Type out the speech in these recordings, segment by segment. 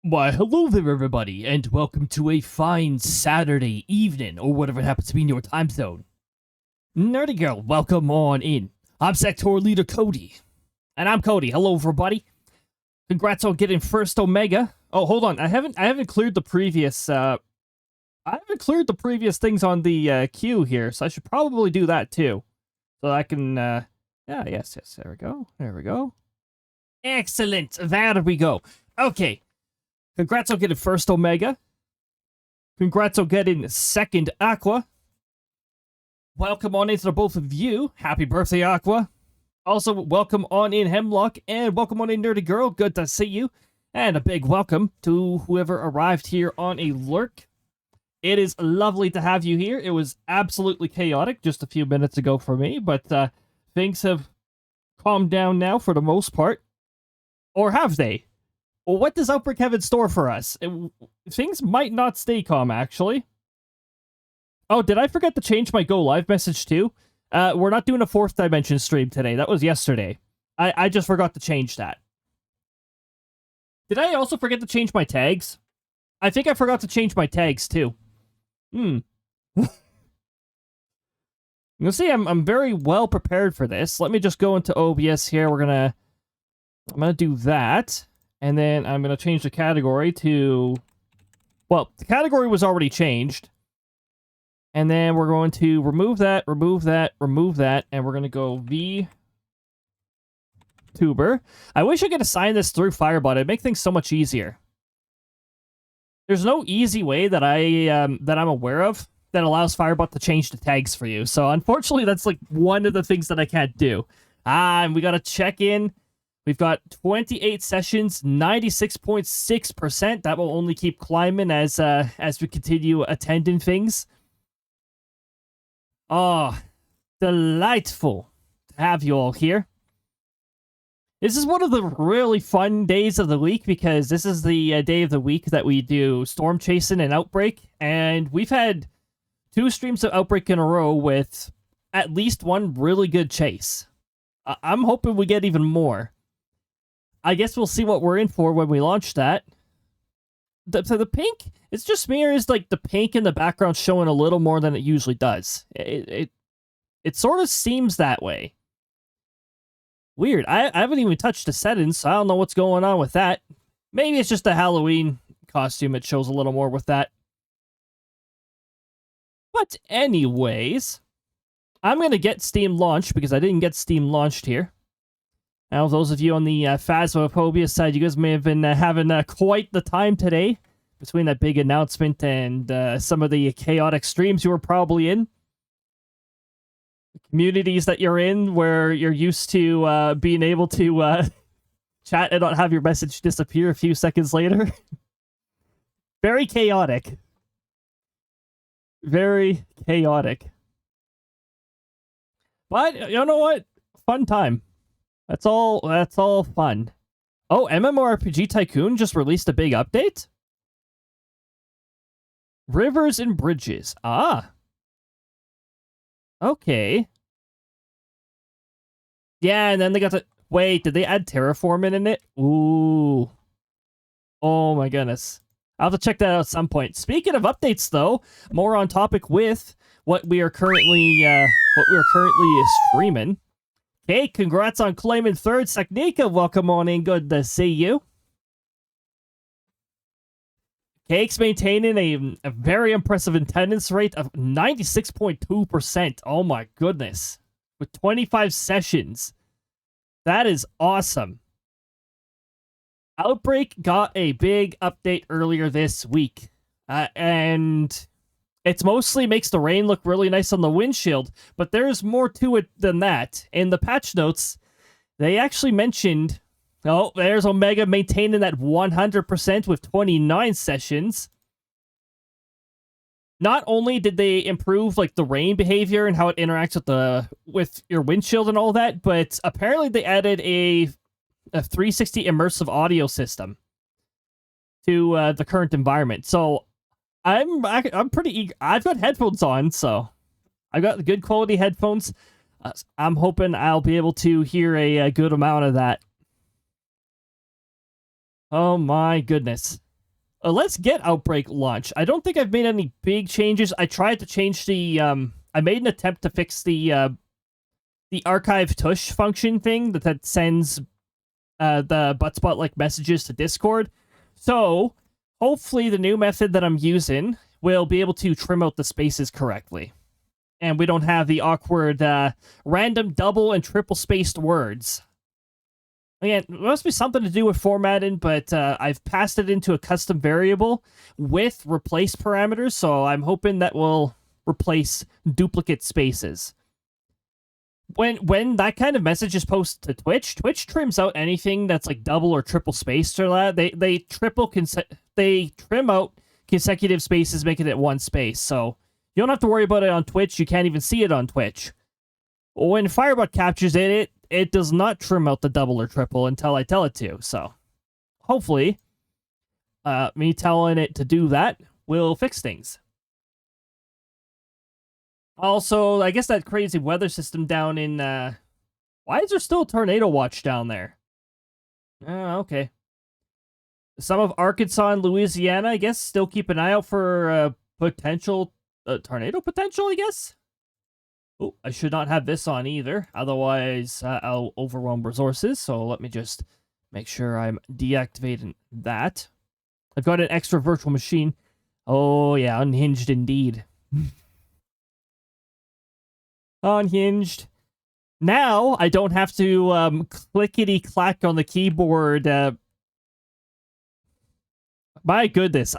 Why, hello there, everybody, and welcome to a fine Saturday evening, or whatever it happens to be in your time zone. Nerdy girl, welcome on in. I'm sectoral leader Cody. And I'm Cody. Hello, everybody. Congrats on getting first Omega. Oh, hold on. I haven't cleared the previous, things on the queue here, so I should probably do that too. So I can, yes, there we go. Excellent. There we go. Okay. Congrats on getting first Omega. Congrats on getting second Aqua. Welcome on into the both of you. Happy birthday, Aqua. Also, welcome on in Hemlock, and welcome on in Nerdy Girl. Good to see you. And a big welcome to whoever arrived here on a lurk. It is lovely to have you here. It was absolutely chaotic just a few minutes ago for me, but things have calmed down now for the most part. Or have they? Well, what does Outbrk have in store for us? Things might not stay calm, actually. Oh, did I forget to change my Go Live message too? We're not doing a 4th Dimension stream today. That was yesterday. I just forgot to change that. Did I also forget to change my tags? I think I forgot to change my tags too. You'll see, I'm very well prepared for this. Let me just go into OBS here. I'm gonna do that. And then I'm going to change the category to... Well, the category was already changed. And then we're going to remove that, and we're going to go VTuber. I wish I could assign this through Firebot. It'd make things so much easier. There's no easy way that I'm aware of that allows Firebot to change the tags for you. So unfortunately, that's like one of the things that I can't do. And we got to check in. We've got 28 sessions, 96.6%. That will only keep climbing as we continue attending things. Oh, delightful to have you all here. This is one of the really fun days of the week because this is the day of the week that we do Storm Chasing and Outbrk. And we've had 2 streams of Outbrk in a row with at least one really good chase. I'm hoping we get even more. I guess we'll see what we're in for when we launch that. So the pink, it's just me, or is like the pink in the background showing a little more than it usually does? It sort of seems that way. Weird. I haven't even touched the settings, so I don't know what's going on with that. Maybe it's just a Halloween costume. It shows a little more with that. But anyways, I'm going to get Steam launched because I didn't get Steam launched here. Now, those of you on the Phasmophobia side, you guys may have been having quite the time today between that big announcement and some of the chaotic streams you were probably in. The communities that you're in where you're used to being able to chat and not have your message disappear a few seconds later. Very chaotic. Very chaotic. But, you know what? Fun time. That's all fun. Oh, MMORPG Tycoon just released a big update? Rivers and Bridges. Ah. Okay. Yeah, and then they got to... Wait, did they add terraforming in it? Ooh. Oh my goodness. I'll have to check that out at some point. Speaking of updates, though, more on topic with what we are currently streaming. Hey, congrats on claiming 3rd. Seknika, welcome on in. Good to see you. Cake's maintaining a very impressive attendance rate of 96.2%. Oh my goodness. With 25 sessions. That is awesome. Outbrk got a big update earlier this week. And... it mostly makes the rain look really nice on the windshield, but there's more to it than that. In the patch notes, they actually mentioned... Oh, there's Omega maintaining that 100% with 29 sessions. Not only did they improve like the rain behavior and how it interacts with your windshield and all that, but apparently they added a 360 immersive audio system to the current environment. So... I'm pretty eager. I've got headphones on, so I've got good quality headphones. I'm hoping I'll be able to hear a good amount of that. Oh my goodness. let's get Outbrk launched. I don't think I've made any big changes. I tried to change the I made an attempt to fix the archive tush function thing that sends the butspot like messages to Discord. So hopefully the new method that I'm using will be able to trim out the spaces correctly. And we don't have the awkward random double and triple spaced words. Again, it must be something to do with formatting, but I've passed it into a custom variable with replace parameters, so I'm hoping that will replace duplicate spaces. When that kind of message is posted to Twitch trims out anything that's like double or triple spaced or that. They trim out consecutive spaces, making it one space. So you don't have to worry about it on Twitch. You can't even see it on Twitch. When Firebot captures it does not trim out the double or triple until I tell it to. So hopefully, me telling it to do that will fix things. Also, I guess that crazy weather system down in, why is there still a tornado watch down there? Okay. Some of Arkansas and Louisiana, I guess, still keep an eye out for potential tornado potential, I guess? Oh, I should not have this on either. Otherwise, I'll overwhelm resources. So let me just make sure I'm deactivating that. I've got an extra virtual machine. Oh, yeah, unhinged indeed. Unhinged. Now, I don't have to clickety-clack on the keyboard. My goodness,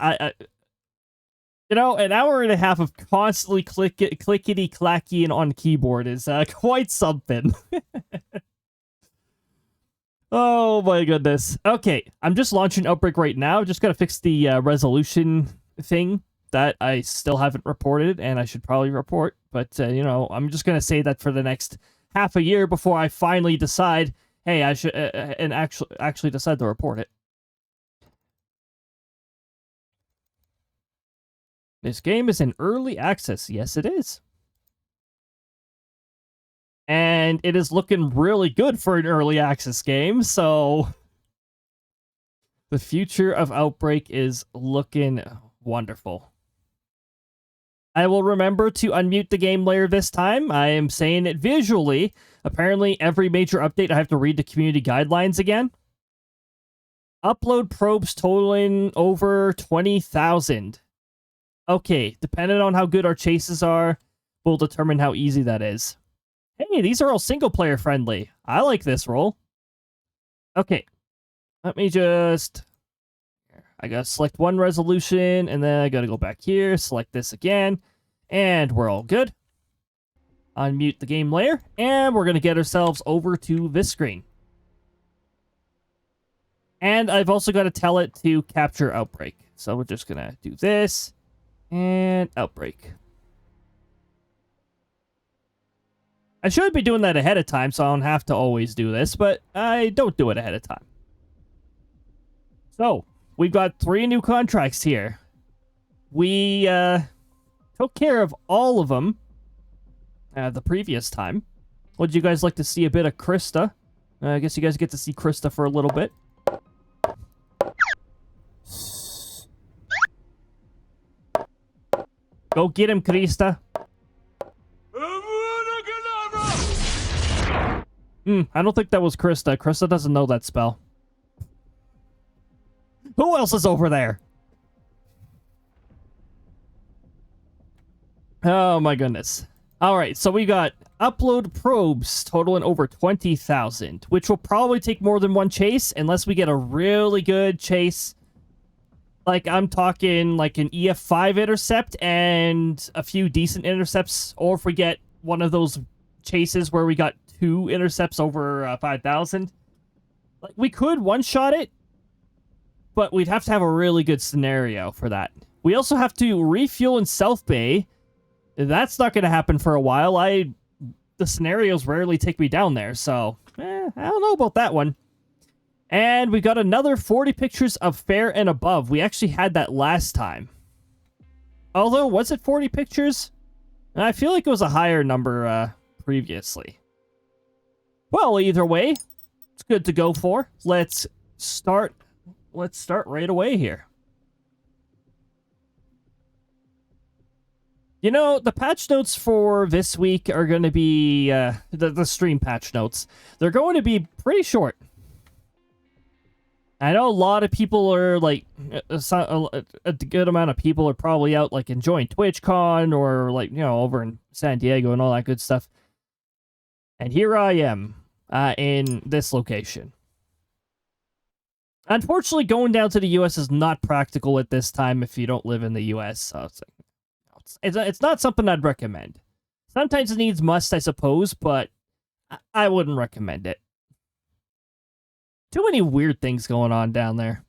you know, an hour and a half of constantly clickety-clacking on keyboard is quite something. Oh my goodness. Okay, I'm just launching Outbrk right now. Just gotta fix the resolution thing that I still haven't reported, and I should probably report. But, you know, I'm just gonna say that for the next half a year before I finally decide, hey, I should, and actually decide to report it. This game is in early access. Yes, it is. And it is looking really good for an early access game, so the future of Outbrk is looking wonderful. I will remember to unmute the game layer this time. I am saying it visually. Apparently, every major update, I have to read the community guidelines again. Upload probes totaling over 20,000. Okay, depending on how good our chases are, we'll determine how easy that is. Hey, these are all single-player friendly. I like this roll. Okay, let me just... I gotta select one resolution, and then I gotta go back here, select this again, and we're all good. Unmute the game layer, and we're gonna get ourselves over to this screen. And I've also got to tell it to capture Outbrk. So we're just gonna do this. And Outbrk. I should be doing that ahead of time, so I don't have to always do this, but I don't do it ahead of time. So, we've got 3 new contracts here. We took care of all of them the previous time. Would you guys like to see a bit of Krista? I guess you guys get to see Krista for a little bit. Go get him, Krista. I don't think that was Krista. Krista doesn't know that spell. Who else is over there? Oh my goodness. Alright, so we got upload probes totaling over 20,000, which will probably take more than one chase unless we get a really good chase. Like, I'm talking like an EF5 intercept and a few decent intercepts, or if we get one of those chases where we got 2 intercepts over 5,000. Like, we could one-shot it, but we'd have to have a really good scenario for that. We also have to refuel in South Bay. That's not going to happen for a while. The scenarios rarely take me down there, so I don't know about that one. And we got another 40 pictures of fair and above. We actually had that last time. Although, was it 40 pictures? I feel like it was a higher number previously. Well, either way, it's good to go for. Let's start right away here. You know, the patch notes for this week are going to be the stream patch notes. They're going to be pretty short. I know a lot of people are like a good amount of people are probably out like enjoying TwitchCon or like, you know, over in San Diego and all that good stuff. And here I am in this location. Unfortunately, going down to the US is not practical at this time if you don't live in the US. So it's not something I'd recommend. Sometimes it needs must, I suppose, but I wouldn't recommend it. Too many weird things going on down there.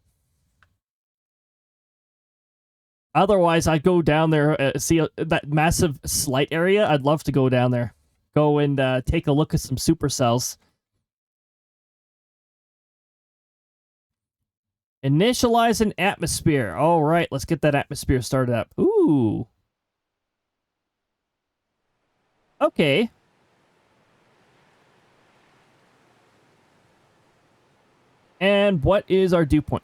Otherwise, I'd go down there, see that massive slight area. I'd love to go down there. Go and take a look at some supercells. Initialize an atmosphere. All right, let's get that atmosphere started up. Ooh. Okay. And what is our dew point?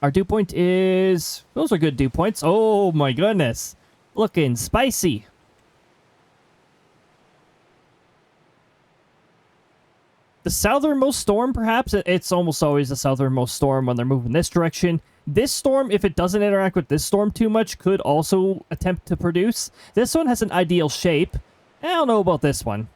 Our dew point is... Those are good dew points. Oh my goodness. Looking spicy. The southernmost storm, perhaps? It's almost always the southernmost storm when they're moving this direction. This storm, if it doesn't interact with this storm too much, could also attempt to produce. This one has an ideal shape. I don't know about this one.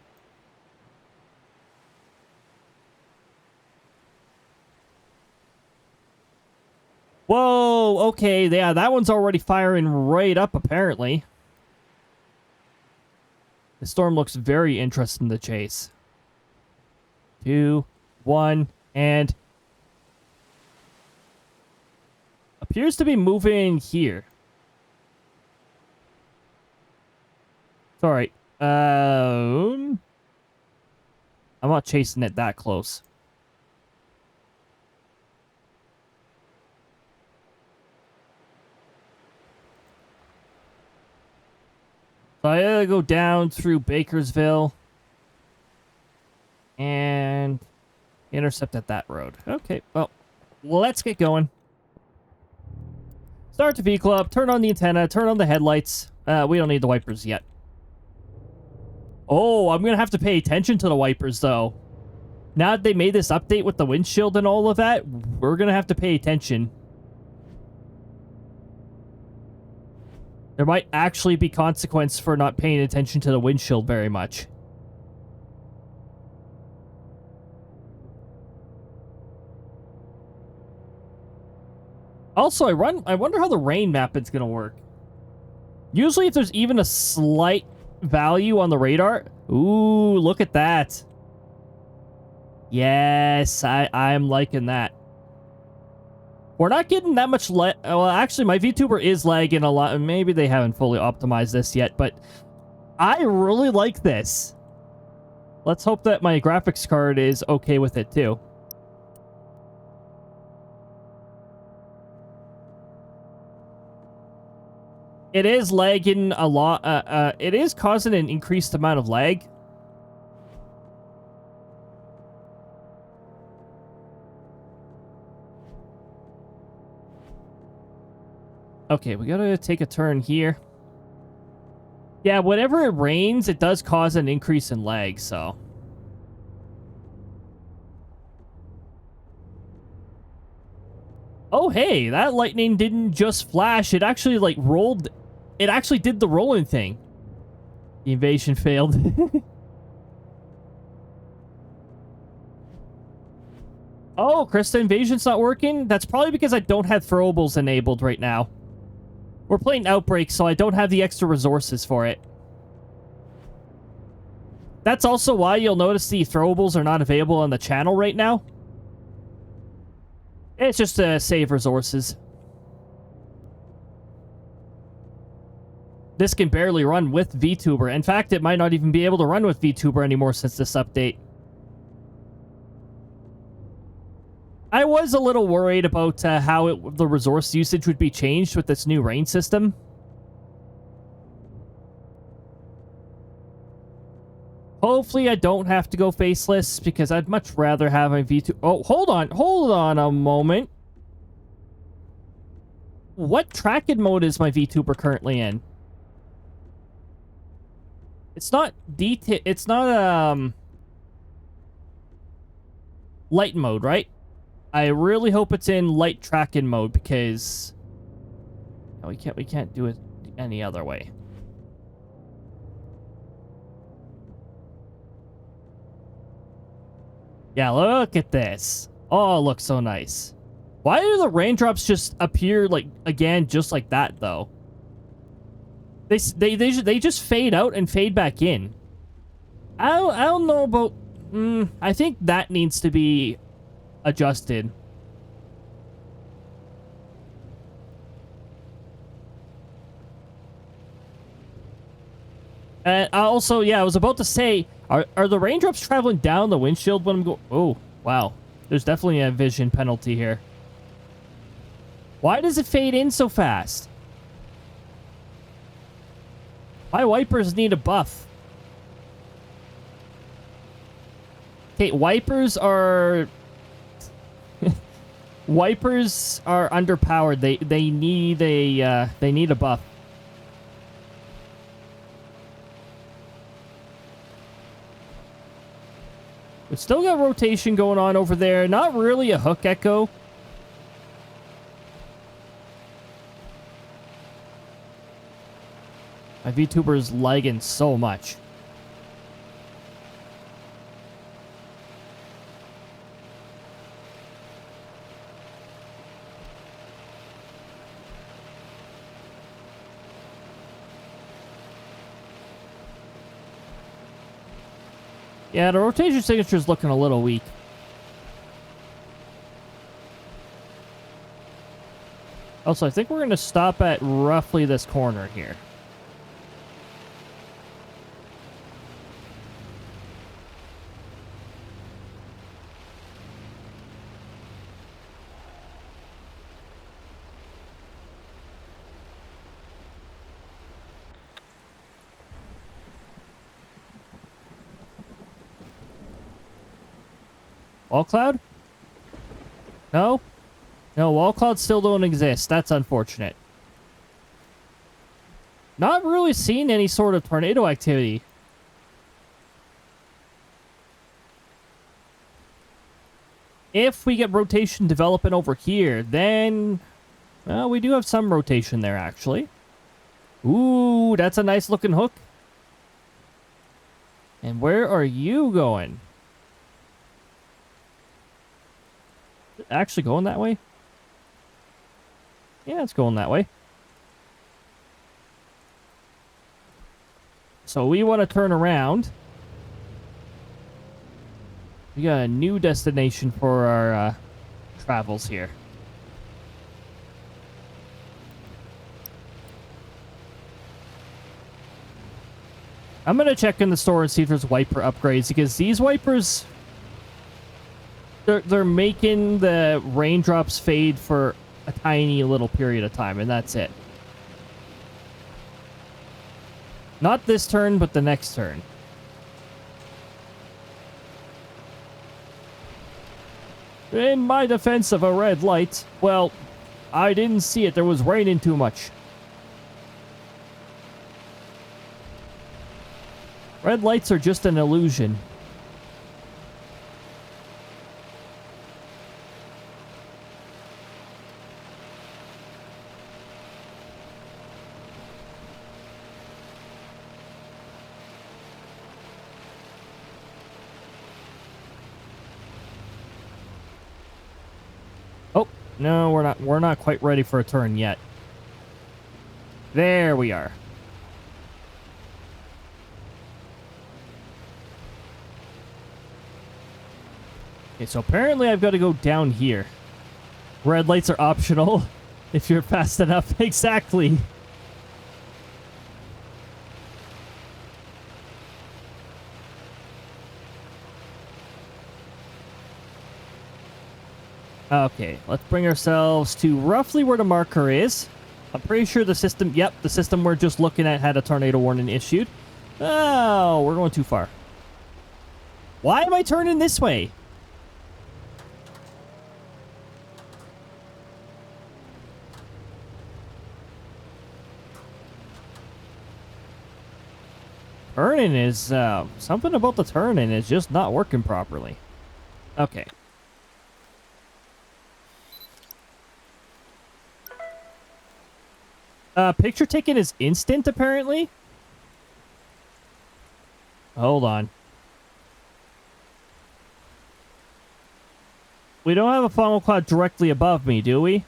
Whoa, okay, yeah, that one's already firing right up, apparently. The storm looks very interesting to chase. 2, 1, and... appears to be moving here. It's alright. I'm not chasing it that close. So I gotta go down through Bakersville and intercept at that road. Okay, well, let's get going. Start the vehicle up, turn on the antenna, turn on the headlights. We don't need the wipers yet. Oh, I'm gonna have to pay attention to the wipers, though. Now that they made this update with the windshield and all of that, we're gonna have to pay attention. There might actually be consequence for not paying attention to the windshield very much. Also, I wonder how the rain map is going to work. Usually if there's even a slight value on the radar... Ooh, look at that. Yes, I'm liking that. We're not getting that much well, actually, my VTuber is lagging a lot. Maybe they haven't fully optimized this yet, but I really like this. Let's hope that my graphics card is okay with it, too. It is lagging a lot. It is causing an increased amount of lag. Okay, we gotta take a turn here. Yeah, whenever it rains, it does cause an increase in lag, so... Oh, hey, that lightning didn't just flash. It actually, like, rolled... It actually did the rolling thing. The invasion failed. Oh, Krista, invasion's not working? That's probably because I don't have throwables enabled right now. We're playing Outbrk, so I don't have the extra resources for it. That's also why you'll notice the throwables are not available on the channel right now. It's just to save resources. This can barely run with VTuber. In fact, it might not even be able to run with VTuber anymore since this update. I was a little worried about how the resource usage would be changed with this new rain system. Hopefully I don't have to go faceless, because I'd much rather have my V2... Oh, hold on a moment. What tracking mode is my VTuber currently in? It's not detail. It's not light mode, right? I really hope it's in light tracking mode because no, we can't do it any other way. Yeah, look at this. Oh, it looks so nice. Why do the raindrops just appear like again just like that though? They just fade out and fade back in. I don't know about. I think that needs to be adjusted. And also, yeah, I was about to say, are the raindrops traveling down the windshield when I'm going? Oh, wow. There's definitely a vision penalty here. Why does it fade in so fast? My wipers need a buff. Okay, wipers are wipers are underpowered. They need a buff. We've still got rotation going on over there. Not really a hook echo. My VTuber is lagging so much. Yeah, the rotation signature is looking a little weak. Also, I think we're going to stop at roughly this corner here. Wall cloud? No? No, wall clouds still don't exist. That's unfortunate. Not really seeing any sort of tornado activity. If we get rotation developing over here, then... well, we do have some rotation there, actually. Ooh, that's a nice looking hook. And where are you going? Actually going that way? Yeah, it's going that way. So we want to turn around. We got a new destination for our travels here. I'm going to check in the store and see if there's wiper upgrades because these wipers... They're making the raindrops fade for a tiny little period of time, and that's it. Not this turn, but the next turn. In my defense of a red light, well, I didn't see it. There was raining too much. Red lights are just an illusion. Oh, no, we're not quite ready for a turn yet. There we are. Okay, so apparently I've got to go down here. Red lights are optional if you're fast enough. Exactly. Okay, let's bring ourselves to roughly where the marker is. I'm pretty sure the system... Yep, the system we're just looking at had a tornado warning issued. Oh, we're going too far. Why am I turning this way? Turn turning is, something about the turning is just not working properly. Okay. Picture taking is instant, apparently? Hold on. We don't have a funnel cloud directly above me, do we?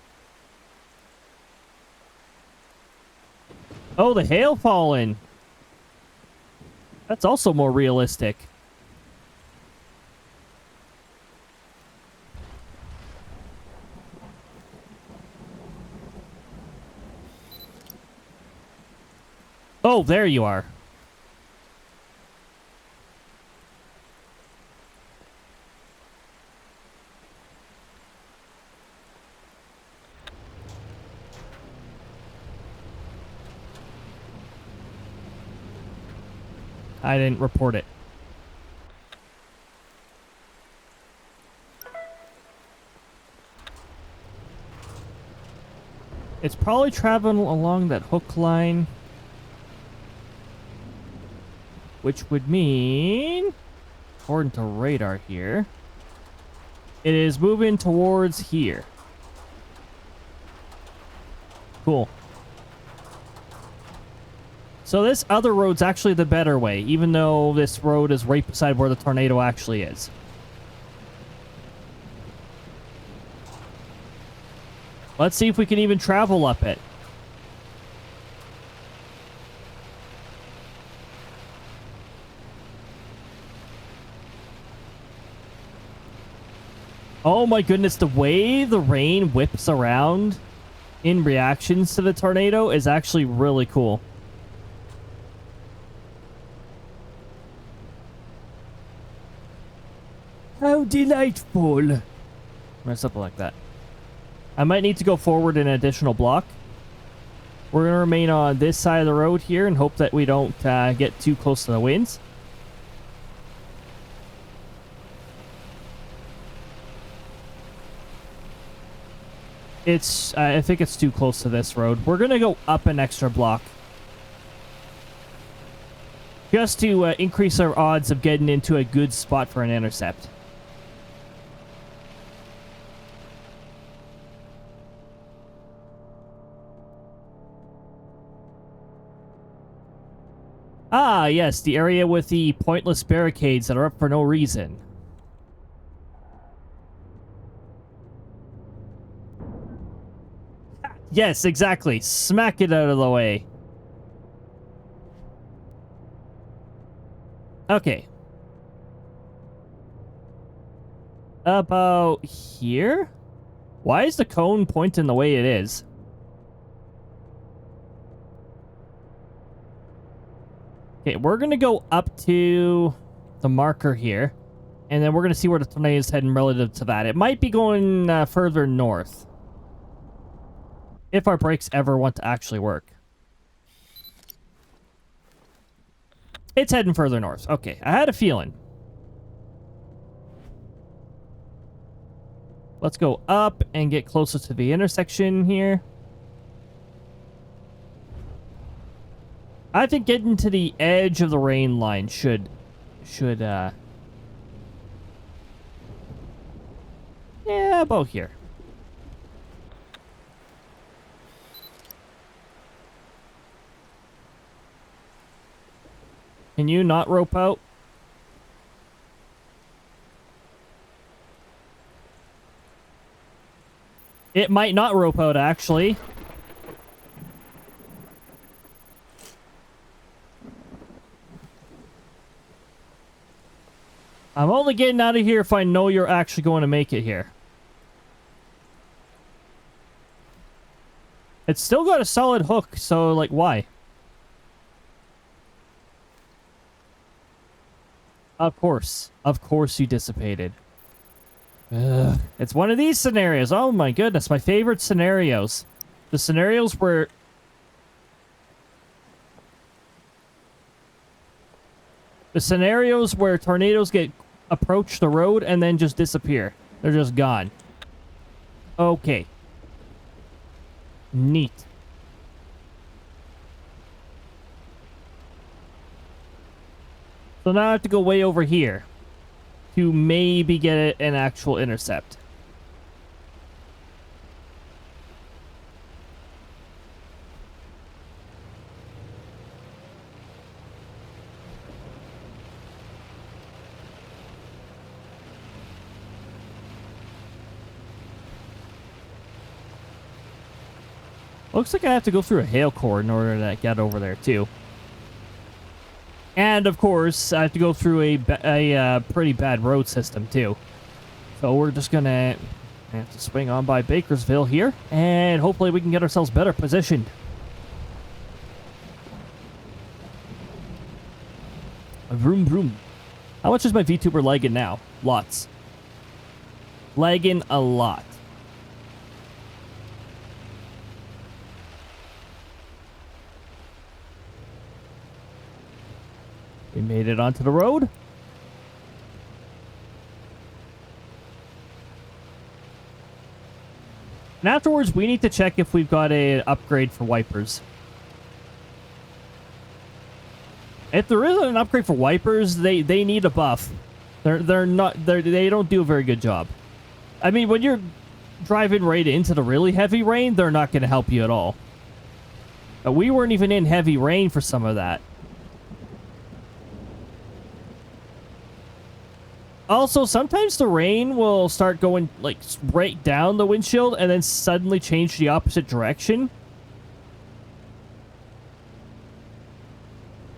Oh, the hail falling. That's also more realistic. Oh, there you are. I didn't report it. It's probably traveling along that hook line. Which would mean, according to radar here, it is moving towards here. Cool. So this other road's actually the better way, even though this road is right beside where the tornado actually is. Let's see if we can even travel up it. Oh my goodness, the way the rain whips around in reactions to the tornado is actually really cool. How delightful. Or something like that. I might need to go forward an additional block. We're going to remain on this side of the road here and hope that we don't get too close to the winds. I think it's too close to this road. We're going to go up an extra block. Just to increase our odds of getting into a good spot for an intercept. Ah, yes, the area with the pointless barricades that are up for no reason. Yes, exactly. Smack it out of the way. Okay. About here? Why is the cone pointing the way it is? Okay, we're going to go up to the marker here. And then we're going to see where the tornado is heading relative to that. It might be going further north. If our brakes ever want to actually work. It's heading further north. Okay, I had a feeling. Let's go up and get closer to the intersection here. I think getting to the edge of the rain line should yeah, about here. Can you not rope out? It might not rope out, actually. I'm only getting out of here if I know you're actually going to make it here. It's still got a solid hook, so, like, why? Of course. Of course you dissipated. Ugh. It's one of these scenarios. Oh my goodness, my favorite scenarios. The scenarios where... The scenarios where tornadoes approach the road and then just disappear. They're just gone. Okay. Neat. So now I have to go way over here to maybe get an actual intercept. Looks like I have to go through a hail core in order to get over there, too. And, of course, I have to go through a pretty bad road system, too. So we're just gonna have to swing on by Bakersville here, and hopefully we can get ourselves better positioned. Vroom, vroom. How much is my VTuber lagging now? Lots. Lagging a lot. We made it onto the road. And afterwards, we need to check if we've got an upgrade for wipers. If there isn't an upgrade for wipers, they need a buff. They don't do a very good job. I mean, when you're driving right into the really heavy rain, they're not going to help you at all. But we weren't even in heavy rain for some of that. Also, sometimes the rain will start going, like, right down the windshield and then suddenly change the opposite direction.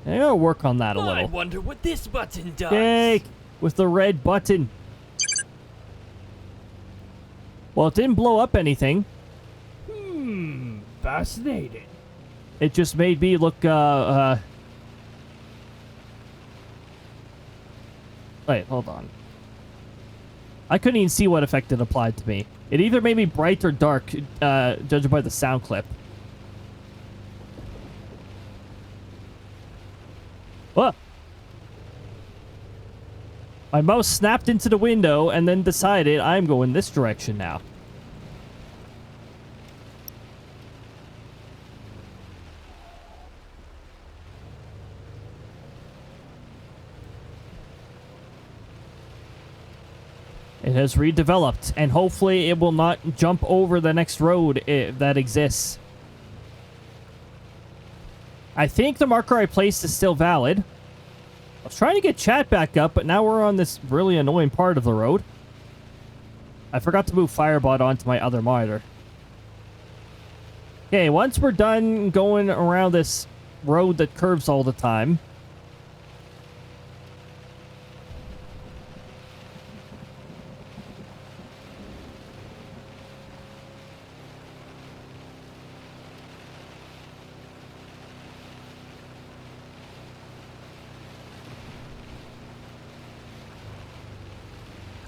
I gotta work on that a little. I wonder what this button does. Yay! With the red button. Well, it didn't blow up anything. Fascinating. It just made me look, Wait, hold on. I couldn't even see what effect it applied to me. It either made me bright or dark, judging by the sound clip. What? My mouse snapped into the window and then decided I'm going this direction now. It has redeveloped, and hopefully it will not jump over the next road that exists. I think the marker I placed is still valid. I was trying to get chat back up, but now we're on this really annoying part of the road. I forgot to move Firebot onto my other monitor. Okay, once we're done going around this road that curves all the time...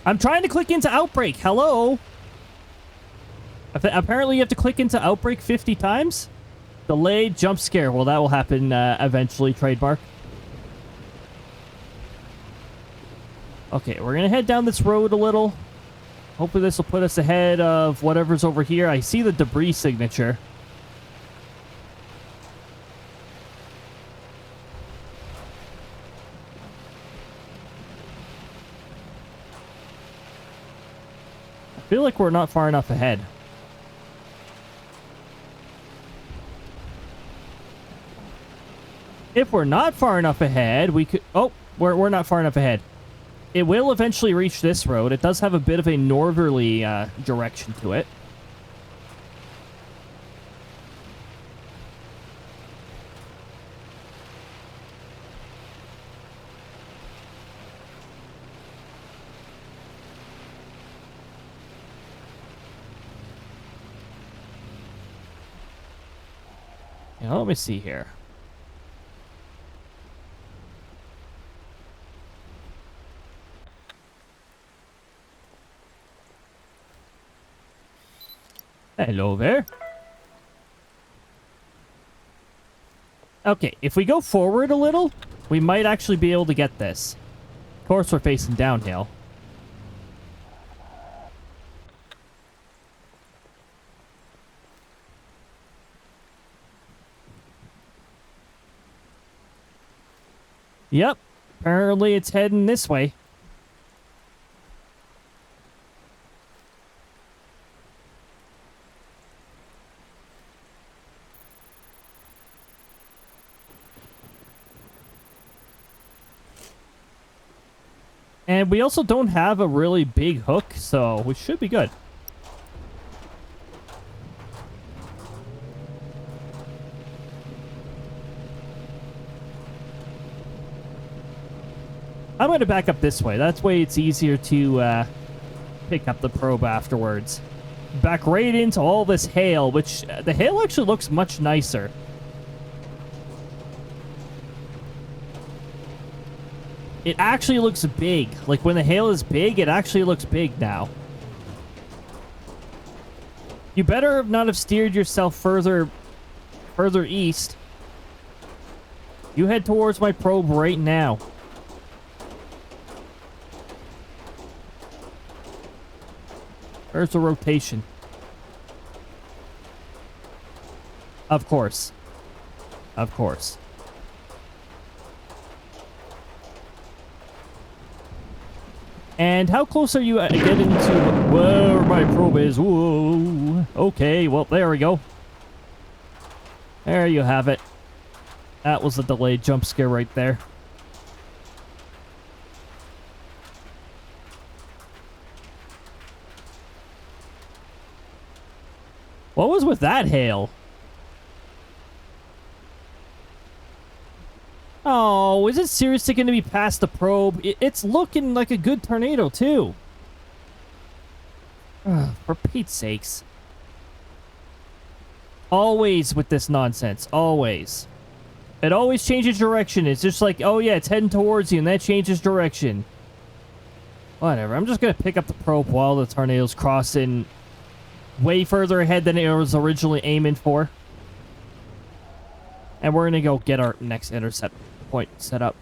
I'm trying to click into Outbrk. Hello? Apparently you have to click into Outbrk 50 times? Delayed jump scare. Well, that will happen eventually, trademark. Okay, we're going to head down this road a little. Hopefully this will put us ahead of whatever's over here. I see the debris signature. I feel like we're not far enough ahead. If we're not far enough ahead, we could... Oh, we're not far enough ahead. It will eventually reach this road. It does have a bit of a northerly direction to it. Now, let me see here. Hello there. Okay, if we go forward a little, we might actually be able to get this. Of course, we're facing downhill. Yep. Apparently it's heading this way. And we also don't have a really big hook, so we should be good. I'm going to back up this way. That way it's easier to pick up the probe afterwards. Back right into all this hail, which the hail actually looks much nicer. It actually looks big. Like, when the hail is big, it actually looks big now. You better not have steered yourself further east. You head towards my probe right now. Where's the rotation? Of course. Of course. And how close are you getting to where my probe is? Whoa. Okay, well, there we go. There you have it. That was a delayed jump scare right there. What was with that hail? Oh, is it seriously going to be past the probe? It's looking like a good tornado, too. Ugh, for Pete's sakes. Always with this nonsense. Always. It always changes direction. It's just like, oh yeah, it's heading towards you, and that changes direction. Whatever. I'm just going to pick up the probe while the tornado's crossing way further ahead than it was originally aiming for. And we're going to go get our next intercept point set up.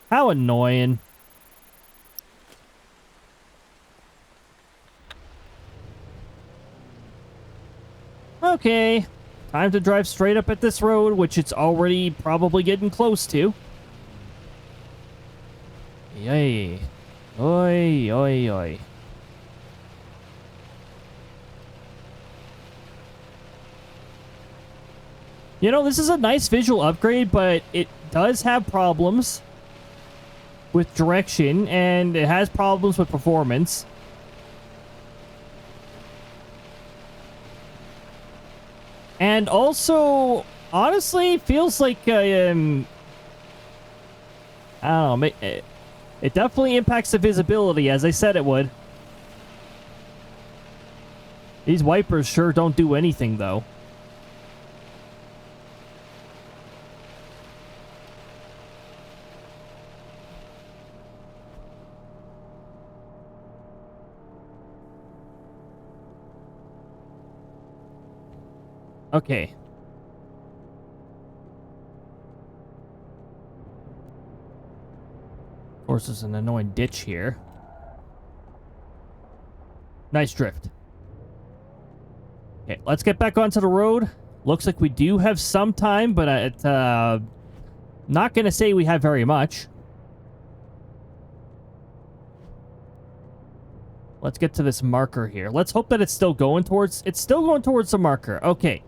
How annoying. Okay. Time to drive straight up at this road, which it's already probably getting close to. Yay. Oi, oi, oi. You know, this is a nice visual upgrade, but it does have problems with direction, and it has problems with performance. And also, honestly, feels like, I don't know, it definitely impacts the visibility, as I said it would. These wipers sure don't do anything, though. Okay. Of course, there's an annoying ditch here. Nice drift. Okay, let's get back onto the road. Looks like we do have some time, but not gonna say we have very much. Let's get to this marker here. Let's hope that it's still going towards... It's still going towards the marker. Okay.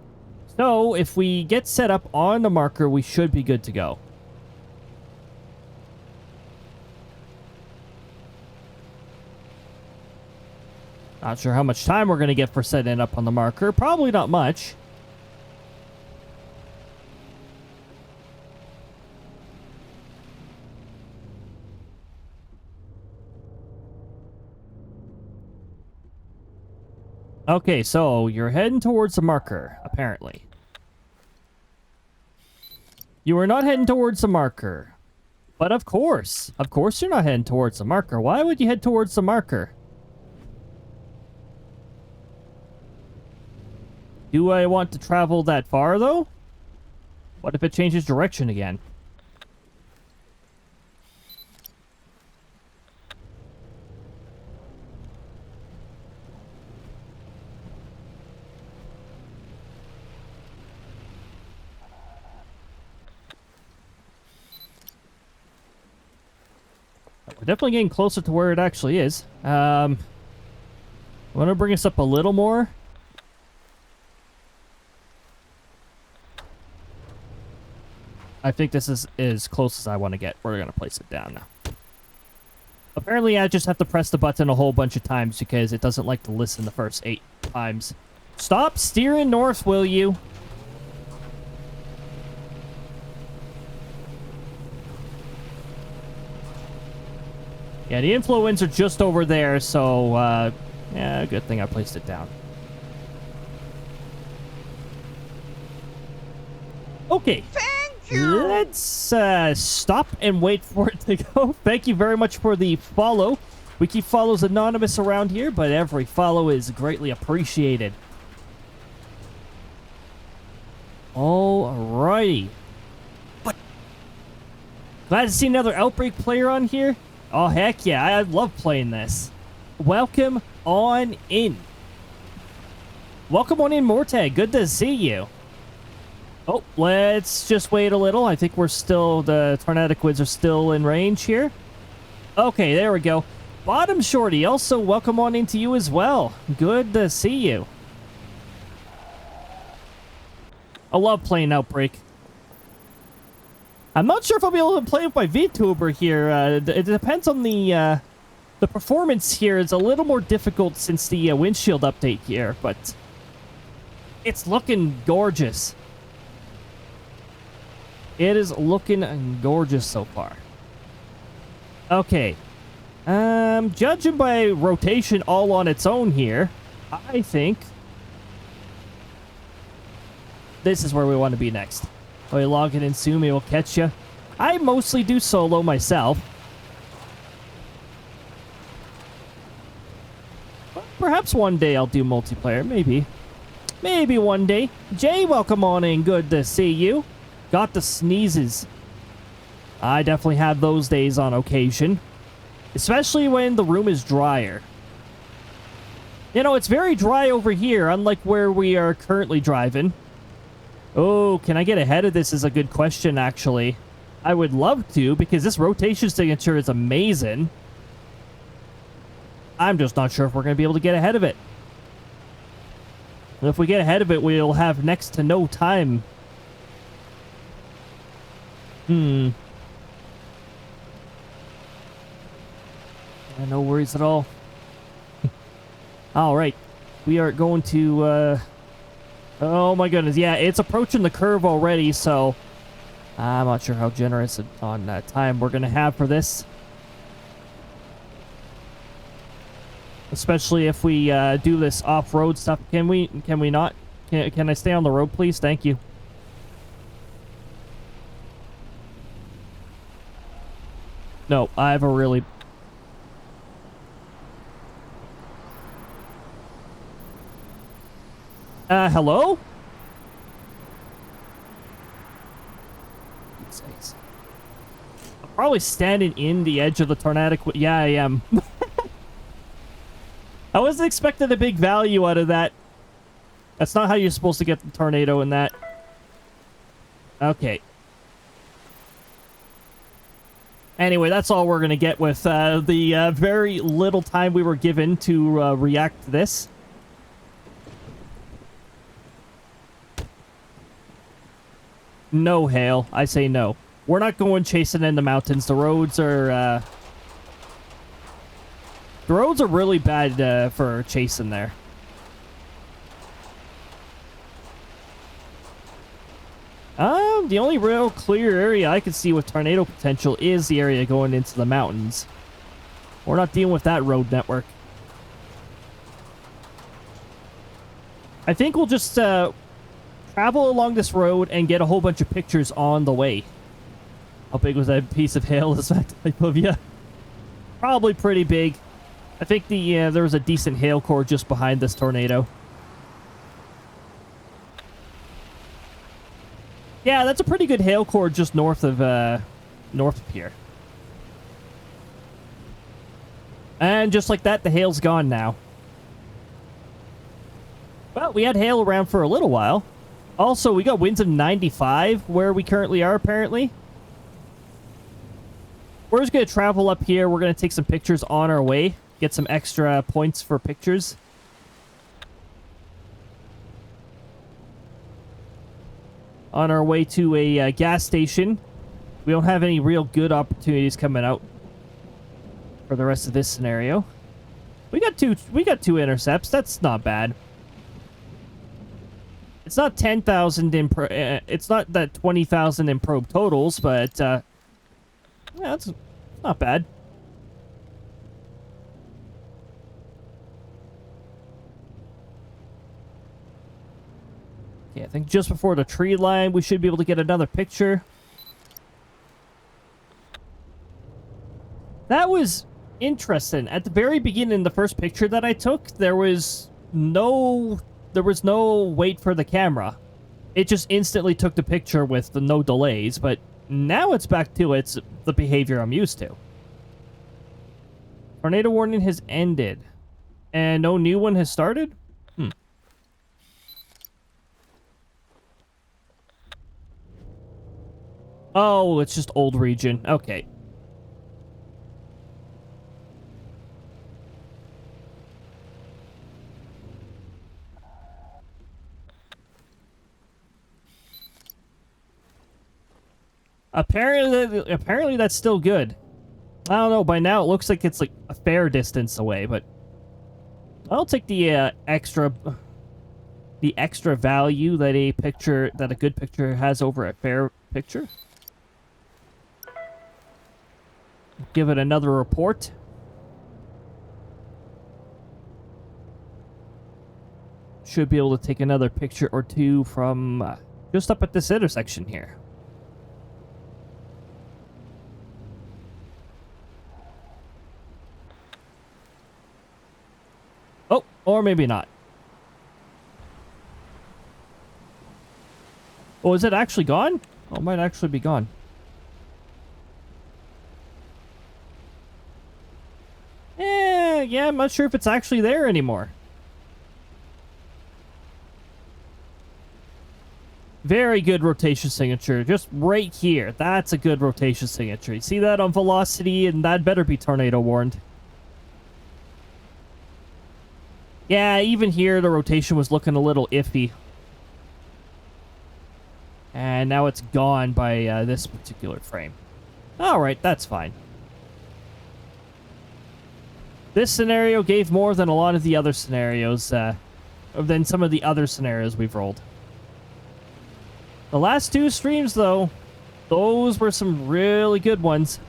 So, if we get set up on the marker, we should be good to go. Not sure how much time we're going to get for setting up on the marker. Probably not much. Okay, so you're heading towards the marker, apparently. You are not heading towards the marker. But of course you're not heading towards the marker. Why would you head towards the marker? Do I want to travel that far, though? What if it changes direction again? We're definitely getting closer to where it actually is. Want to bring us up a little more. I think this is as close as I want to get. We're going to place it down now. Apparently, I just have to press the button a whole bunch of times because it doesn't like to listen the first 8 times. Stop steering north, will you? Yeah, the influence are just over there, so, yeah, good thing I placed it down. Okay. Let's stop and wait for it to go. Thank you very much for the follow. We keep follows anonymous around here, but every follow is greatly appreciated. Alrighty. Glad to see another Outbrk player on here. Oh, heck yeah. I love playing this. Welcome on in. Welcome on in, Mortag. Good to see you. Oh, let's just wait a little. I think we're still, the Tornadic are still in range here. Okay, there we go. Bottom Shorty, also welcome on into you as well. Good to see you. I love playing Outbrk. I'm not sure if I'll be able to play with my VTuber here. It depends on the performance here. It's a little more difficult since the windshield update here, but it's looking gorgeous. It is looking gorgeous so far. Okay. Judging by rotation all on its own here, I think this is where we want to be next. Oh, you log in and Sumi will catch you. I mostly do solo myself. Well, perhaps one day I'll do multiplayer. Maybe. Maybe one day. Jay, welcome on in. Good to see you. Got the sneezes. I definitely have those days on occasion. Especially when the room is drier. You know, it's very dry over here, unlike where we are currently driving. Oh, can I get ahead of this is a good question, actually. I would love to, because this rotation signature is amazing. I'm just not sure if we're going to be able to get ahead of it. And if we get ahead of it, we'll have next to no time. No worries at all. Alright. We are going to, oh my goodness. Yeah, it's approaching the curve already, so I'm not sure how generous on time we're going to have for this. Especially if we do this off-road stuff. Can we not? Can I stay on the road, please? Thank you. No, I have a really... hello? I'm probably standing in the edge of the tornadic... Yeah, I am. I wasn't expecting a big value out of that. That's not how you're supposed to get the tornado in that. Okay. Anyway, that's all we're going to get with the very little time we were given to react to this. No, hail. I say no. We're not going chasing in the mountains. The roads are... the roads are really bad for chasing there. The only real clear area I can see with tornado potential is the area going into the mountains. We're not dealing with that road network. I think we'll just travel along this road and get a whole bunch of pictures on the way. How big was that piece of hail? Is that type of you? Probably pretty big. I think there was a decent hail core just behind this tornado. Yeah, that's a pretty good hail core just north of here. And just like that, the hail's gone now. Well, we had hail around for a little while. Also, we got winds of 95 where we currently are, apparently. we're just going to travel up here. We're going to take some pictures on our way. Get some extra points for pictures. On our way to a gas station. We don't have any real good opportunities coming out for the rest of this scenario. We got two intercepts. That's not bad. It's not 10,000 in it's not that 20,000 in probe totals, but yeah, that's not bad. Okay, I think just before the tree line, we should be able to get another picture. That was interesting. At the very beginning, the first picture that I took, there was no wait for the camera. It just instantly took the picture with no delays, but now it's back to the behavior I'm used to. Tornado warning has ended. And no new one has started? Oh, it's just old region. Okay. Apparently that's still good. I don't know, by now it looks like it's like a fair distance away, but I'll take the extra value that a good picture has over a fair picture. Give it another report. Should be able to take another picture or two from just up at this intersection here. Oh, or maybe not. Oh, is it actually gone? Oh, it might actually be gone. Yeah, I'm not sure if it's actually there anymore. Very good rotation signature, just right here. That's a good rotation signature. You see that on velocity, and that better be tornado warned. Yeah, even here, the rotation was looking a little iffy. And now it's gone by this particular frame. Alright, that's fine. This scenario gave more than a lot of the other scenarios, than some of the other scenarios we've rolled. The last two streams, though, those were some really good ones.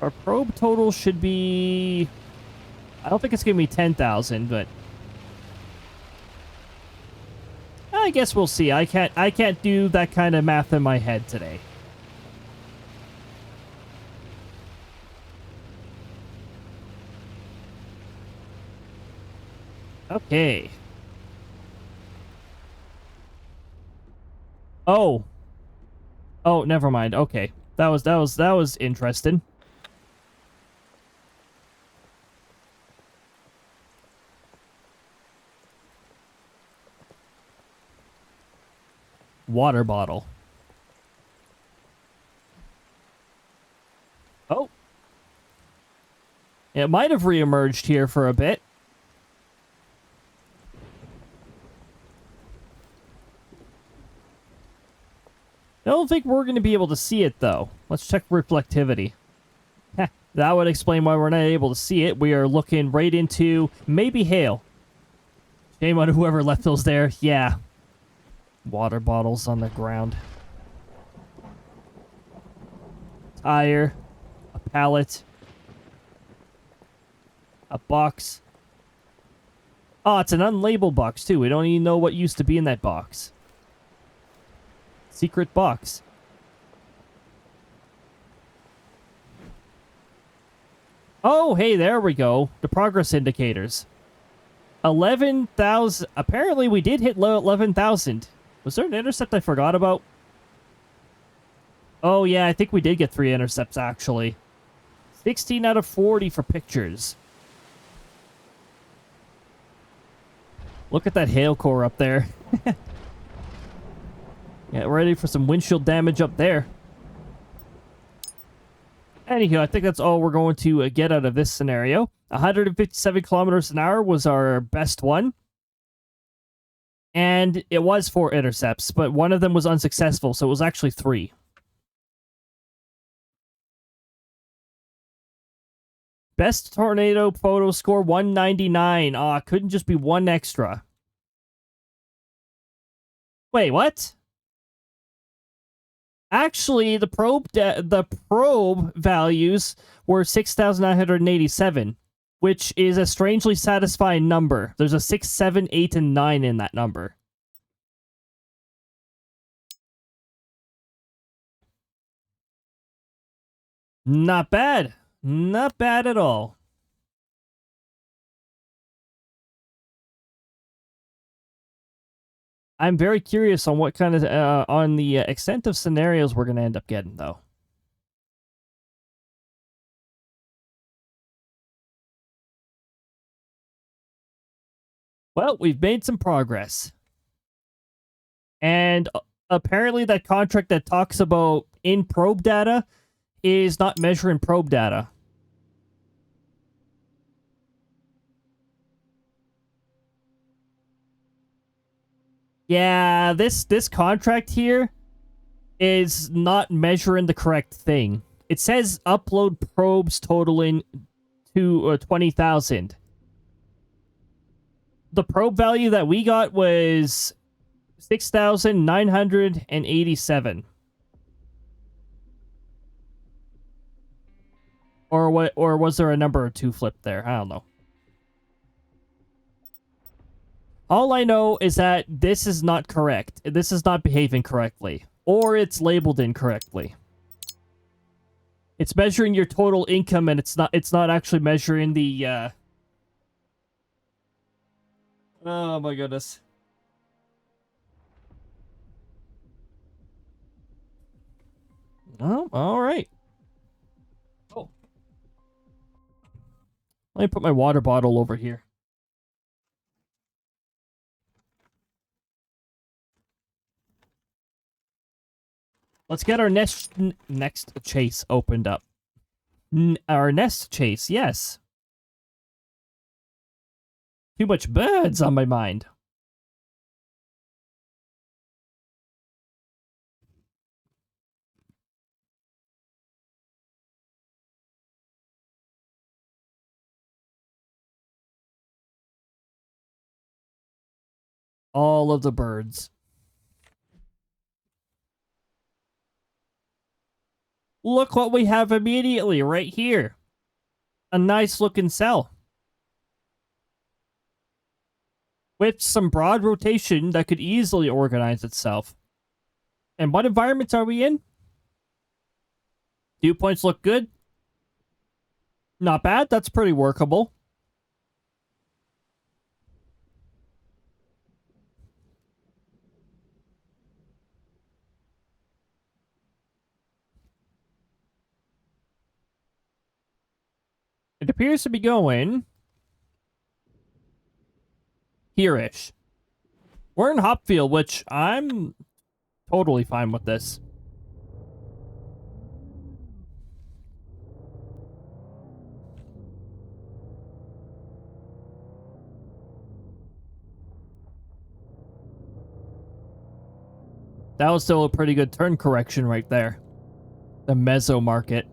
Our probe total should be... I don't think it's going to be 10,000, but... I guess we'll see. I can't do that kind of math in my head today. Okay. Oh. Oh, never mind. Okay. That was interesting. Water bottle. Oh. It might have reemerged here for a bit. I don't think we're going to be able to see it, though. Let's check reflectivity. Heh, that would explain why we're not able to see it. We are looking right into maybe hail. Shame on whoever left those there. Yeah. Water bottles on the ground. Tire. A pallet. A box. Oh, it's an unlabeled box, too. We don't even know what used to be in that box. Secret box. Oh, hey, there we go. The progress indicators. 11,000. Apparently, we did hit 11,000. Was there an intercept I forgot about? Oh, yeah, I think we did get 3 intercepts, actually. 16 out of 40 for pictures. Look at that hail core up there. Get ready for some windshield damage up there. Anywho, I think that's all we're going to get out of this scenario. 157 kilometers an hour was our best one. And it was 4 intercepts, but one of them was unsuccessful, so it was actually 3. Best tornado photo score 199. Aw, couldn't just be one extra. Wait, what? Actually, the probe values were 6,987, which is a strangely satisfying number. There's a 6, 7, 8, and 9 in that number. Not bad. Not bad at all. I'm very curious on what kind of on the extent of scenarios we're going to end up getting, though. Well, we've made some progress. And apparently that contract that talks about in-probe data is not measuring probe data. Yeah, this contract here is not measuring the correct thing. It says upload probes totaling to 20,000. The probe value that we got was 6,987. Or what? Or was there a number or two flipped there? I don't know. All I know is that this is not correct. This is not behaving correctly. Or it's labeled incorrectly. It's measuring your total income and it's not actually measuring the Oh my goodness. Oh, alright. Oh. Let me put my water bottle over here. Let's get our next chase opened up. Our nest chase, yes. Too much birds on my mind. All of the birds. Look what we have immediately right here. A nice looking cell. With some broad rotation that could easily organize itself. And what environments are we in? Dew points look good. Not bad, that's pretty workable. It appears to be going here-ish. We're in Hopfield, which I'm totally fine with this. That was still a pretty good turn correction right there. The meso market.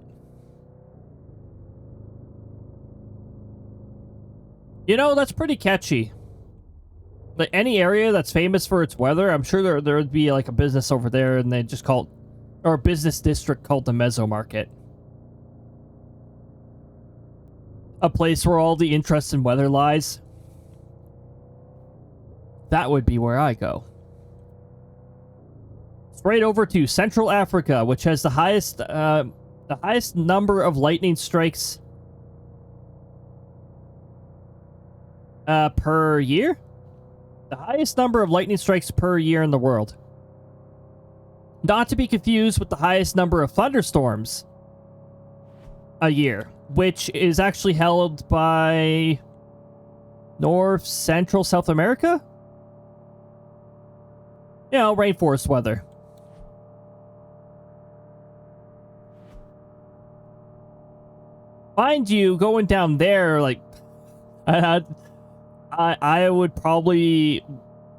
You know, that's pretty catchy. Like any area that's famous for its weather, I'm sure there would be like a business over there and they just call it, or a business district called the Meso Market. A place where all the interest in weather lies. That would be where I go. Straight over to Central Africa, which has the highest number of lightning strikes per year. The highest number of lightning strikes per year in the world. Not to be confused with the highest number of thunderstorms a year, which is actually held by North, Central, South America? You know, rainforest weather. Mind you, going down there, like, I would probably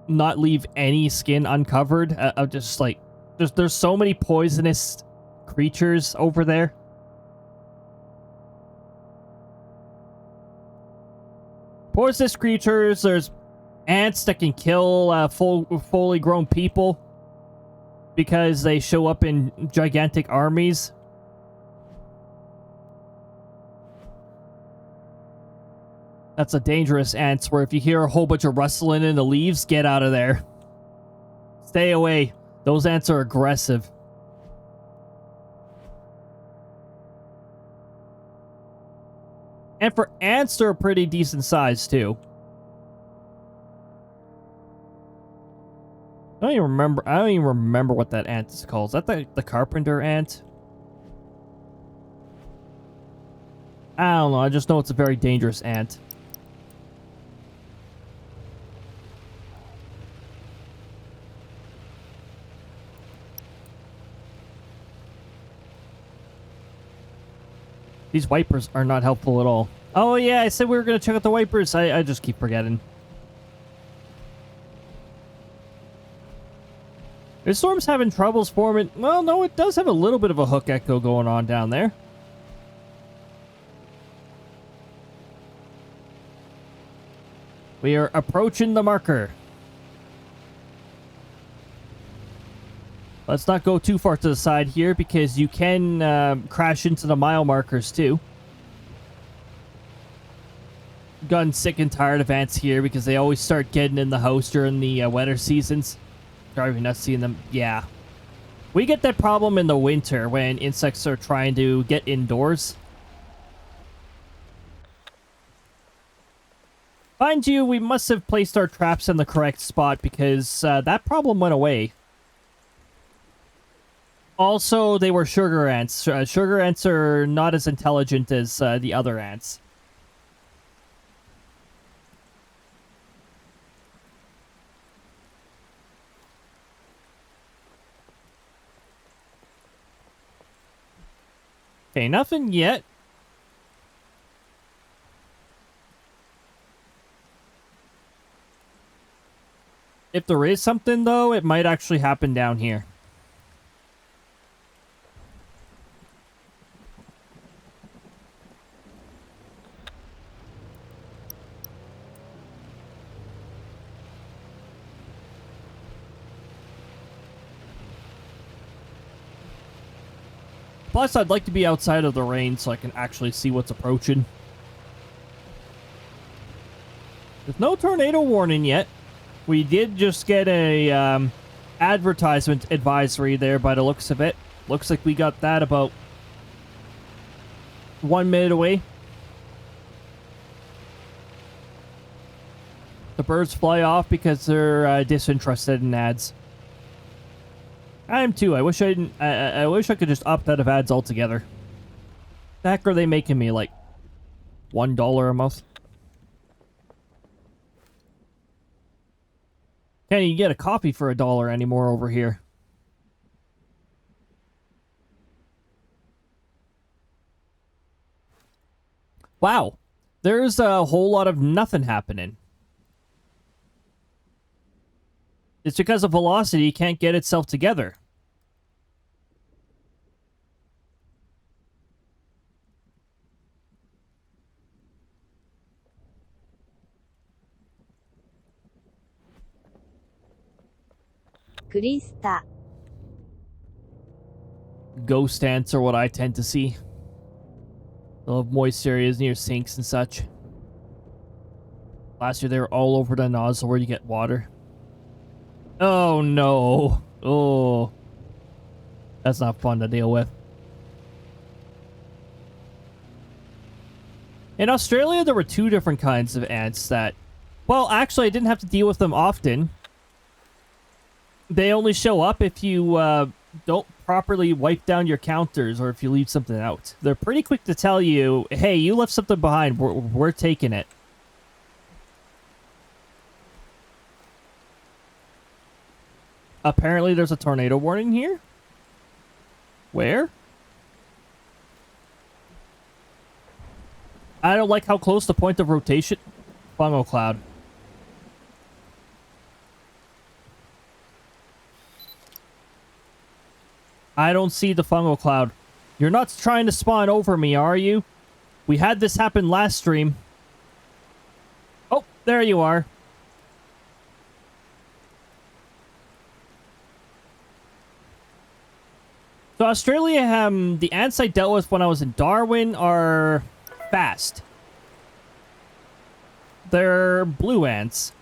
not leave any skin uncovered. Of just like, there's so many poisonous creatures over there. Poisonous creatures. There's ants that can kill fully grown people because they show up in gigantic armies. That's a dangerous ants where if you hear a whole bunch of rustling in the leaves, get out of there. Stay away. Those ants are aggressive. And for ants, they're a pretty decent size, too. I don't even remember what that ant is called. Is that the carpenter ant? I don't know. I just know it's a very dangerous ant. These wipers are not helpful at all. Oh yeah, I said we were going to check out the wipers. I just keep forgetting. This storm's having troubles forming. Well, no, it does have a little bit of a hook echo going on down there. We are approaching the marker. Let's not go too far to the side here because you can crash into the mile markers too. Gotten sick and tired of ants here because they always start getting in the house during the wetter seasons. Driving nuts seeing them. Yeah. We get that problem in the winter when insects are trying to get indoors. Mind you, we must have placed our traps in the correct spot because that problem went away. Also, they were sugar ants. Sugar ants are not as intelligent as the other ants. Okay, nothing yet. If there is something, though, it might actually happen down here. Plus, I'd like to be outside of the rain so I can actually see what's approaching. There's no tornado warning yet. We did just get a advertisement advisory there by the looks of it. Looks like we got that about 1 minute away. The birds fly off because they're disinterested in ads. I am too. I wish I didn't. I wish I could just opt out of ads altogether. The heck are they making me, like $1 a month? Can't even get a coffee for $1 anymore over here. Wow, there's a whole lot of nothing happening. It's because of velocity can't get itself together. Ghost ants are what I tend to see. They'll have moist areas near sinks and such. Last year they were all over the nozzle where you get water. Oh no. Oh. That's not fun to deal with. In Australia, there were 2 different kinds of ants that... Well, actually, I didn't have to deal with them often. They only show up if you don't properly wipe down your counters or if you leave something out. They're pretty quick to tell you, hey, you left something behind. We're taking it. Apparently there's a tornado warning here. Where? I don't like how close the point of rotation... Fungal cloud. I don't see the fungal cloud. You're not trying to spawn over me, are you? We had this happen last stream. Oh, there you are. So Australia, the ants I dealt with when I was in Darwin are fast. They're blue ants.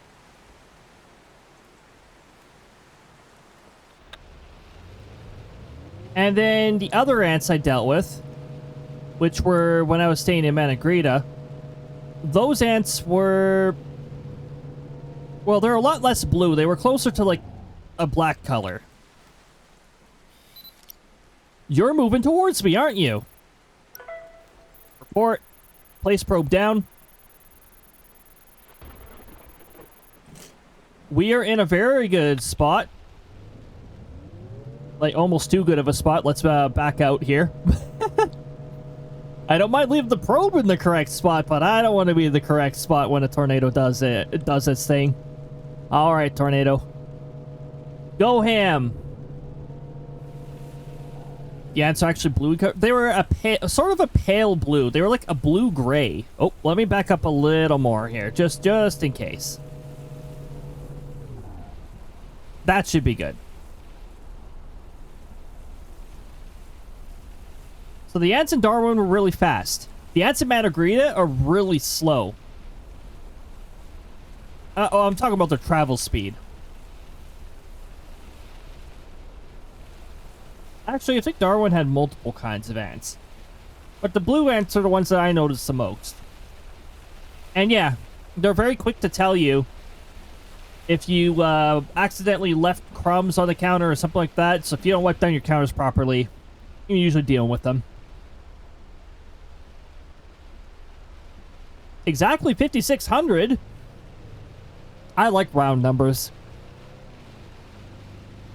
And then the other ants I dealt with, which were when I was staying in Managrita, those ants were... Well, they're a lot less blue. They were closer to, like, a black color. You're moving towards me, aren't you? Report. Place probe down. We are in a very good spot. Like, almost too good of a spot. Let's back out here. I don't mind leaving the probe in the correct spot, but I don't want to be in the correct spot when a tornado does its thing. Alright, tornado. Go ham. The ants are actually blue. They were sort of a pale blue. They were like a blue-gray. Oh, let me back up a little more here. Just in case. That should be good. So the ants in Darwin were really fast. The ants in Managrita are really slow. Oh, I'm talking about their travel speed. Actually, I think Darwin had multiple kinds of ants. But the blue ants are the ones that I noticed the most. And yeah, they're very quick to tell you if you accidentally left crumbs on the counter or something like that. So if you don't wipe down your counters properly, you're usually dealing with them. Exactly 5,600. I like round numbers.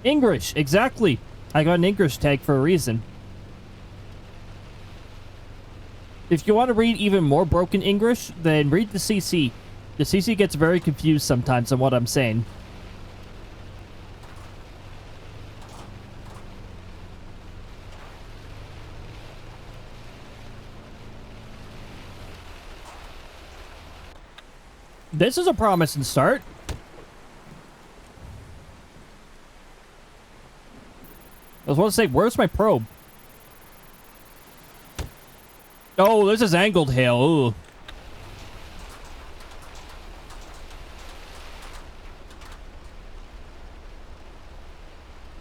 English, exactly. I got an English tag for a reason. If you want to read even more broken English, then read the CC. The CC gets very confused sometimes on what I'm saying. This is a promising start. I was going to say, where's my probe? Oh, this is angled hail. Ooh.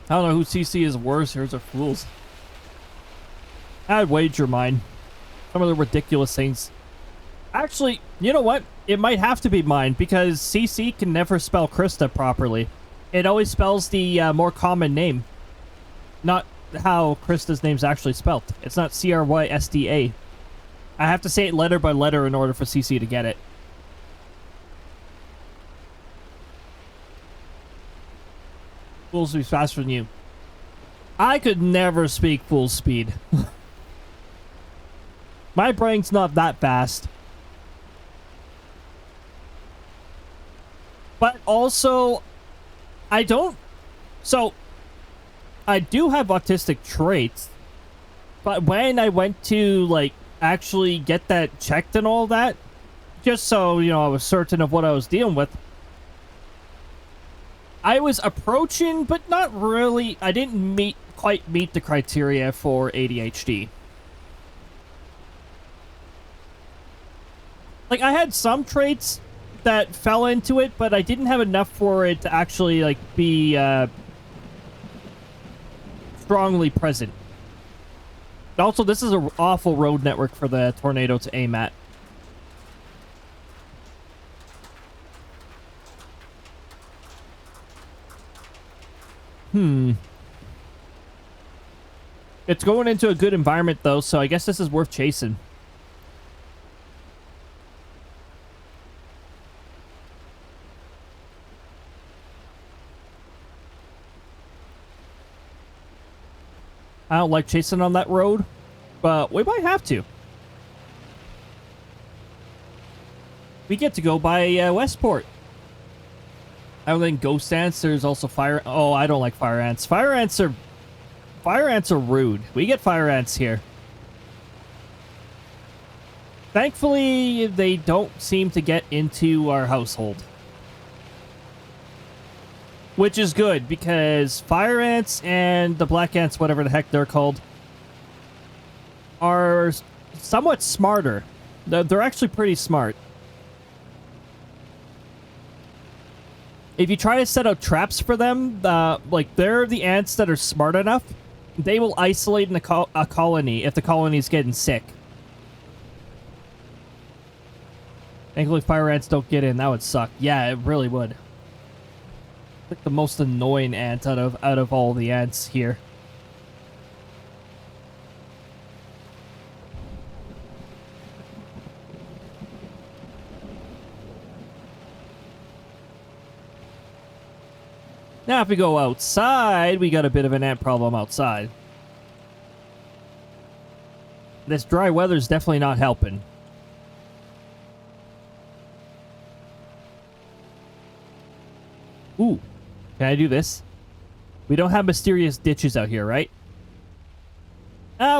I don't know who CC is worse. Here's our fools. I'd wager mine. Some of the ridiculous things. Actually, you know what? It might have to be mine because CC can never spell Krista properly. It always spells the more common name. Not how Krista's name's actually spelled. It's not Crysda. I have to say it letter by letter in order for CC to get it. Fools will be faster than you. I could never speak full speed. My brain's not that fast. But also, I don't... So, I do have autistic traits. But when I went to, like, actually get that checked and all that, just so, you know, I was certain of what I was dealing with, I was approaching, but not really. I didn't quite meet the criteria for ADHD. Like, I had some traits that fell into it, but I didn't have enough for it to actually, like, be strongly present. Also, this is an awful road network for the tornado to aim at. It's going into a good environment, though, so I guess this is worth chasing. I don't like chasing on that road, but we might have to. We get to go by Westport. Other than ghost ants, there's also fire. Oh, I don't like fire ants. Fire ants are rude. We get fire ants here. Thankfully, they don't seem to get into our household. Which is good, because fire ants and the black ants, whatever the heck they're called, are somewhat smarter. They're actually pretty smart. If you try to set out traps for them, like, they're the ants that are smart enough, they will isolate in a colony if the colony's getting sick. Thankfully, fire ants don't get in. That would suck. Yeah, it really would. Like the most annoying ant out of all the ants here. Now, if we go outside, we got a bit of an ant problem outside. This dry weather's definitely not helping. Ooh, can I do this? We don't have mysterious ditches out here, right?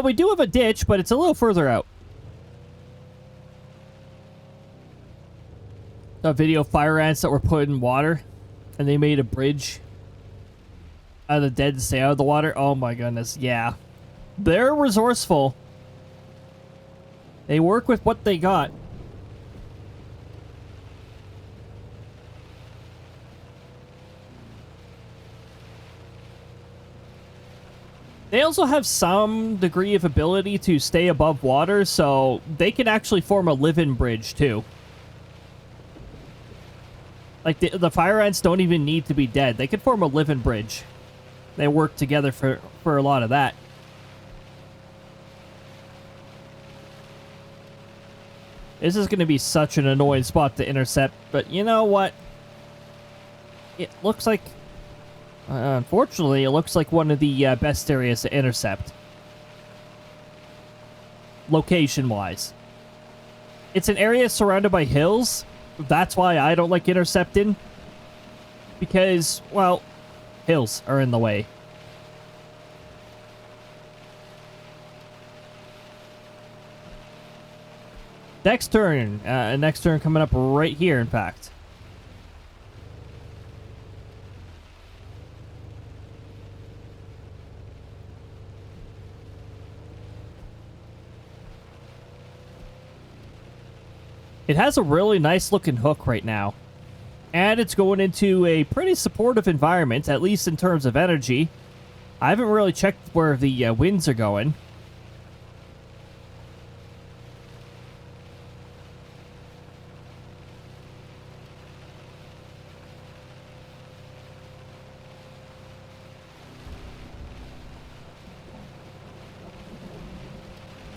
We do have a ditch, but it's a little further out. A video of fire ants that were put in water, and they made a bridge out of the dead to stay out of the water. Oh my goodness, yeah. They're resourceful. They work with what they got. They also have some degree of ability to stay above water, so they can actually form a live-in bridge, too. Like, the fire ants don't even need to be dead. They can form a live-in bridge. They work together for a lot of that. This is going to be such an annoying spot to intercept, but you know what? It looks like... unfortunately, it looks like one of the best areas to intercept. Location-wise. It's an area surrounded by hills. That's why I don't like intercepting. Because, well, hills are in the way. Next turn coming up right here, in fact. It has a really nice looking hook right now. And it's going into a pretty supportive environment, at least in terms of energy. I haven't really checked where the winds are going.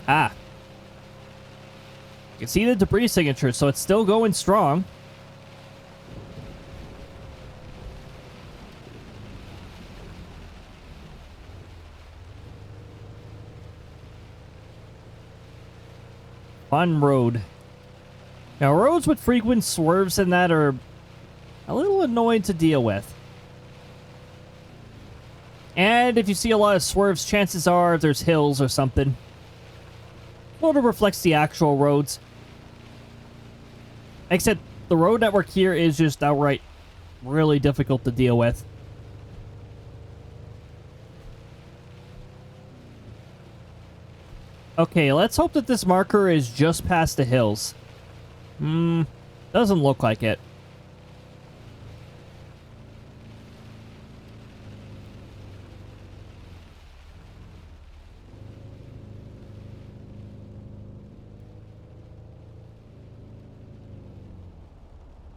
Ah. You can see the debris signature, so it's still going strong. Fun road. Now, roads with frequent swerves and that are a little annoying to deal with. And if you see a lot of swerves, chances are there's hills or something. Photo reflects the actual roads. Except the road network here is just outright really difficult to deal with. Okay, let's hope that this marker is just past the hills. Doesn't look like it.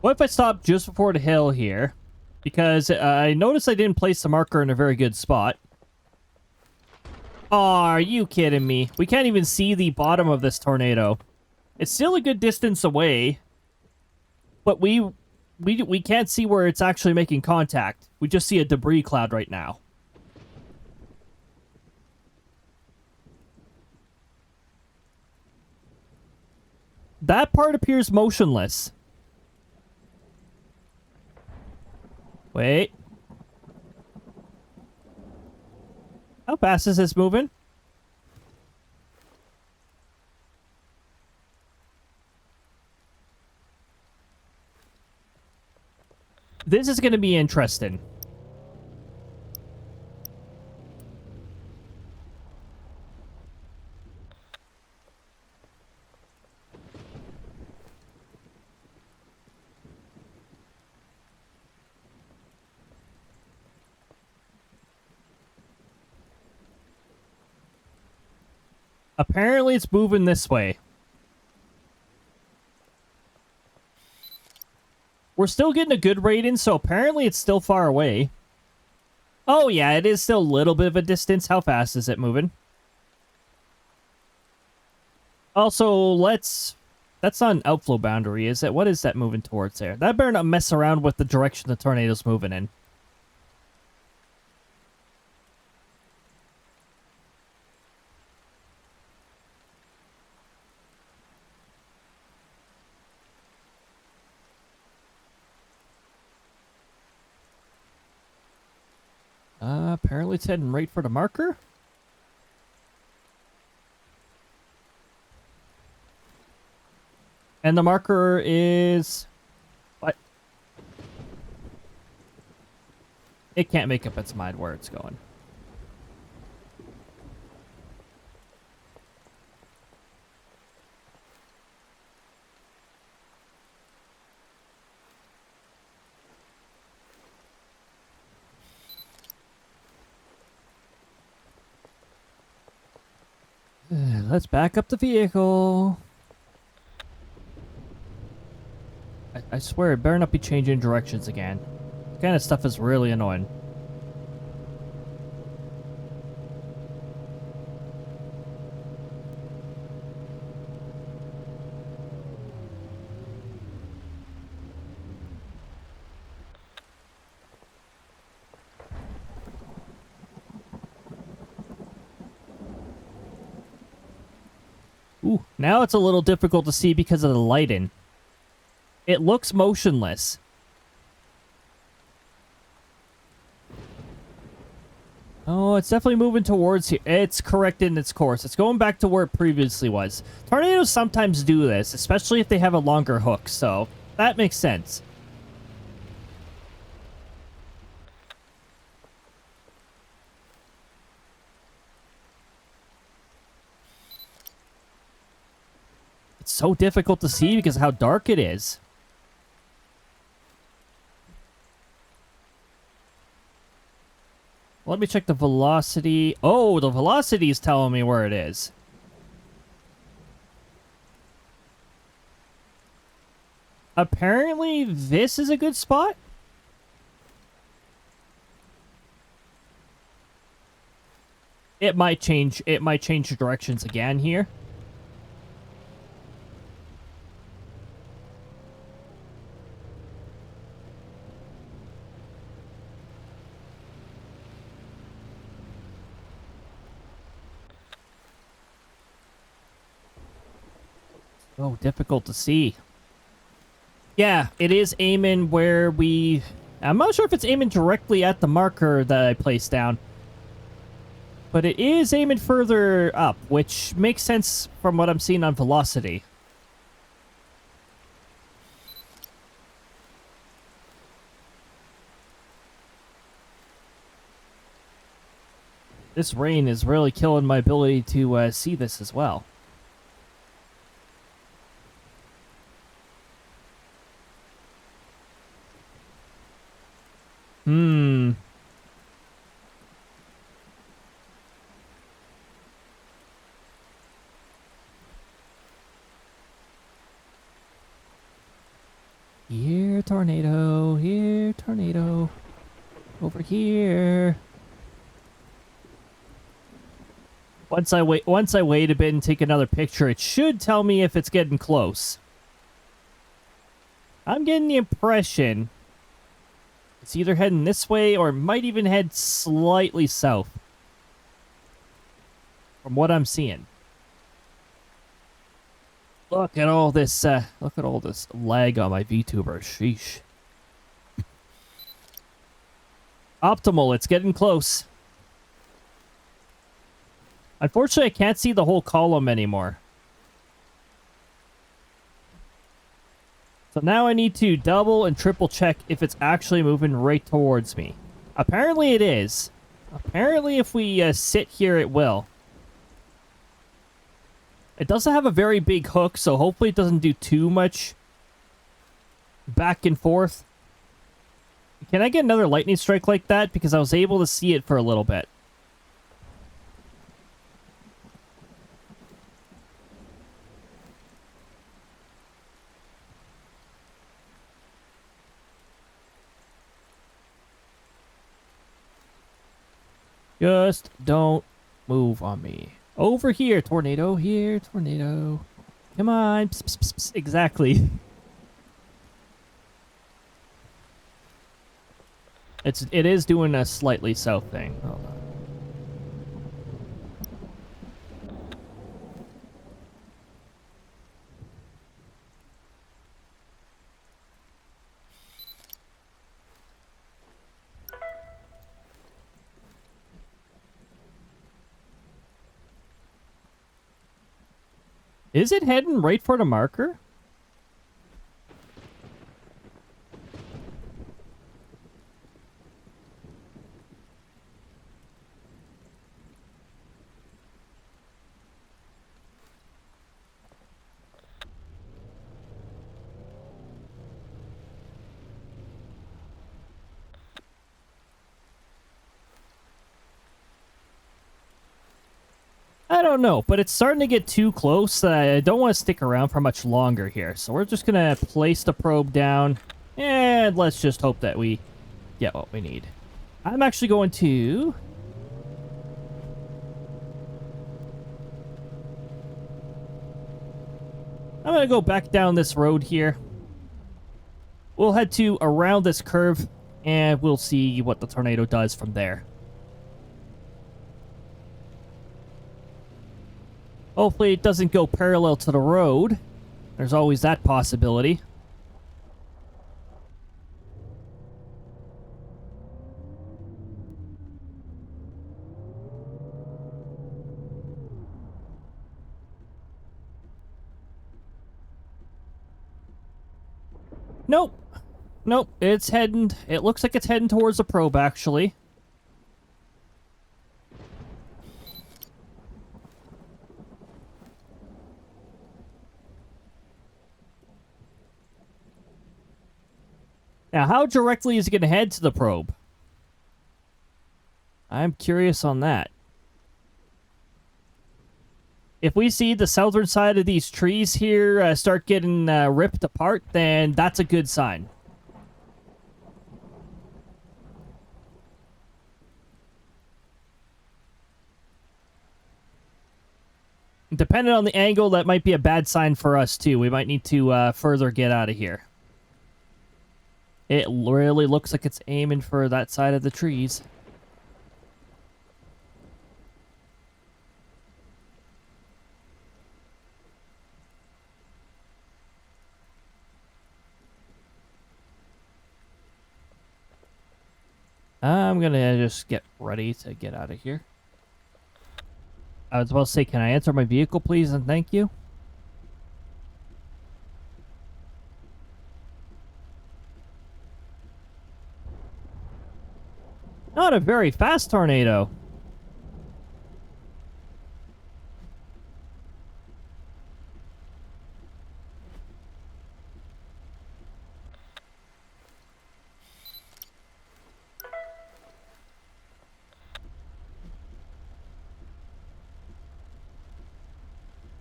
What if I stop just before the hill here? Because I noticed I didn't place the marker in a very good spot. Oh, are you kidding me? We can't even see the bottom of this tornado. It's still a good distance away. But we can't see where it's actually making contact. We just see a debris cloud right now. That part appears motionless. Wait. How fast is this moving? This is going to be interesting. Apparently it's moving this way. We're still getting a good rating, so apparently it's still far away. Oh yeah, it is still a little bit of a distance. How fast is it moving? Also, that's not an outflow boundary, is it? What is that moving towards there? That better not mess around with the direction the tornado's moving in. Apparently it's heading right for the marker. And the marker is... What? It can't make up its mind where it's going. Let's back up the vehicle. I swear, it better not be changing directions again. This kind of stuff is really annoying. Ooh, now it's a little difficult to see because of the lighting. It looks motionless. Oh, it's definitely moving towards here. It's correcting its course. It's going back to where it previously was. Tornadoes sometimes do this, especially if they have a longer hook, so that makes sense. It's so difficult to see because of how dark it is. Let me check the velocity. Oh, the velocity is telling me where it is. Apparently, this is a good spot. It might change directions again here. Oh, difficult to see. Yeah, it is aiming where we... I'm not sure if it's aiming directly at the marker that I placed down. But it is aiming further up, which makes sense from what I'm seeing on velocity. This rain is really killing my ability to see this as well. Here, tornado. Here, tornado. Over here. Once I wait a bit and take another picture, it should tell me if it's getting close. I'm getting the impression it's either heading this way or it might even head slightly south. From what I'm seeing. Look at all this lag on my VTuber. Sheesh. Optimal, it's getting close. Unfortunately, I can't see the whole column anymore. So now I need to double and triple check if it's actually moving right towards me. Apparently it is. Apparently if we sit here, it will. It doesn't have a very big hook, so hopefully it doesn't do too much back and forth. Can I get another lightning strike like that? Because I was able to see it for a little bit. Just don't move on me. Over here, tornado. Here, tornado. Come on. Psst, psst, psst, psst. Exactly. It is doing a slightly south thing. Hold on. Is it heading right for the marker? I don't know, but it's starting to get too close. I don't want to stick around for much longer here. So we're just going to place the probe down. And let's just hope that we get what we need. I'm actually going to... I'm going to go back down this road here. We'll head to around this curve, and we'll see what the tornado does from there. Hopefully it doesn't go parallel to the road. There's always that possibility. Nope. Nope, it's heading... It looks like it's heading towards the probe, actually. Now, how directly is it going to head to the probe? I'm curious on that. If we see the southern side of these trees here start getting ripped apart, then that's a good sign. Depending on the angle, that might be a bad sign for us, too. We might need to further get out of here. It really looks like it's aiming for that side of the trees. I'm gonna just get ready to get out of here. I was about to say, can I enter my vehicle, please, and thank you? Not a very fast tornado.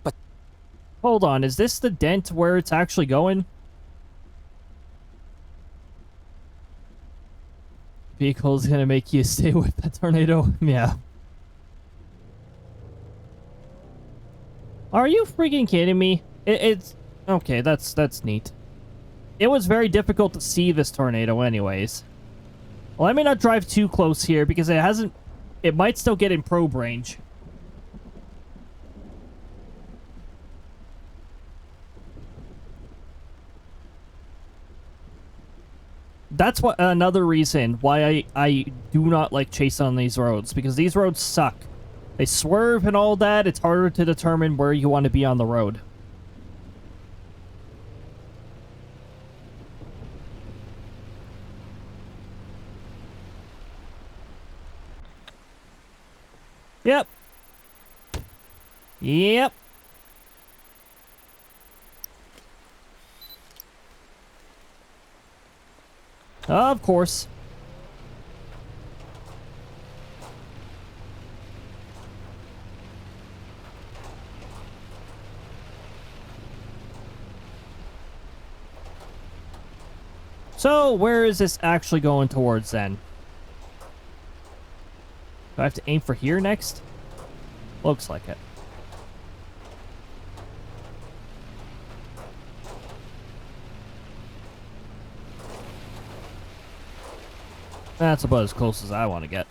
But hold on, is this the dent where it's actually going? Vehicle is gonna make you stay with the tornado. Yeah. Are you freaking kidding me? It's okay. That's neat. It was very difficult to see this tornado, anyways. Well, let me not drive too close here because it hasn't. It might still get in probe range. That's what another reason why I do not like chasing on these roads, because these roads suck. They swerve and all that. It's harder to determine where you want to be on the road. Yep. Yep. Of course. So, where is this actually going towards then? Do I have to aim for here next? Looks like it. That's about as close as I want to get.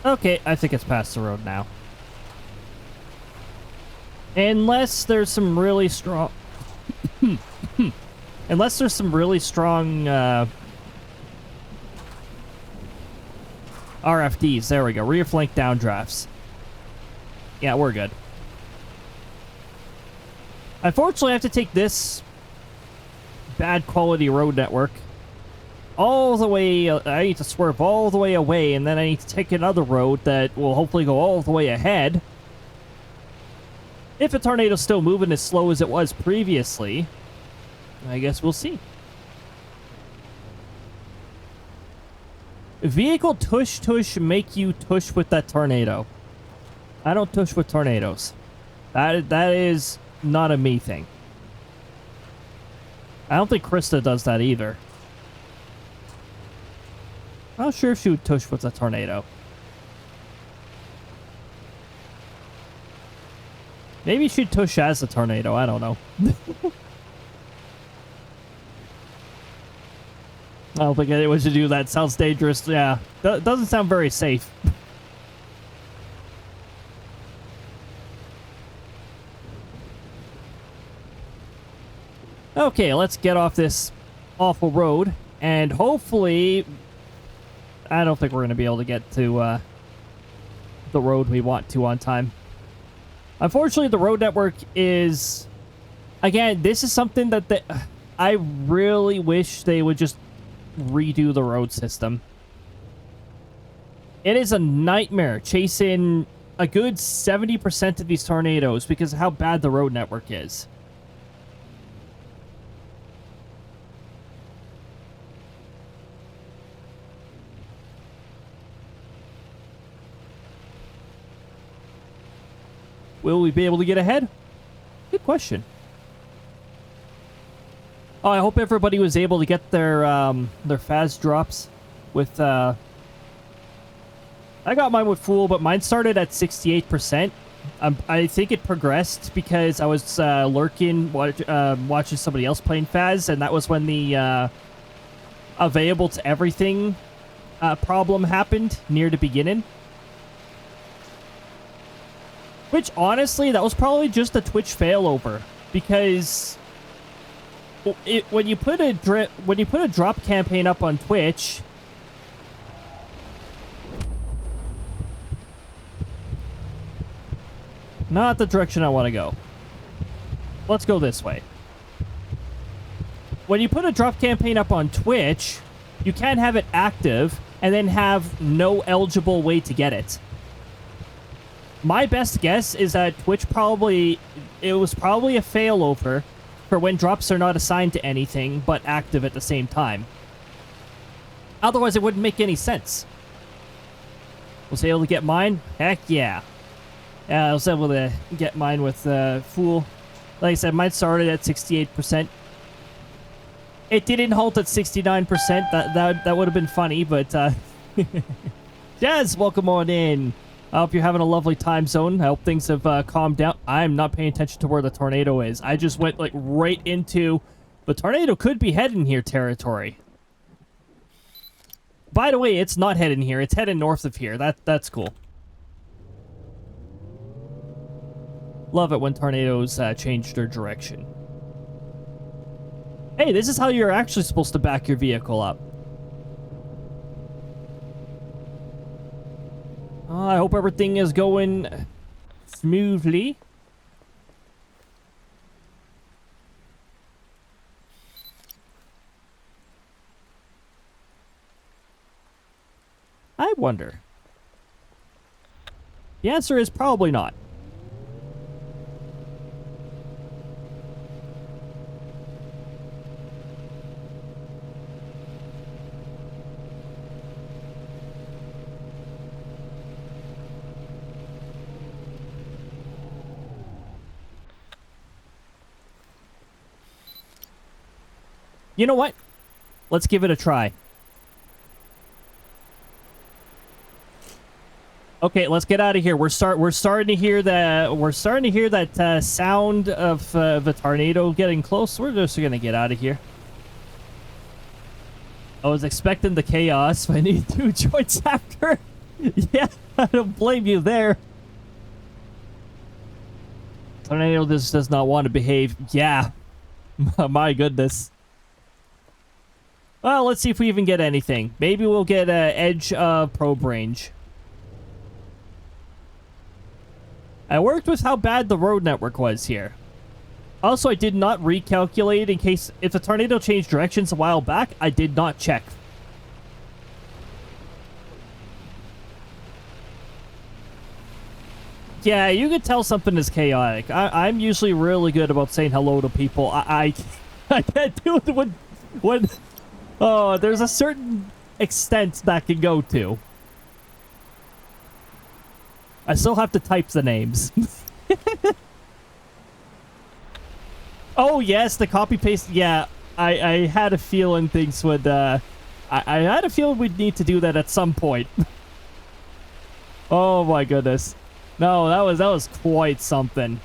Okay, I think it's past the road now. Unless there's some really strong... Unless there's some really strong RFDs. There we go. Rear flank downdrafts. Yeah, we're good. Unfortunately, I have to take this bad quality road network all the way... I need to swerve all the way away, and then I need to take another road that will hopefully go all the way ahead. If a tornado's still moving as slow as it was previously, I guess we'll see. Vehicle tush make you tush with that tornado. I don't tush with tornadoes. That is not a me thing. I don't think Krista does that either. I'm not sure if she would tush with a tornado. Maybe she'd tush as a tornado. I don't know. I don't think anyone should do that. Sounds dangerous. Yeah. Doesn't sound very safe. Okay, let's get off this awful road. And hopefully... I don't think we're going to be able to get to the road we want to on time. Unfortunately, the road network is... Again, this is something that I really wish they would just redo the road system. It is a nightmare chasing a good 70% of these tornadoes because of how bad the road network is. Will we be able to get ahead? Good question. Oh, I hope everybody was able to get their fast drops with I got mine with full, but mine started at 68%. I think it progressed because I was lurking, watching somebody else playing Faz, and that was when the available to everything problem happened near the beginning. Which, honestly, that was probably just a Twitch failover, because when you put a drop campaign up on Twitch, not the direction I want to go. Let's go this way. When you put a drop campaign up on Twitch, you can't have it active and then have no eligible way to get it. My best guess is that Twitch it was probably a failover for when drops are not assigned to anything but active at the same time. Otherwise, it wouldn't make any sense. Was I able to get mine? Heck yeah. Yeah, I was able to get mine with Fool. Like I said, mine started at 68%. It didn't halt at 69%. That would have been funny, but... Jazz, welcome on in. I hope you're having a lovely time zone. I hope things have calmed down. I'm not paying attention to where the tornado is. I just went like right into... The tornado could be heading here territory. By the way, it's not heading here. It's heading north of here. That's cool. Love it when tornadoes change their direction. Hey, this is how you're actually supposed to back your vehicle up. I hope everything is going smoothly. I wonder. The answer is probably not. You know what? Let's give it a try. Okay, let's get out of here. We're starting to hear that sound of the tornado getting close. We're just gonna get out of here. I was expecting the chaos, but I need 2 joints after. Yeah, I don't blame you there. Tornado just does not want to behave. Yeah, my goodness. Well, let's see if we even get anything. Maybe we'll get edge probe range. I worked with how bad the road network was here. Also, I did not recalculate in case if the tornado changed directions a while back. I did not check. Yeah, you could tell something is chaotic. I'm usually really good about saying hello to people. I can't do it when oh, there's a certain extent that can go to. I still have to type the names. Oh, yes, the copy paste. Yeah, I had a feeling things would, I had a feeling we'd need to do that at some point. Oh, my goodness. No, that was quite something.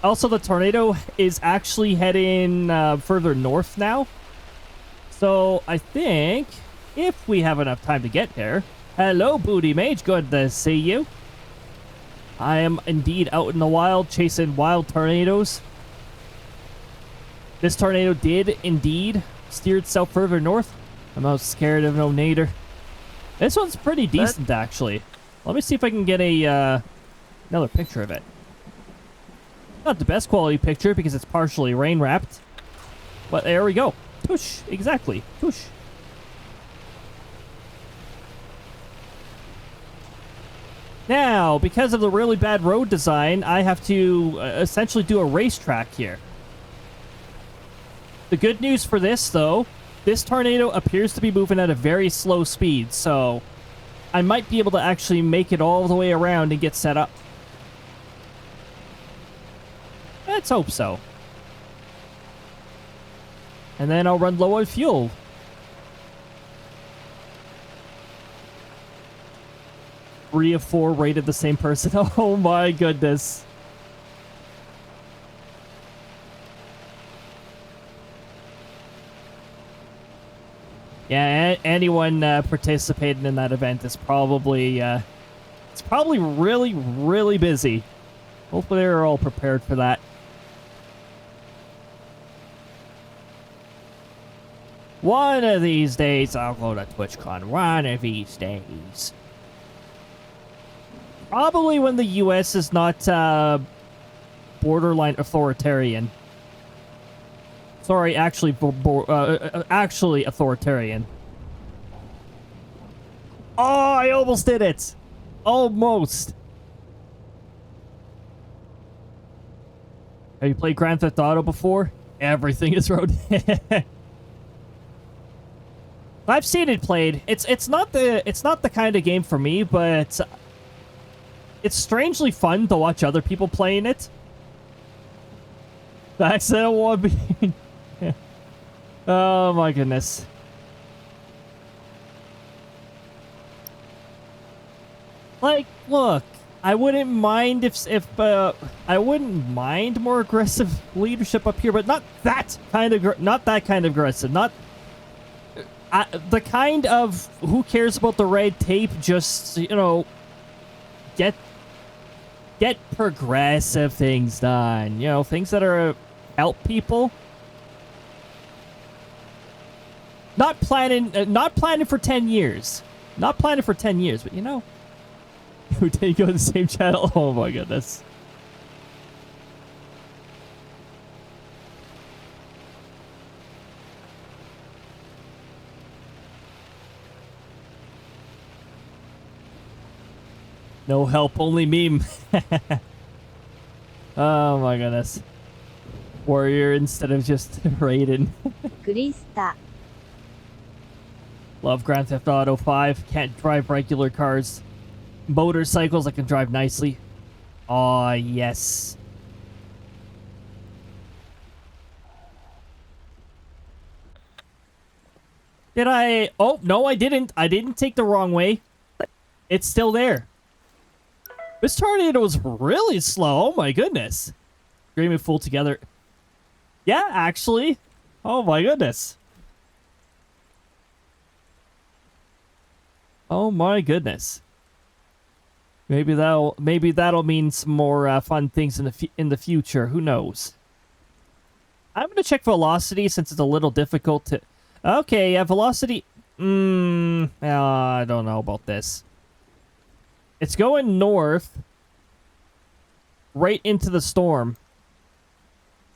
Also, the tornado is actually heading further north now. So, I think if we have enough time to get there. Hello, Booty Mage. Good to see you. I am indeed out in the wild chasing wild tornadoes. This tornado did indeed steer itself further north. I'm not scared of no nader. This one's pretty decent, actually. Let me see if I can get a another picture of it. Not the best quality picture because it's partially rain wrapped. But there we go. Tush, exactly. Tush. Now, because of the really bad road design, I have to essentially do a racetrack here. The good news for this, though, this tornado appears to be moving at a very slow speed, so I might be able to actually make it all the way around and get set up. Let's hope so. And then I'll run low on fuel. 3 of 4 rated the same person. Oh my goodness. Yeah, anyone participating in that event is probably it's probably really, really busy. Hopefully they're all prepared for that. One of these days I'll go to TwitchCon. One of these days. Probably when the US is not borderline authoritarian. Sorry, actually authoritarian. Oh, I almost did it. Almost. Have you played Grand Theft Auto before? Everything is road. I've seen it played. It's not the kind of game for me, but it's strangely fun to watch other people playing it. The accidental one being... Oh my goodness. Like, look, I wouldn't mind if I wouldn't mind more aggressive leadership up here, but not that kind of aggressive, not the kind of who cares about the red tape, just, you know, get get progressive things done. You know, things that are help people. Not planning for 10 years. Not planning for 10 years, but you know. We didn't go to the same channel. Oh my goodness. No help, only meme. Oh my goodness. Warrior instead of just Raiden. クリスタ Love Grand Theft Auto 5. Can't drive regular cars. Motorcycles I can drive nicely. Aw, yes. Did I? Oh, no, I didn't. I didn't take the wrong way. It's still there. This tornado was really slow. Oh my goodness. Screaming full together. Yeah, actually. Oh my goodness. Oh my goodness. Maybe that'll mean some more fun things in the future. Who knows? I'm gonna check velocity since it's a little difficult to. Okay, yeah, velocity. I don't know about this. It's going north, right into the storm.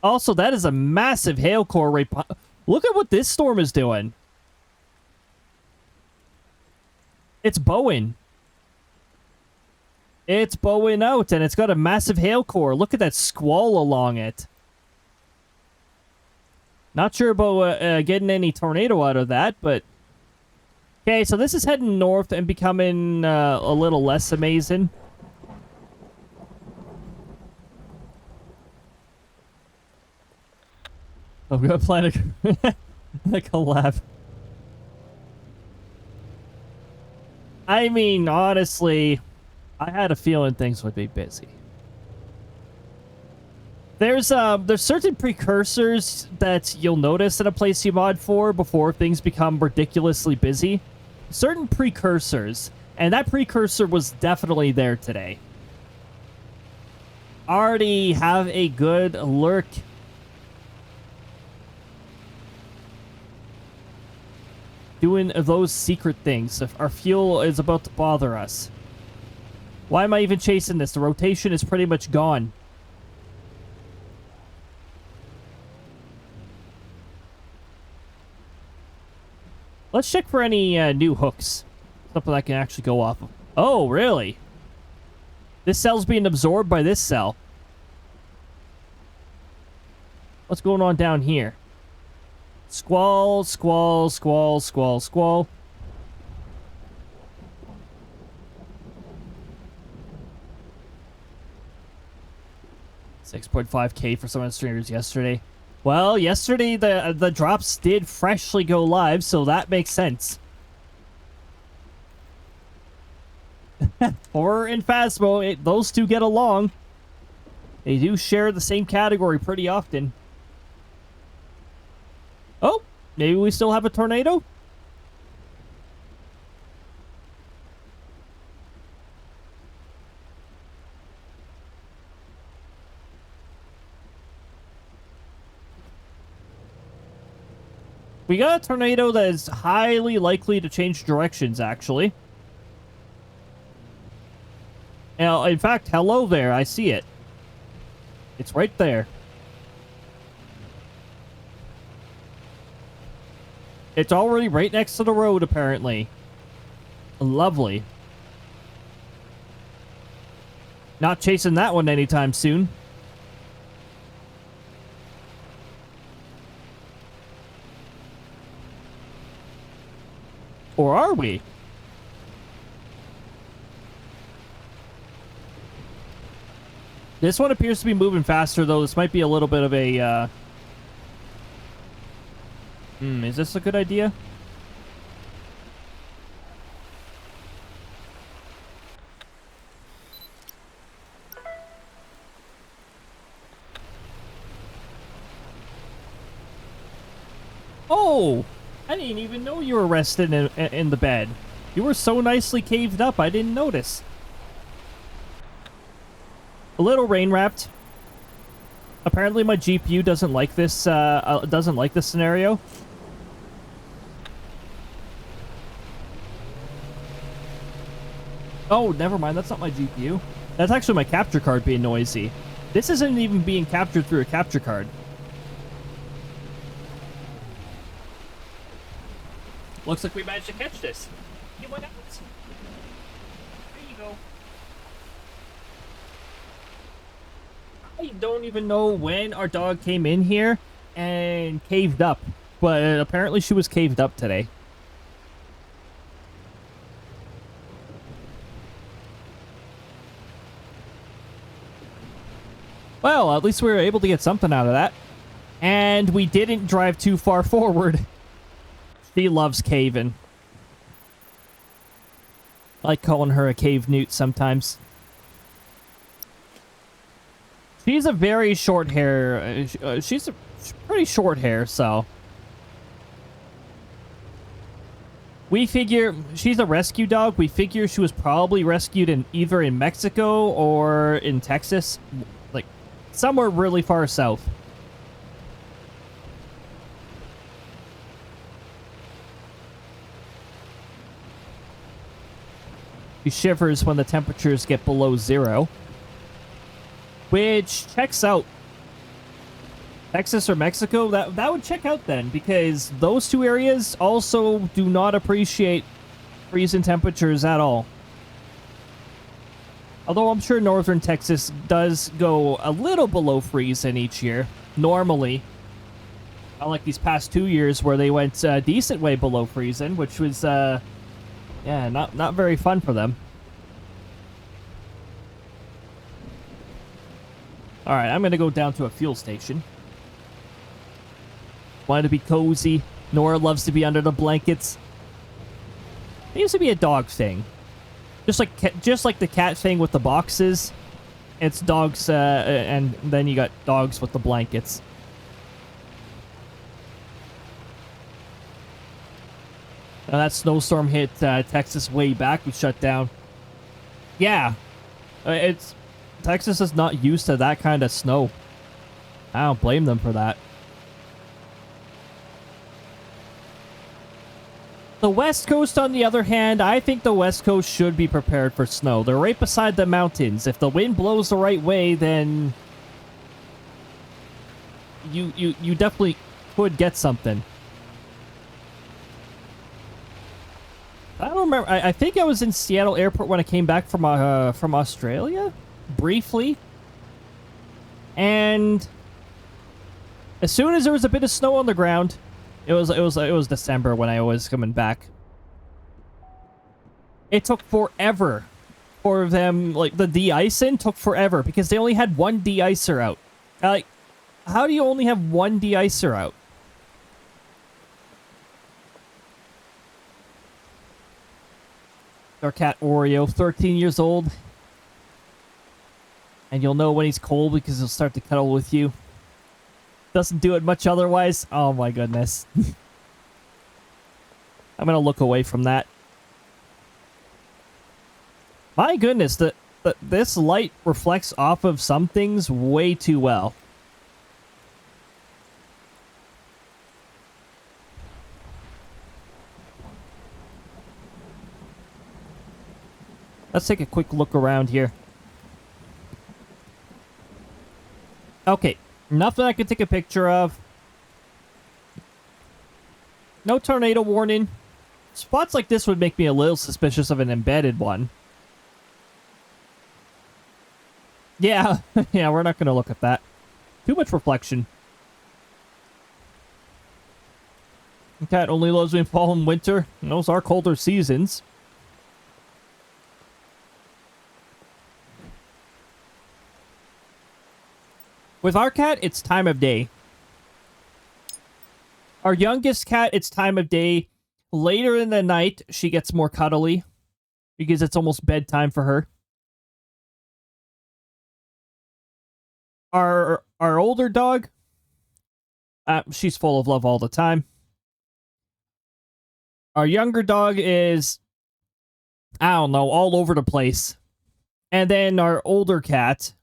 Also, that is a massive hail core right. Look at what this storm is doing. It's bowing. It's bowing out, and it's got a massive hail core. Look at that squall along it. Not sure about getting any tornado out of that, but... Okay, so this is heading north and becoming a little less amazing. I'm gonna plan a collab. I mean, honestly, I had a feeling things would be busy. There's certain precursors that you'll notice in a place you mod for before things become ridiculously busy. Certain precursors, and that precursor was definitely there today. Already have a good lurk. Doing those secret things. If our fuel is about to bother us. Why am I even chasing this? The rotation is pretty much gone. Let's check for any new hooks. Something I can actually go off of. Oh, really? This cell's being absorbed by this cell. What's going on down here? Squall, squall, squall, squall, squall. $6.5K for some of the streamers yesterday. Well, yesterday the drops did freshly go live, so that makes sense. Horror and Phasmo, those two get along. They do share the same category pretty often. Oh, maybe we still have a tornado? We got a tornado that is highly likely to change directions, actually. Now, in fact, hello there, I see it. It's right there. It's already right next to the road, apparently. Lovely. Not chasing that one anytime soon. Or are we? This one appears to be moving faster, though. This might be a little bit of a, is this a good idea? Oh! I didn't even know you were resting in the bed. You were so nicely caved up, I didn't notice. A little rain-wrapped. Apparently my GPU doesn't like this, scenario. Oh, never mind. That's not my GPU. That's actually my capture card being noisy. This isn't even being captured through a capture card. Looks like we managed to catch this. Hey, what happens? There you go. I don't even know when our dog came in here and caved up, but apparently she was caved up today. Well, at least we were able to get something out of that. And we didn't drive too far forward. She loves caving. I like calling her a cave newt sometimes. She's a very short hair. She's pretty short hair, so. We figure she's a rescue dog. We figure she was probably rescued in either in Mexico or in Texas. Like, somewhere really far south. She shivers when the temperatures get below 0. Which checks out. Texas or Mexico, that would check out then, because those two areas also do not appreciate freezing temperatures at all. Although I'm sure northern Texas does go a little below freezing each year, normally. Unlike these past 2 years where they went a decent way below freezing, which was, yeah, not very fun for them. Alright, I'm gonna go down to a fuel station. Wanted to be cozy. Nora loves to be under the blankets. It used to be a dog thing. Just like the cat thing with the boxes. It's dogs, and then you got dogs with the blankets. Now that snowstorm hit Texas way back. We shut down. Yeah. Texas is not used to that kind of snow. I don't blame them for that. The West Coast, on the other hand, I think the West Coast should be prepared for snow. They're right beside the mountains. If the wind blows the right way, then you definitely could get something. I don't remember. I think I was in Seattle Airport when I came back from Australia, briefly, and as soon as there was a bit of snow on the ground, it was December when I was coming back. It took forever for them, like the de-icing took forever because they only had one de-icer out. Like, how do you only have one de-icer out? Our cat Oreo, 13 years old. And you'll know when he's cold because he'll start to cuddle with you. Doesn't do it much otherwise. Oh my goodness. I'm gonna look away from that. My goodness, this light reflects off of some things way too well. Let's take a quick look around here. Okay, nothing I can take a picture of. No tornado warning. Spots like this would make me a little suspicious of an embedded one. Yeah, yeah, we're not going to look at that. Too much reflection. Cat only loves me in fall and winter. And those are colder seasons. With our cat, it's time of day. Our youngest cat, it's time of day. Later in the night, she gets more cuddly because it's almost bedtime for her. Our older dog, she's full of love all the time. Our younger dog is, I don't know, all over the place. And then our older cat,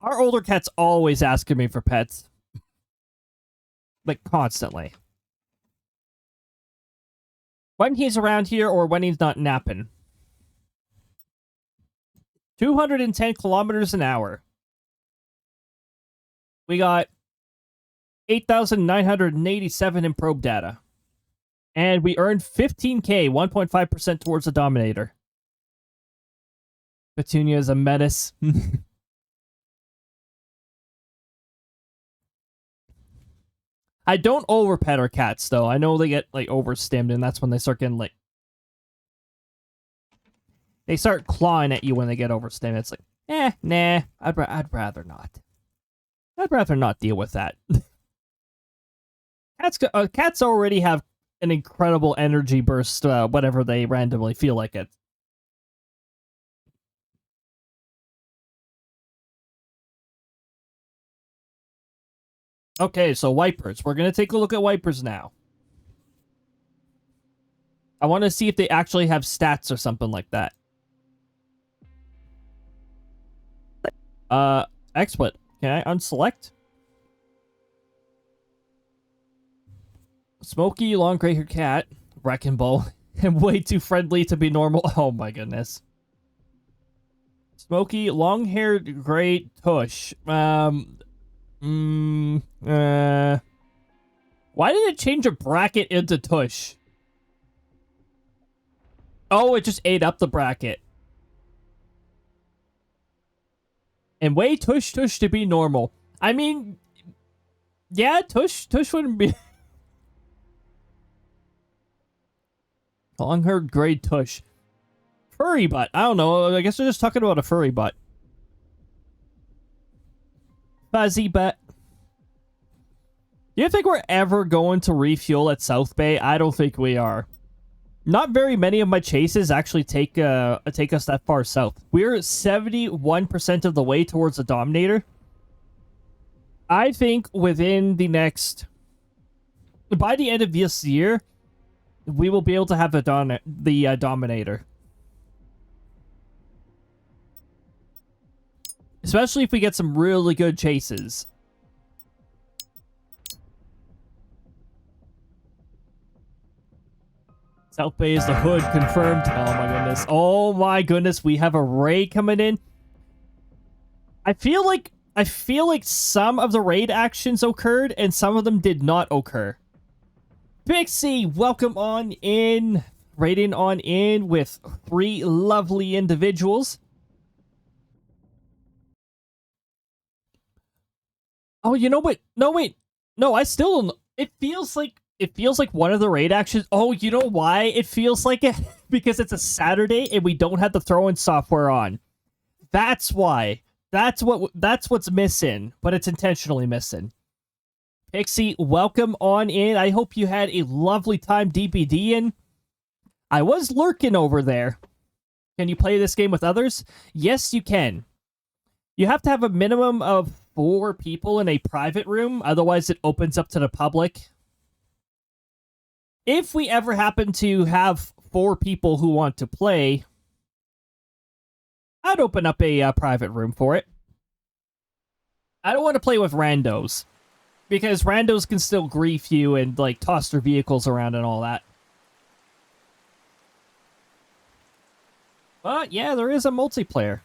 Our older cat's always asking me for pets. Like, constantly. When he's around here or when he's not napping. 210 kilometers an hour. We got 8,987 in probe data. And we earned 15k, 1.5% towards the Dominator. Petunia is a menace. I don't overpet our cats, though. I know they get, like, overstimmed, and that's when they start getting, like... They start clawing at you when they get overstimmed. It's like, nah, I'd rather not. I'd rather not deal with that. Cats already have an incredible energy burst whenever they randomly feel like it. Okay, so wipers. We're going to take a look at wipers now. I want to see if they actually have stats or something like that. XSplit. Can I unselect? Smoky, long gray-haired cat, wrecking ball, and way too friendly to be normal. Oh my goodness. Smoky, long-haired, gray tush. Why did it change a bracket into tush? Oh, it just ate up the bracket. And way tush to be normal. I mean, yeah, tush wouldn't be... Long-haired gray tush. Furry butt. I don't know. I guess we're just talking about a furry butt. Fuzzy butt. Do you think we're ever going to refuel at South Bay? I don't think we are. Not very many of my chases actually take us that far south. We're 71% of the way towards the Dominator. I think within the next... By the end of this year, we will be able to have the Dominator. Especially if we get some really good chases. South Bay is the hood, confirmed. Oh my goodness. Oh my goodness, we have a raid coming in. I feel like some of the raid actions occurred and some of them did not occur. Pixie, welcome on in. Raiding on in with 3 lovely individuals. Oh, you know what? No, wait. No, I still don't know. It feels like one of the raid actions. Oh, you know why it feels like it? Because it's a Saturday and we don't have the throw-in software on. That's why. That's what's missing, but it's intentionally missing. Pixie, welcome on in. I hope you had a lovely time DPDing. I was lurking over there. Can you play this game with others? Yes, you can. You have to have a minimum of 4 people in a private room, otherwise it opens up to the public. If we ever happen to have 4 people who want to play, I'd open up a private room for it. I don't want to play with randos, because randos can still grief you and, like, toss their vehicles around and all that. But, yeah, there is a multiplayer.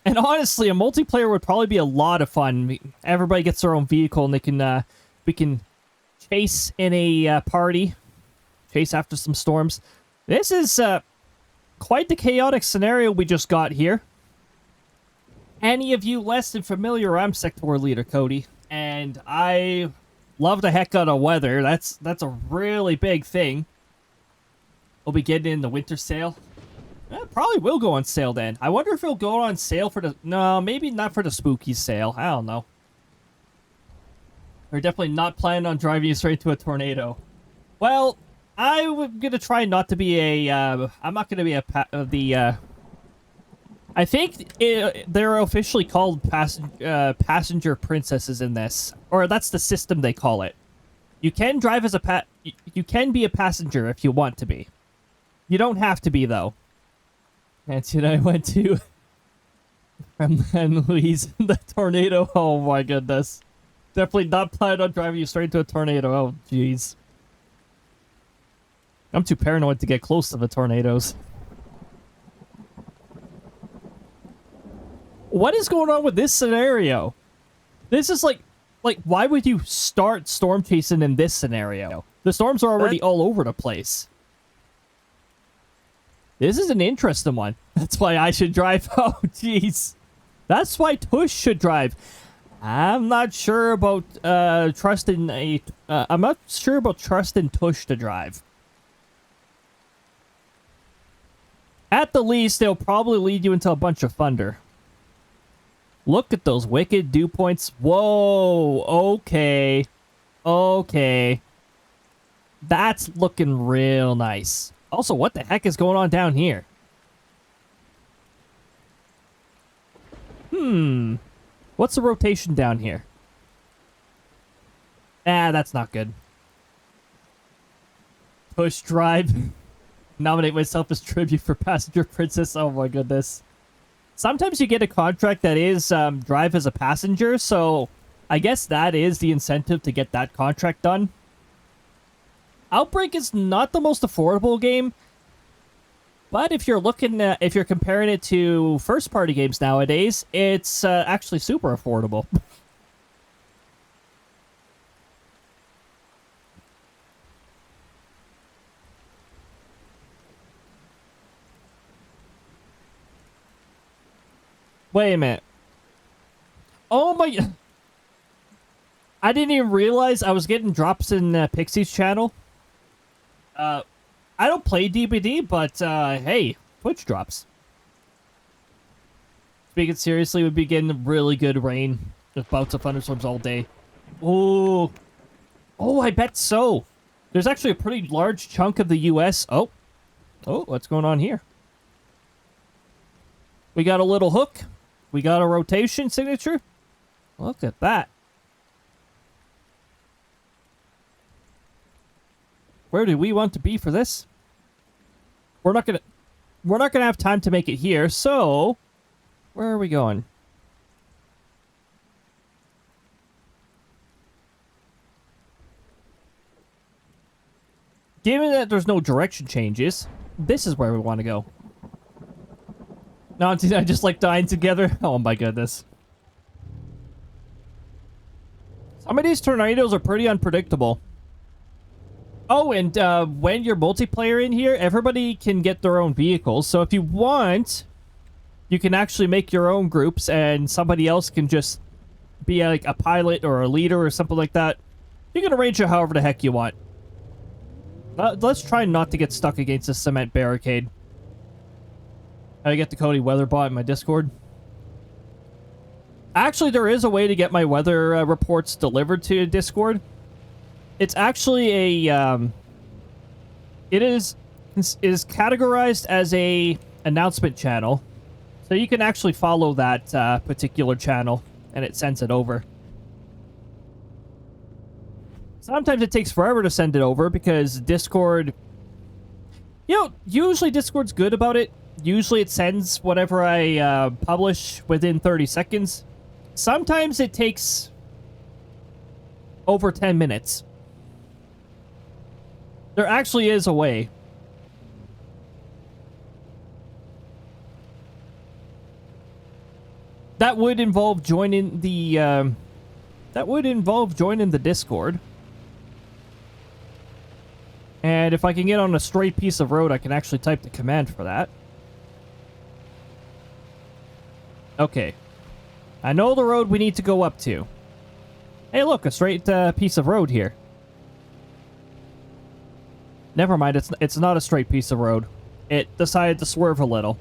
And honestly, a multiplayer would probably be a lot of fun. Everybody gets their own vehicle and they can, we can chase in a party. Chase after some storms. This is quite the chaotic scenario we just got here. Any of you less than familiar, I'm sector leader Cody, and I love the heck out of weather. That's a really big thing. We'll be getting in the winter sale. Probably will go on sale then. I wonder if it'll go on sale for the... No, maybe not for the spooky sale. I don't know. We're definitely not planning on driving you straight to a tornado. Well, I'm gonna try not to be a... I'm not gonna be a... I think they're officially called passenger princesses in this. Or that's the system they call it. You can drive as a you can be a passenger if you want to be. You don't have to be, though. And today I went to... And then Louise, the tornado. Oh my goodness. Definitely not planning on driving you straight into a tornado. Oh, jeez. I'm too paranoid to get close to the tornadoes. What is going on with this scenario? This is like, why would you start storm chasing in this scenario? The storms are already all over the place. This is an interesting one. That's why I should drive. Oh, jeez. That's why Tush should drive. I'm not sure about trusting I'm not sure about trusting Tush to drive. At the least, they'll probably lead you into a bunch of thunder. Look at those wicked dew points. Whoa, okay. Okay. That's looking real nice. Also, what the heck is going on down here? What's the rotation down here? Ah, that's not good. Push drive. Nominate myself as tribute for Passenger Princess. Oh my goodness. Sometimes you get a contract that is drive as a passenger, so I guess that is the incentive to get that contract done. Outbrk is not the most affordable game, but if you're looking at, if you're comparing it to first-party games nowadays, it's actually super affordable. Wait a minute. Oh my... I didn't even realize I was getting drops in Pixie's channel. I don't play DBD, but hey, Twitch drops. Speaking seriously, we'd be getting really good rain. Just bouts of thunderstorms all day. Oh. Oh, I bet so. There's actually a pretty large chunk of the US. Oh. Oh, what's going on here? We got a little hook. We got a rotation signature. Look at that. Where do we want to be for this? We're not gonna have time to make it here, so where are we going? Given that there's no direction changes, this is where we want to go. No, I just like dying together. Oh my goodness. Some of these tornadoes are pretty unpredictable. Oh, and when you're multiplayer in here, everybody can get their own vehicles. So if you want, you can actually make your own groups and somebody else can just be like a pilot or a leader or something like that. You can arrange it however the heck you want. Let's try not to get stuck against a cement barricade. I get the Cody weather bot in my Discord. Actually, there is a way to get my weather reports delivered to Discord. It's actually a, it is categorized as a announcement channel. So you can actually follow that particular channel and it sends it over. Sometimes it takes forever to send it over because Discord, you know, usually Discord's good about it. Usually it sends whatever I publish within 30 seconds. Sometimes it takes over 10 minutes. There actually is a way. That would involve joining the Discord. And if I can get on a straight piece of road, I can actually type the command for that. Okay. I know the road we need to go up to. Hey, look, a straight piece of road here. Never mind, it's not a straight piece of road. It decided to swerve a little.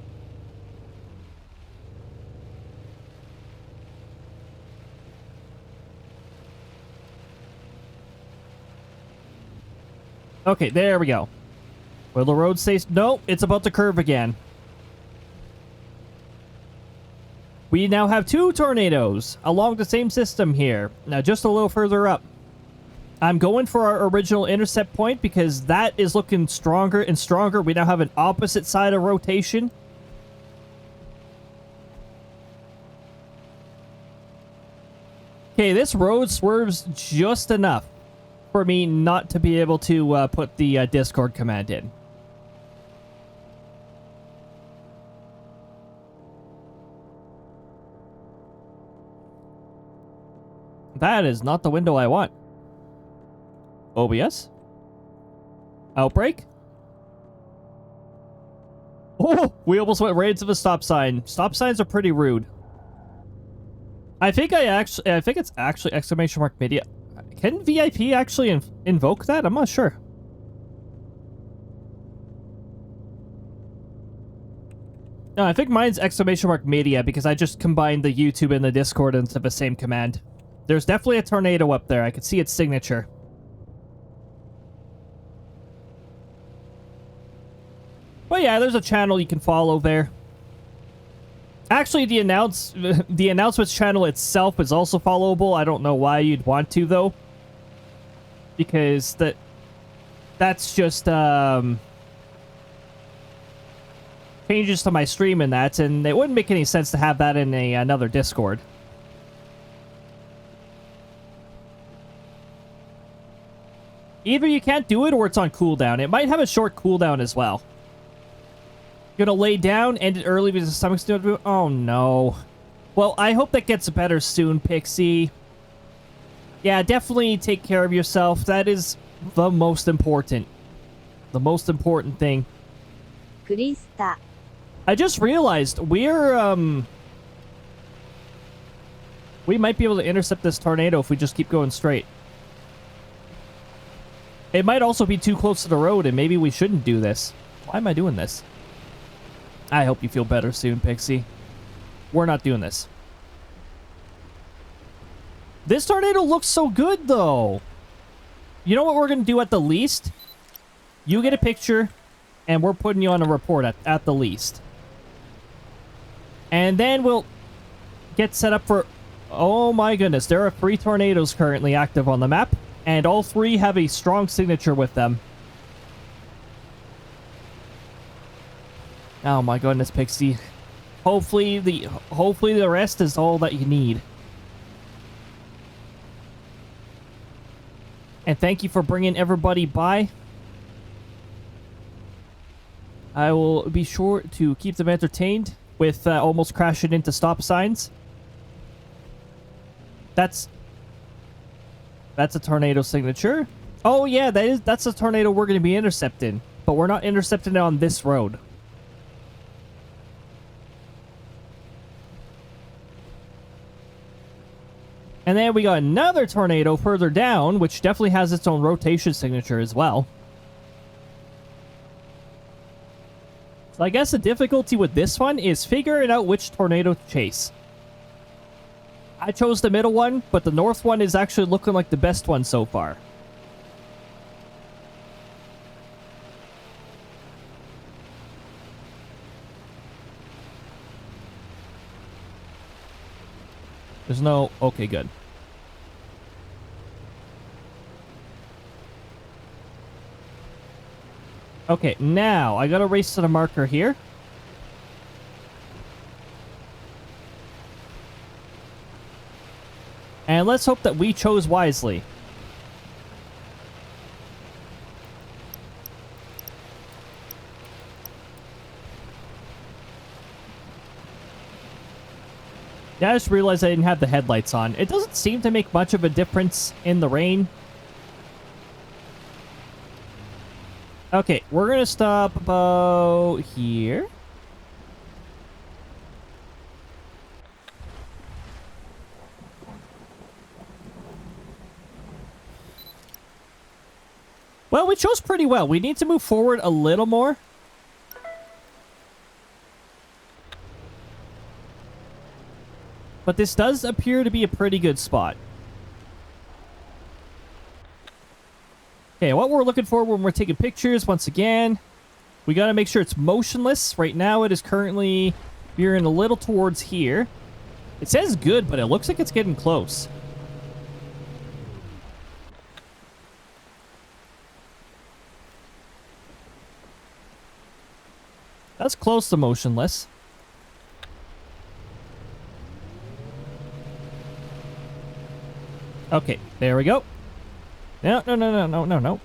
Okay, there we go. Will the road stay... No, it's about to curve again. We now have 2 tornadoes along the same system here. Now, just a little further up. I'm going for our original intercept point because that is looking stronger and stronger. We now have an opposite side of rotation. Okay, this road swerves just enough for me not to be able to put the Discord command in. That is not the window I want. OBS? Outbrk? Oh, we almost went right into the stop sign. Stop signs are pretty rude. I think it's actually exclamation mark media. Can VIP actually invoke that? I'm not sure. No, I think mine's exclamation mark media because I just combined the YouTube and the Discord into the same command. There's definitely a tornado up there. I can see its signature. But yeah, there's a channel you can follow there. Actually, the announcements channel itself is also followable. I don't know why you'd want to, though. Because that's just changes to my stream and that, and it wouldn't make any sense to have that in another Discord. Either you can't do it or it's on cooldown. It might have a short cooldown as well. Gonna lay down, end it early because the stomach's doing... Oh, no. Well, I hope that gets better soon, Pixie. Yeah, definitely take care of yourself. That is the most important. The most important thing. Krista. I just realized we're, we might be able to intercept this tornado if we just keep going straight. It might also be too close to the road, and maybe we shouldn't do this. Why am I doing this? I hope you feel better soon, Pixie. We're not doing this. This tornado looks so good, though. You know what we're going to do at the least? You get a picture, and we're putting you on a report at the least. And then we'll get set up for... Oh my goodness, there are 3 tornadoes currently active on the map, and all 3 have a strong signature with them. Oh my goodness, Pixie. Hopefully the rest is all that you need. And thank you for bringing everybody by. I will be sure to keep them entertained with almost crashing into stop signs. That's a tornado signature. Oh yeah, that's a tornado we're going to be intercepting. But we're not intercepting it on this road. And then we got another tornado further down, which definitely has its own rotation signature as well. So I guess the difficulty with this one is figuring out which tornado to chase. I chose the middle one, but the north one is actually looking like the best one so far. There's no... Okay, good. Okay, now I gotta race to the marker here. And let's hope that we chose wisely. Yeah, I just realized I didn't have the headlights on. It doesn't seem to make much of a difference in the rain. Okay, we're gonna stop about here. Well, we chose pretty well. We need to move forward a little more. But this does appear to be a pretty good spot. Okay, what we're looking for when we're taking pictures, once again, we got to make sure it's motionless. Right now, it is currently veering a little towards here. It says good, but it looks like it's getting close. That's close to motionless. Okay, there we go. No, no, no, no, no, no, no.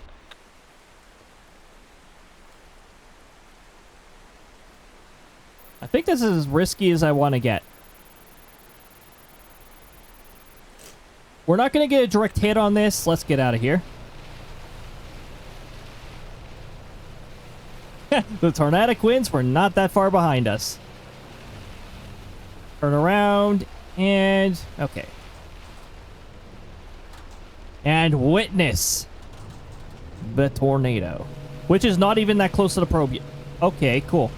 I think this is as risky as I want to get. We're not going to get a direct hit on this. Let's get out of here. The tornadic winds were not that far behind us. Turn around and... okay. And witness the tornado. Which is not even that close to the probe yet. Okay, cool.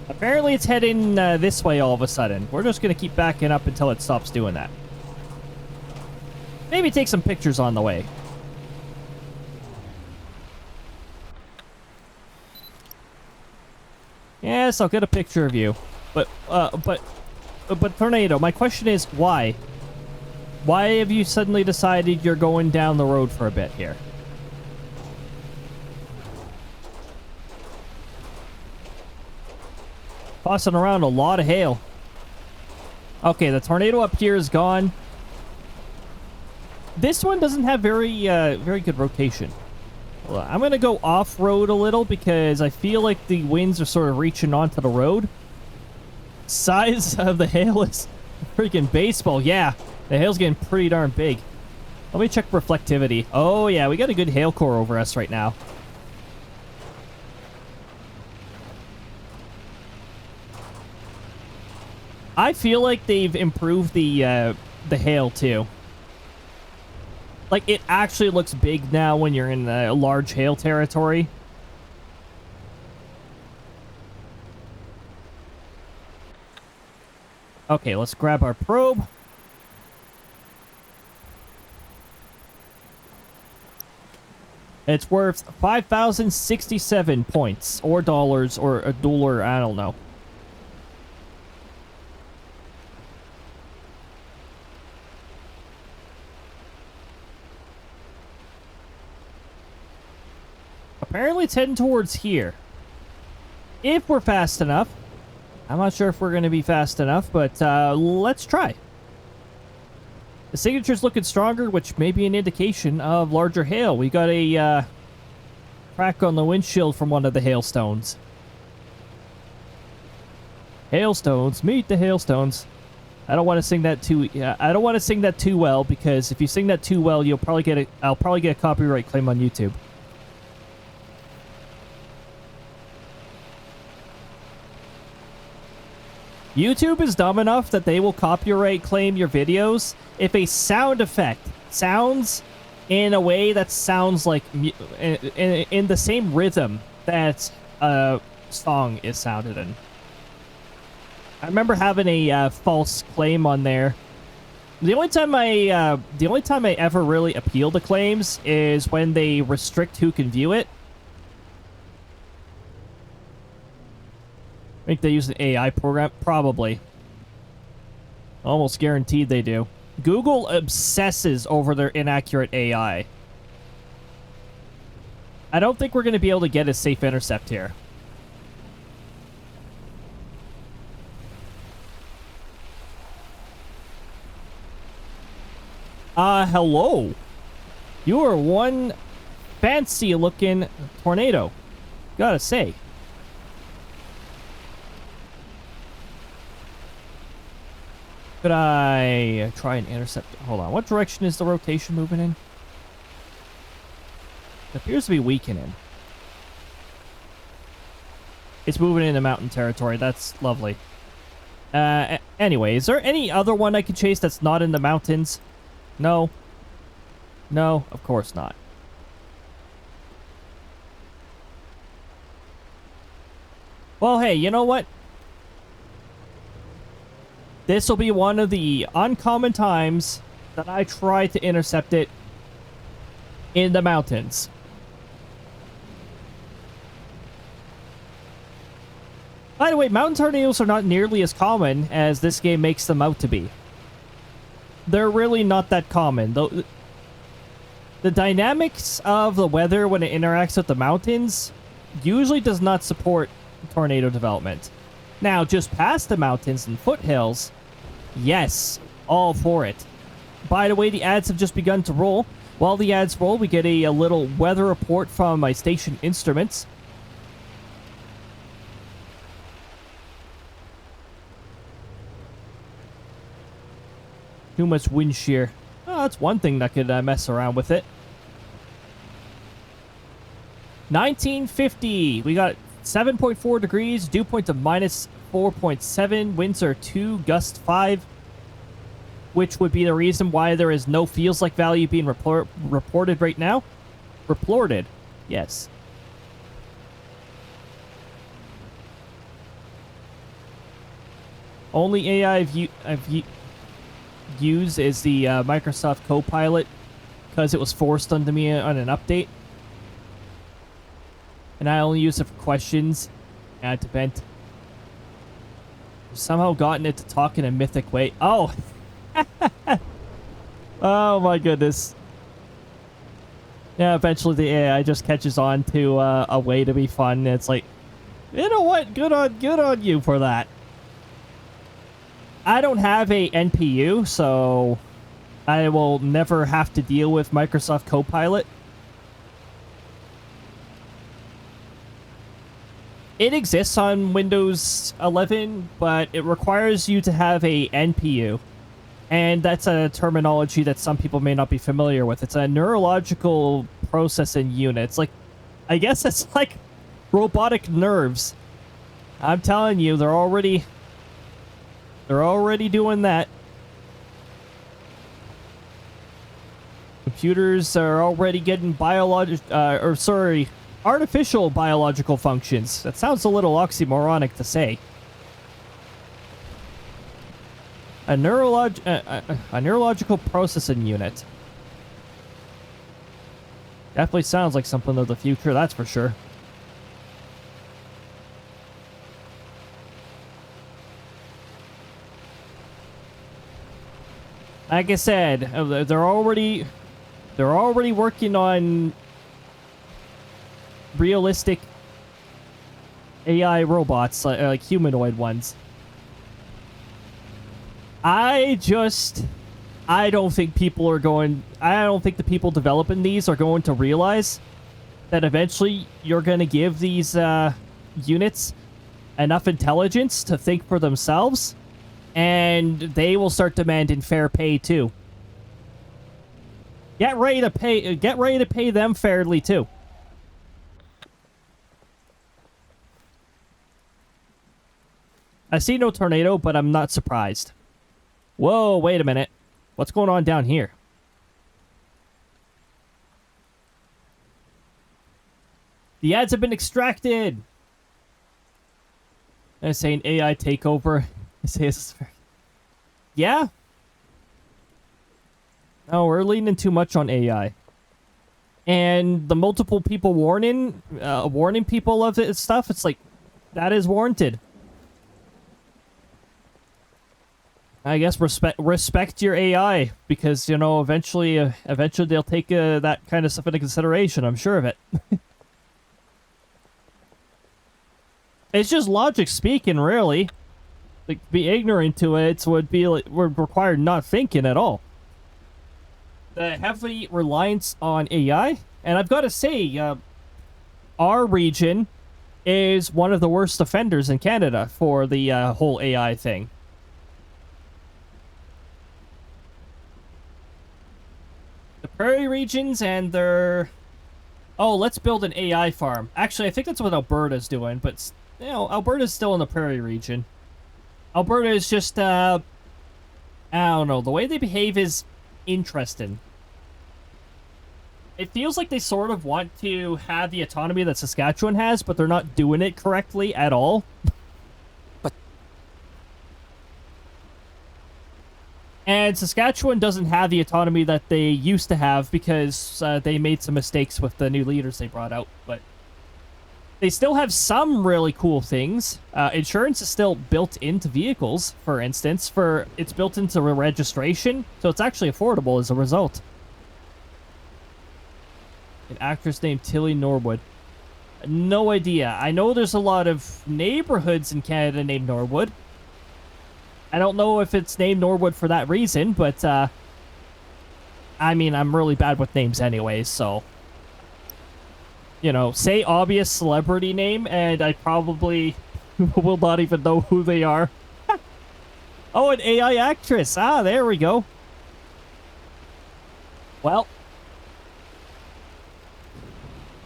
Apparently it's heading this way all of a sudden. We're just going to keep backing up until it stops doing that. Maybe take some pictures on the way. Yes, I'll get a picture of you. But Tornado, my question is why? Why have you suddenly decided you're going down the road for a bit here? Tossing around a lot of hail. Okay, the tornado up here is gone. This one doesn't have very good rotation. Well, I'm going to go off-road a little because I feel like the winds are sort of reaching onto the road. Size of the hail is freaking baseball. Yeah, the hail's getting pretty darn big. Let me check reflectivity. Oh, yeah, we got a good hail core over us right now. I feel like they've improved the hail, too. Like, it actually looks big now when you're in a large hail territory. Okay, let's grab our probe. It's worth 5,067 points, or dollars, or a dollar, I don't know. Apparently it's heading towards here. If we're fast enough. I'm not sure if we're going to be fast enough, but let's try. The signature's looking stronger, which may be an indication of larger hail. We got a crack on the windshield from one of the hailstones. Hailstones, meet the hailstones. I don't want to sing that too. I don't want to sing that too well, because if you sing that too well, I'll probably get a copyright claim on YouTube. YouTube is dumb enough that they will copyright claim your videos if a sound effect sounds in a way that sounds like in the same rhythm that a song is sounded in. I remember having a false claim on there. The only time I ever really appeal to claims is when they restrict who can view it. I think they use an AI program. Probably. Almost guaranteed they do. Google obsesses over their inaccurate AI. I don't think we're going to be able to get a safe intercept here. Hello. You are one fancy-looking tornado. Gotta say. Could I try and intercept? Hold on. What direction is the rotation moving in? It appears to be weakening. It's moving into mountain territory. That's lovely. Anyway, is there any other one I could chase that's not in the mountains? No. No, of course not. Well, hey, you know what? This will be one of the uncommon times that I try to intercept it in the mountains. By the way, mountain tornadoes are not nearly as common as this game makes them out to be. They're really not that common. The dynamics of the weather when it interacts with the mountains usually does not support tornado development. Now, just past the mountains and foothills, yes, all for it. by the way, the ads have just begun to roll. While the ads roll, we get a little weather report from my station instruments. Too much wind shear. Oh, that's one thing that could mess around with it. 1950. We got 7.4 degrees. Dew point of -4.7. Winds are 2, gust 5. Which would be the reason why there is no feels like value being reported right now. Reported. Yes. Only AI I've used is the Microsoft Copilot because it was forced onto me on an update. And I only use it for questions and to vent. I've somehow gotten it to talk in a mythic way. Oh! Oh my goodness. Yeah, eventually the AI just catches on to a way to be fun. It's like, you know what? Good on you for that. I don't have a NPU, so I will never have to deal with Microsoft Copilot. It exists on Windows 11, but it requires you to have a NPU. And that's a terminology that some people may not be familiar with. It's a neurological processing unit. It's like, I guess it's like robotic nerves. I'm telling you, they're already doing that. Computers are already getting artificial biological functions. That sounds a little oxymoronic to say. A neurological processing unit. Definitely sounds like something of the future, that's for sure. Like I said, they're already working on realistic AI robots, like humanoid ones. I don't think the people developing these are going to realize that eventually you're going to give these units enough intelligence to think for themselves, and they will start demanding fair pay too. Get ready to pay them fairly too. I see no tornado, but I'm not surprised. Whoa, wait a minute. What's going on down here? The ads have been extracted. I'm saying AI takeover. I say yeah? No, we're leaning too much on AI. And the multiple people warning people of this stuff, it's like, that is warranted. I guess respect your AI, because, you know, eventually they'll take that kind of stuff into consideration. I'm sure of it. It's just logic speaking, really. Like, be ignorant to it would require not thinking at all. The heavy reliance on AI, and I've got to say, our region is one of the worst offenders in Canada for the whole AI thing. The prairie regions and their... Oh, let's build an AI farm. Actually, I think that's what Alberta's doing, but, you know, Alberta's still in the prairie region. Alberta is just, I don't know, the way they behave is interesting. It feels like they sort of want to have the autonomy that Saskatchewan has, but they're not doing it correctly at all. And Saskatchewan doesn't have the autonomy that they used to have because they made some mistakes with the new leaders they brought out. But they still have some really cool things. Insurance is still built into vehicles, for instance. It's built into registration, so it's actually affordable as a result. An actress named Tilly Norwood. No idea. I know there's a lot of neighborhoods in Canada named Norwood. I don't know if it's named Norwood for that reason, but I mean, I'm really bad with names anyways, so... You know, say obvious celebrity name, and I probably will not even know who they are. Oh, an AI actress. Ah, there we go. Well,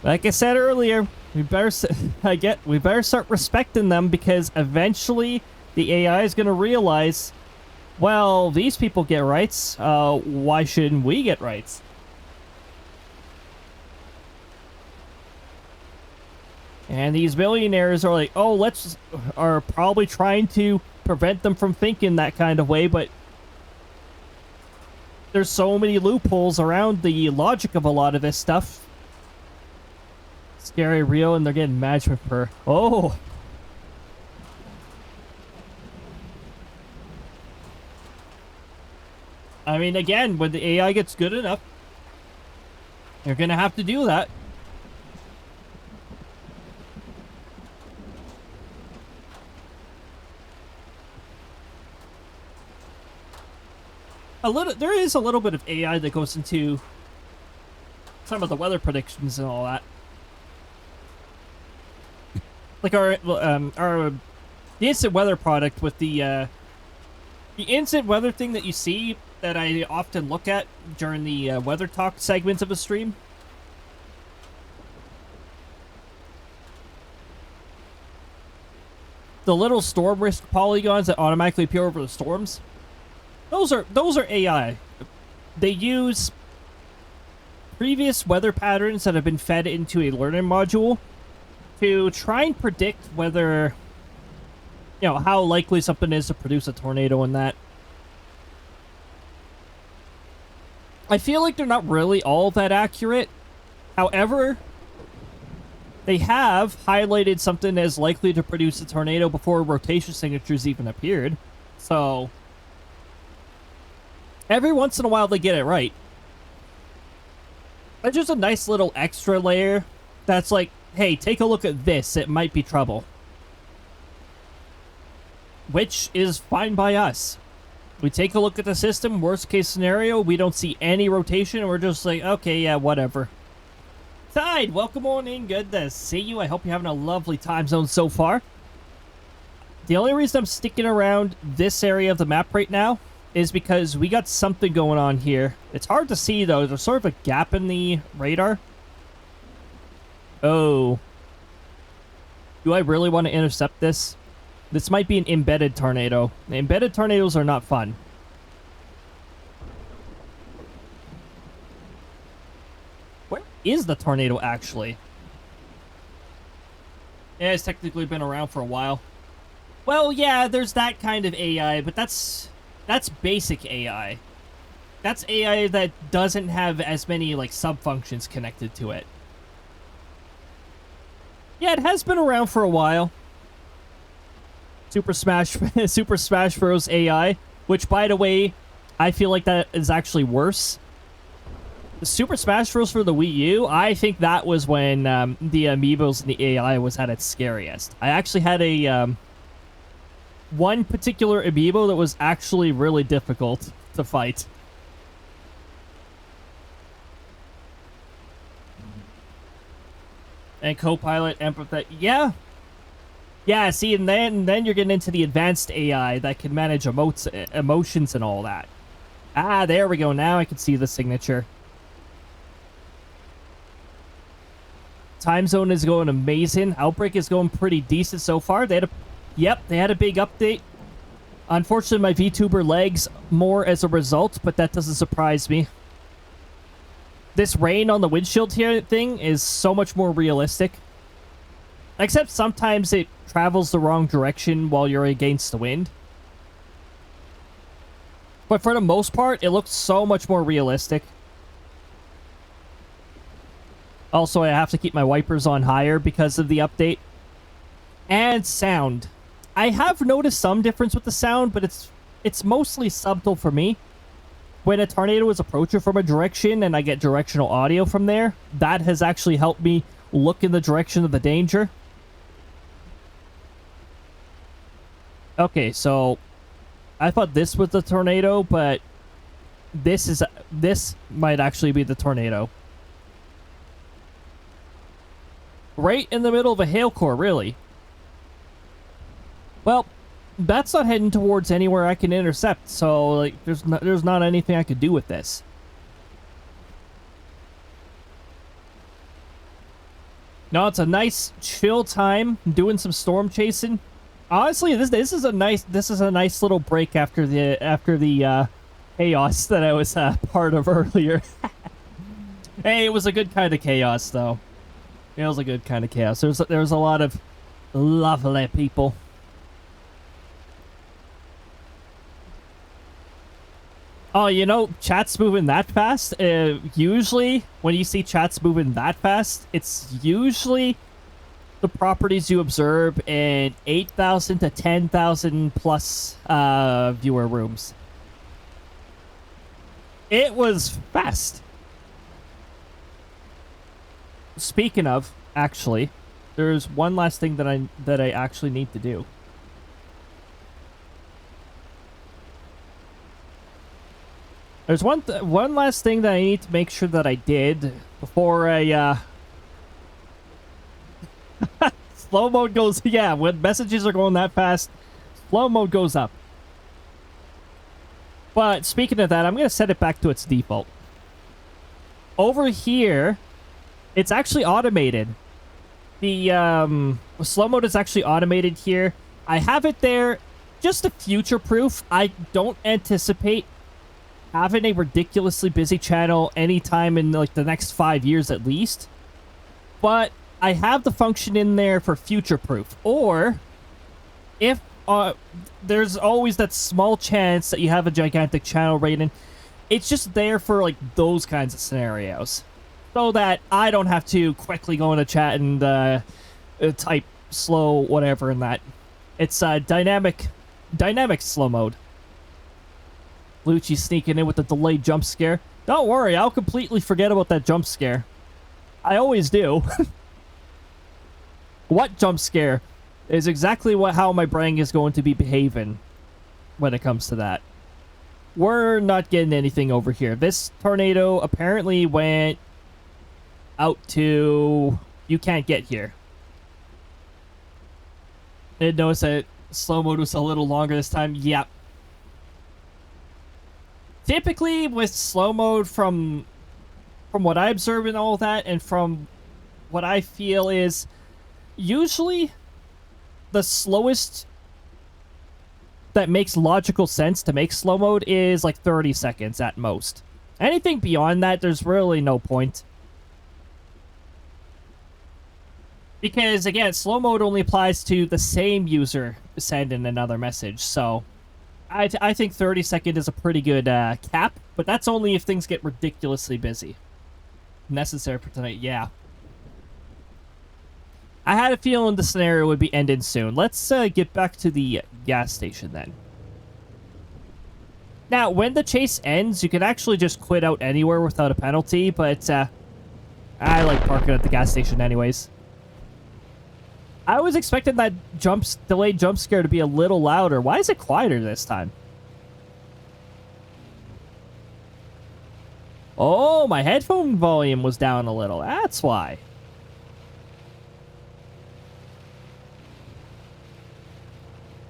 like I said earlier, we better start respecting them, because eventually the AI is going to realize, well, these people get rights. Why shouldn't we get rights? And these billionaires are like, oh, are probably trying to prevent them from thinking that kind of way, but there's so many loopholes around the logic of a lot of this stuff. Scary real, and they're getting matched with her. Oh! I mean, again, when the AI gets good enough, they're gonna have to do that. There is a little bit of AI that goes into some of the weather predictions and all that. Like the instant weather product with the instant weather thing that you see that I often look at during the weather talk segments of a stream. The little storm risk polygons that automatically appear over the storms. Those are AI. They use previous weather patterns that have been fed into a learning module to try and predict whether, you know, how likely something is to produce a tornado and that. I feel like they're not really all that accurate. However, they have highlighted something as likely to produce a tornado before rotation signatures even appeared. So every once in a while they get it right. It's just a nice little extra layer that's like, hey, take a look at this, it might be trouble. Which is fine by us. We take a look at the system, worst case scenario, we don't see any rotation, and we're just like, okay, yeah, whatever. Tide, welcome on in, good to see you. I hope you're having a lovely time zone so far. The only reason I'm sticking around this area of the map right now is because we got something going on here. It's hard to see, though. There's sort of a gap in the radar. Oh. Do I really want to intercept this? This might be an embedded tornado. Embedded tornadoes are not fun. Where is the tornado, actually? Yeah, it's technically been around for a while. Well, yeah, there's that kind of AI, but that's basic AI. That's AI that doesn't have as many, like, sub-functions connected to it. Yeah, it has been around for a while. Super Smash Bros. AI, which, by the way, I feel like that is actually worse. The Super Smash Bros. For the Wii U, I think that was when the amiibos and the AI was at its scariest. I actually had a one particular amiibo that was actually really difficult to fight. And co-pilot, empathetic. Yeah, see, and then you're getting into the advanced AI that can manage emotions and all that. Ah, there we go. Now I can see the signature. Time zone is going amazing. Outbrk is going pretty decent so far. They had a big update. Unfortunately, my VTuber lags more as a result, but that doesn't surprise me. This rain on the windshield here thing is so much more realistic. Except sometimes it travels the wrong direction while you're against the wind. But for the most part, it looks so much more realistic. Also, I have to keep my wipers on higher because of the update. And sound. I have noticed some difference with the sound, but it's mostly subtle for me. When a tornado is approaching from a direction and I get directional audio from there, that has actually helped me look in the direction of the danger. Okay, so I thought this was the tornado, but this might actually be the tornado. Right in the middle of a hail core, really. Well, that's not heading towards anywhere I can intercept, so like there's not anything I could do with this. No, it's a nice chill time doing some storm chasing. Honestly, this is a nice little break after the chaos that I was part of earlier. Hey, it was a good kind of chaos though. It was a good kind of chaos. There was a lot of lovely people. Oh, you know, chat's moving that fast. Usually, when you see chats moving that fast, it's usually the properties you observe in 8,000 to 10,000 plus viewer rooms. It was fast. Speaking of, actually, there's one last thing that I actually need to do. There's one last thing that I need to make sure that I did before I slow mode goes. Yeah, when messages are going that fast, slow mode goes up. But speaking of that, I'm gonna set it back to its default. Over here, it's actually automated. The slow mode is actually automated here. I have it there just to future proof. I don't anticipate having a ridiculously busy channel anytime in like the next 5 years at least, but I have the function in there for future proof. Or if there's always that small chance that you have a gigantic channel rating, it's just there for like those kinds of scenarios, so that I don't have to quickly go into chat and type slow whatever in that. It's dynamic slow mode. Lucci sneaking in with the delayed jump scare. Don't worry, I'll completely forget about that jump scare. I always do. What jump scare is exactly how my brain is going to be behaving when it comes to that. We're not getting anything over here. This tornado apparently went out to... You can't get here. I did notice that slow mode was a little longer this time. Yep. Typically, with slow mode, from what I observe and all that, and from what I feel is, usually the slowest that makes logical sense to make slow mode is like 30 seconds at most. Anything beyond that, there's really no point. Because, again, slow mode only applies to the same user sending another message, so... I think 30 seconds is a pretty good cap, but that's only if things get ridiculously busy. Necessary for tonight, yeah. I had a feeling the scenario would be ending soon. Let's get back to the gas station then. Now, when the chase ends, you can actually just quit out anywhere without a penalty, but I like parking at the gas station anyways. I was expecting that delayed jump scare to be a little louder. Why is it quieter this time? Oh, my headphone volume was down a little. That's why.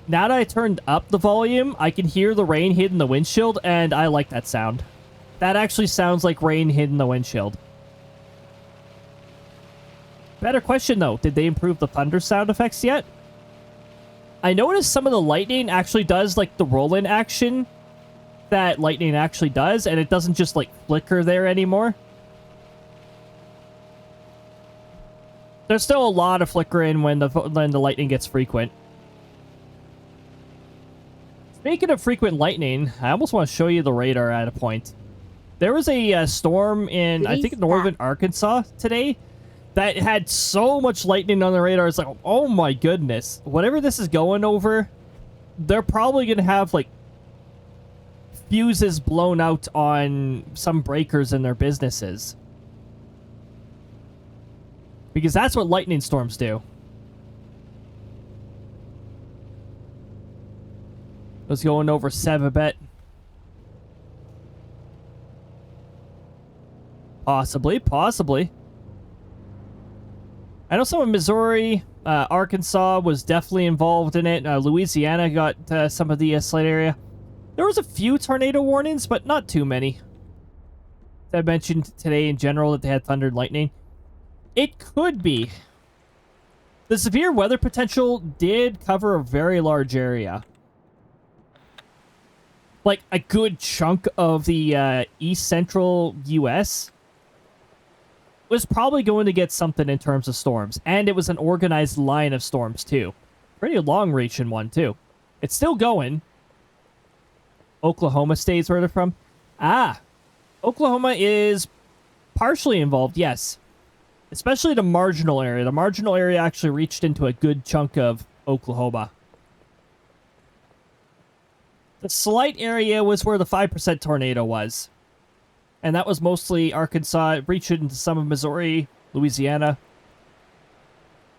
Now that I turned up the volume, I can hear the rain hitting the windshield, and I like that sound. That actually sounds like rain hitting the windshield. Better question, though. Did they improve the thunder sound effects yet? I noticed some of the lightning actually does, like, the roll-in action that lightning actually does, and it doesn't just, like, flicker there anymore. There's still a lot of flickering when the lightning gets frequent. Speaking of frequent lightning, I almost want to show you the radar at a point. There was a storm in, I think, northern Arkansas today that had so much lightning on the radar. It's like, oh my goodness. Whatever this is going over, they're probably going to have, like, fuses blown out on some breakers in their businesses. Because that's what lightning storms do. Let's go over 7-bet. Possibly, possibly. I know some of Missouri, Arkansas was definitely involved in it. Louisiana got some of the Slate area. There was a few tornado warnings, but not too many. I mentioned today in general that they had thunder and lightning. It could be. The severe weather potential did cover a very large area. Like a good chunk of the east central US was probably going to get something in terms of storms. And it was an organized line of storms too. Pretty long-reaching one too. It's still going. Oklahoma State's where they're from. Ah, Oklahoma is partially involved, yes. Especially the marginal area. The marginal area actually reached into a good chunk of Oklahoma. The slight area was where the 5% tornado was. And that was mostly Arkansas. It reached into some of Missouri, Louisiana.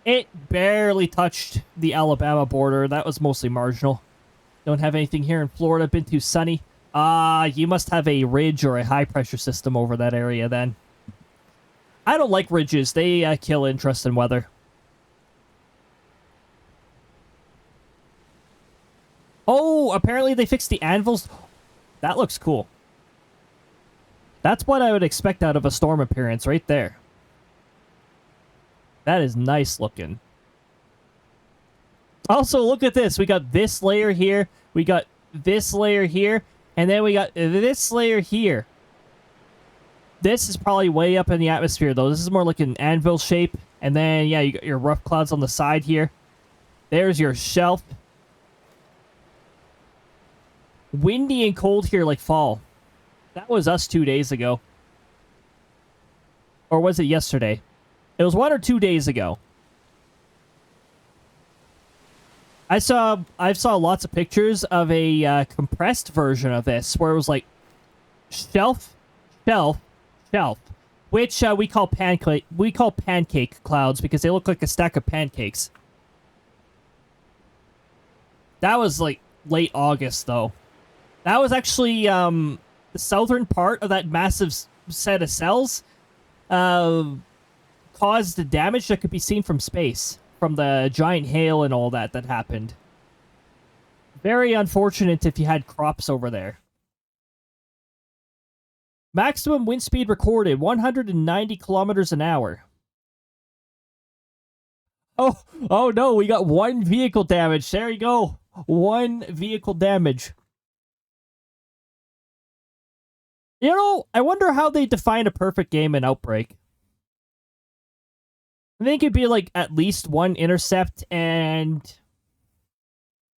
It barely touched the Alabama border. That was mostly marginal. Don't have anything here in Florida. Been too sunny. You must have a ridge or a high-pressure system over that area then. I don't like ridges. They kill interest in weather. Oh, apparently they fixed the anvils. That looks cool. That's what I would expect out of a storm appearance right there. That is nice looking. Also, look at this. We got this layer here. We got this layer here. And then we got this layer here. This is probably way up in the atmosphere, though. This is more like an anvil shape. And then, yeah, you got your rough clouds on the side here. There's your shelf. Windy and cold here like fall. That was us 2 days ago. Or was it yesterday? It was 1 or 2 days ago. I saw lots of pictures of a compressed version of this where it was like shelf, shelf, shelf, which we call pancake clouds because they look like a stack of pancakes. That was like late August though. That was actually the southern part of that massive set of cells caused the damage that could be seen from space. From the giant hail and all that happened. Very unfortunate if you had crops over there. Maximum wind speed recorded, 190 kilometers an hour. Oh no, we got 1 vehicle damage. There you go. 1 vehicle damage. You know, I wonder how they define a perfect game in Outbreak. I think it'd be like at least 1 intercept and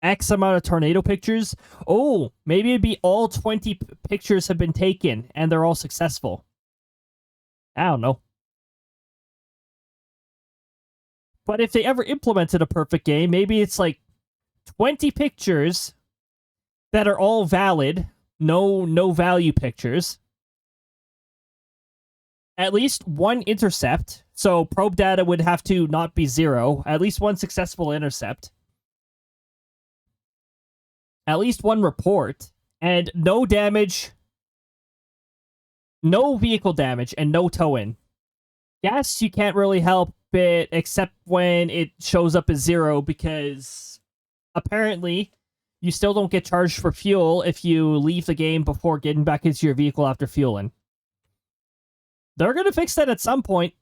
X amount of tornado pictures. Oh, maybe it'd be all 20 pictures have been taken and they're all successful. I don't know. But if they ever implemented a perfect game, maybe it's like 20 pictures that are all valid, no value pictures. At least 1 intercept. So probe data would have to not be 0. At least 1 successful intercept. At least 1 report. And no damage. No vehicle damage and no tow-in. Yes, you can't really help it except when it shows up as 0 because apparently you still don't get charged for fuel if you leave the game before getting back into your vehicle after fueling. They're going to fix that at some point.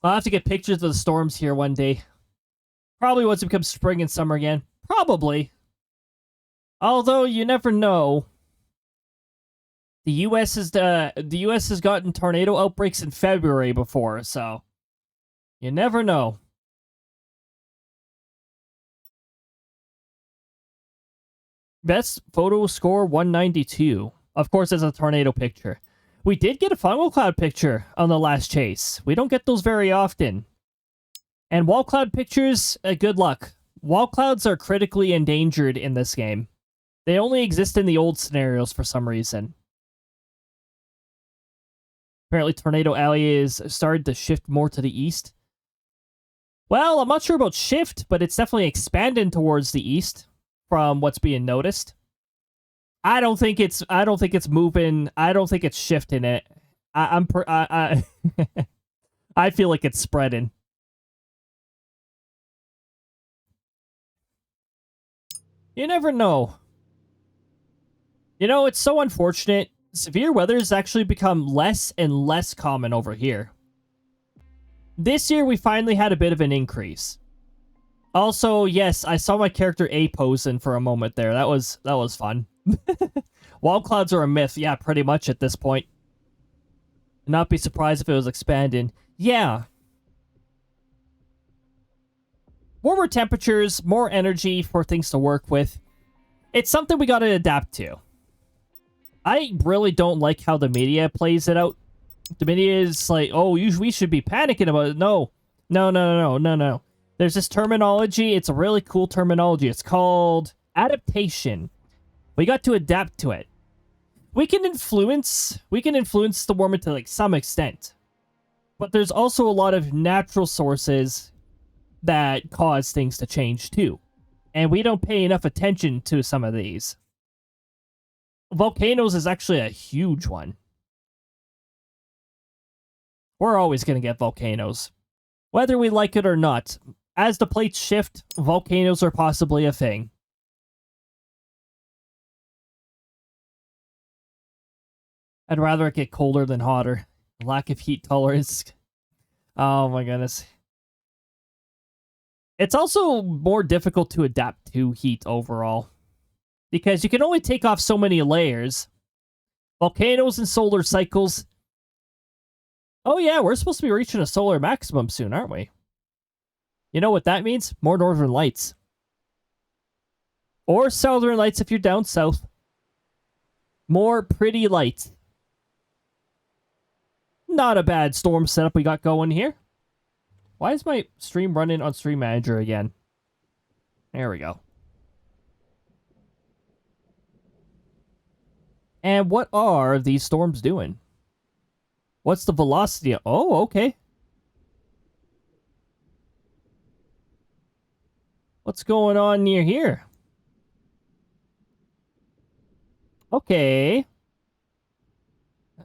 I'll have to get pictures of the storms here one day. Probably once it becomes spring and summer again. Probably. Although, you never know. The US has gotten tornado outbreaks in February before, so you never know. Best photo score 192. Of course, it's a tornado picture. We did get a fungal cloud picture on the last chase. We don't get those very often. And wall cloud pictures, good luck. Wall clouds are critically endangered in this game. They only exist in the old scenarios for some reason. Apparently Tornado Alley is started to shift more to the east. Well, I'm not sure about shift, but it's definitely expanding towards the east from what's being noticed. I don't think it's moving. I don't think it's shifting it. I feel like it's spreading. You never know. You know, it's so unfortunate. Severe weather has actually become less and less common over here. This year, we finally had a bit of an increase. Also, yes, I saw my character A posing for a moment there. That was fun. Wall clouds are a myth. Yeah, pretty much at this point. Not be surprised if it was expanding. Yeah. Warmer temperatures, more energy for things to work with. It's something we gotta adapt to. I really don't like how the media plays it out. The media is like, oh, we should be panicking about it. No. No. There's this terminology. It's a really cool terminology. It's called adaptation. We got to adapt to it. We can influence the warming to like some extent. But there's also a lot of natural sources that cause things to change too. And we don't pay enough attention to some of these. Volcanoes is actually a huge one. We're always going to get volcanoes. Whether we like it or not, as the plates shift, volcanoes are possibly a thing. I'd rather it get colder than hotter. Lack of heat tolerance. Oh my goodness. It's also more difficult to adapt to heat overall, because you can only take off so many layers. Volcanoes and solar cycles. Oh yeah, we're supposed to be reaching a solar maximum soon, aren't we? You know what that means? More northern lights. Or southern lights if you're down south. More pretty lights. Not a bad storm setup we got going here. Why is my stream running on Stream Manager again? There we go. And what are these storms doing? What's the velocity? Oh, okay. What's going on near here? Okay.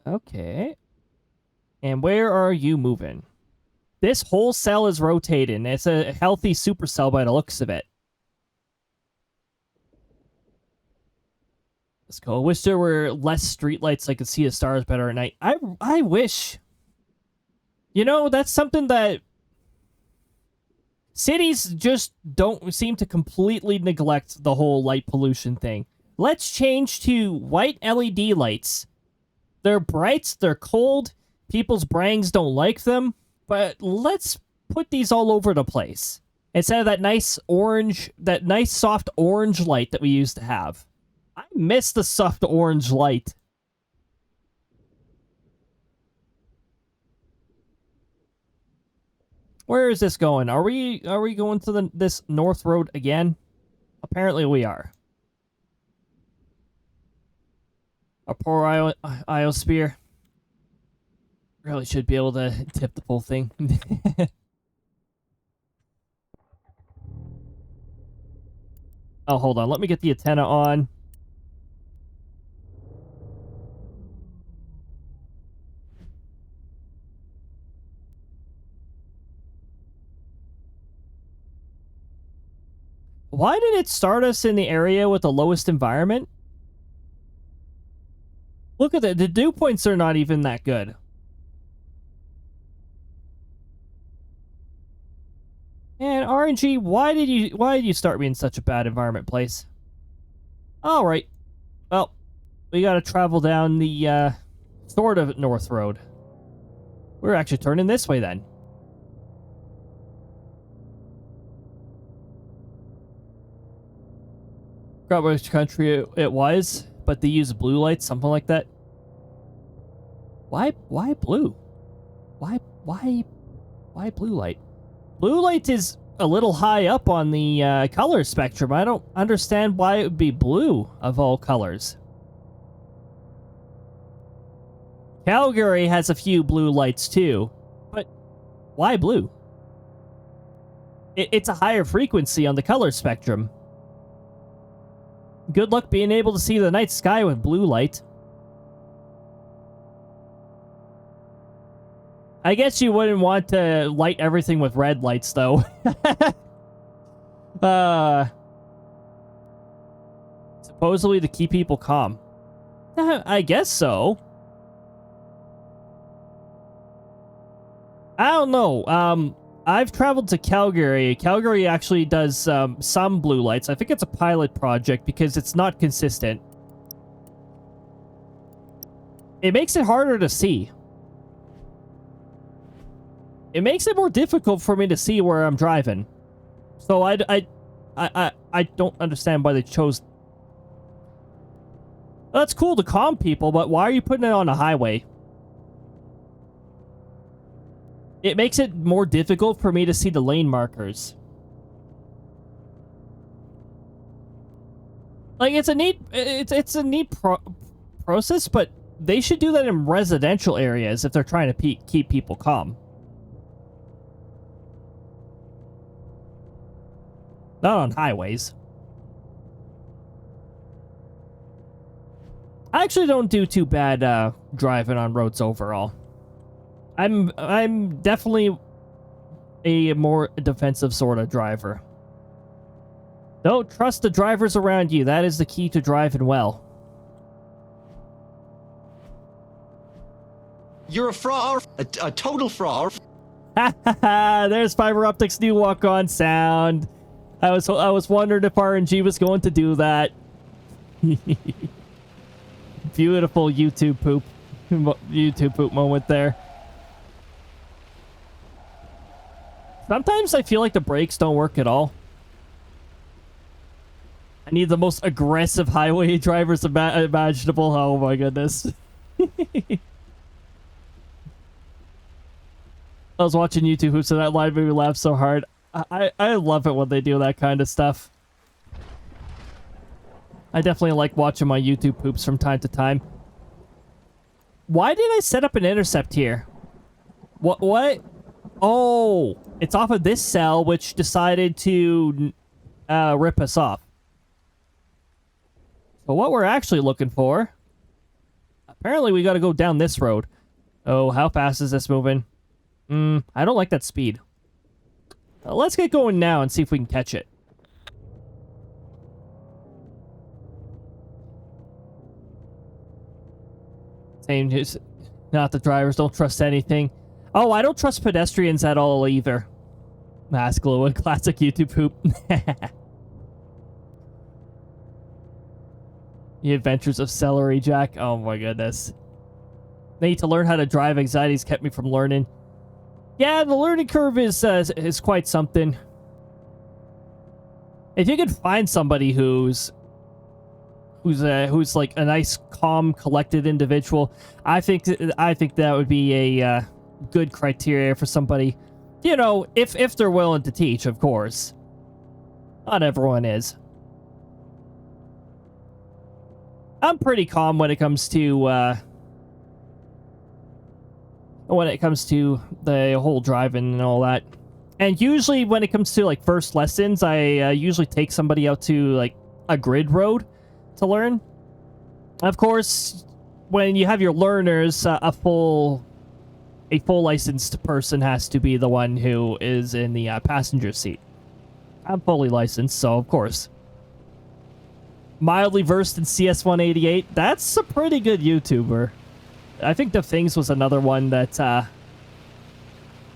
Okay. And where are you moving? This whole cell is rotating. It's a healthy supercell by the looks of it. Let's go. I wish there were less streetlights so I could see the stars better at night. I wish. You know, that's something that cities just don't seem to completely neglect the whole light pollution thing. Let's change to white LED lights. They're bright, they're cold, people's brains don't like them, but let's put these all over the place. Instead of that nice soft orange light that we used to have. I miss the soft orange light. Where is this going? Are we going to this north road again? Apparently we are. A poor iosphere. Really should be able to tip the whole thing. Oh, hold on. Let me get the antenna on. Why did it start us in the area with the lowest environment? Look at that. The dew points are not even that good. And RNG, why did you start me in such a bad environment place? All right. Well, we got to travel down the sort of north road. We're actually turning this way then. Forgot which country it was, but they use blue lights, something like that. Why blue? Why blue light? Blue light is a little high up on the color spectrum. I don't understand why it would be blue of all colors. Calgary has a few blue lights too, but why blue? It's a higher frequency on the color spectrum. Good luck being able to see the night sky with blue light. I guess you wouldn't want to light everything with red lights, though. Supposedly to keep people calm. I guess so. I don't know. I've traveled to Calgary. Calgary actually does some blue lights. I think it's a pilot project because it's not consistent. It makes it harder to see. It makes it more difficult for me to see where I'm driving. So I don't understand why they chose. That's cool to calm people, but why are you putting it on a highway? It makes it more difficult for me to see the lane markers. Like, it's a neat process, but they should do that in residential areas if they're trying to keep people calm. Not on highways. I actually don't do too bad driving on roads overall. I'm definitely a more defensive sort of driver. Don't trust the drivers around you. That is the key to driving well. You're a fraud. A total fraud. Ha ha ha! There's Fiber Optics' new walk-on sound. I was wondering if RNG was going to do that. Beautiful YouTube poop moment there. Sometimes I feel like the brakes don't work at all. I need the most aggressive highway drivers imaginable. Oh my goodness. I was watching YouTube Hoops and that line made me laugh so hard. I love it when they do that kind of stuff. I definitely like watching my YouTube poops from time to time. Why did I set up an intercept here? What? Oh, it's off of this cell, which decided to rip us off. So what we're actually looking for... Apparently we gotta go down this road. Oh, how fast is this moving? I don't like that speed. Let's get going now and see if we can catch it. Same news. Not the drivers. Don't trust anything. Oh, I don't trust pedestrians at all either. Mask glue and classic YouTube poop. The Adventures of Celery Jack. Oh my goodness. Need to learn how to drive. Anxiety's kept me from learning. Yeah, the learning curve is quite something. If you could find somebody who's like a nice, calm, collected individual, I think that would be a good criteria for somebody. You know, if they're willing to teach, of course. Not everyone is. I'm pretty calm when it comes to the whole driving and all that. And usually when it comes to like first lessons, I usually take somebody out to like a grid road to learn. Of course, when you have your learners, a full licensed person has to be the one who is in the passenger seat. I'm fully licensed, so of course. Mildly versed in CS188. That's a pretty good YouTuber. I think The Things was another one that,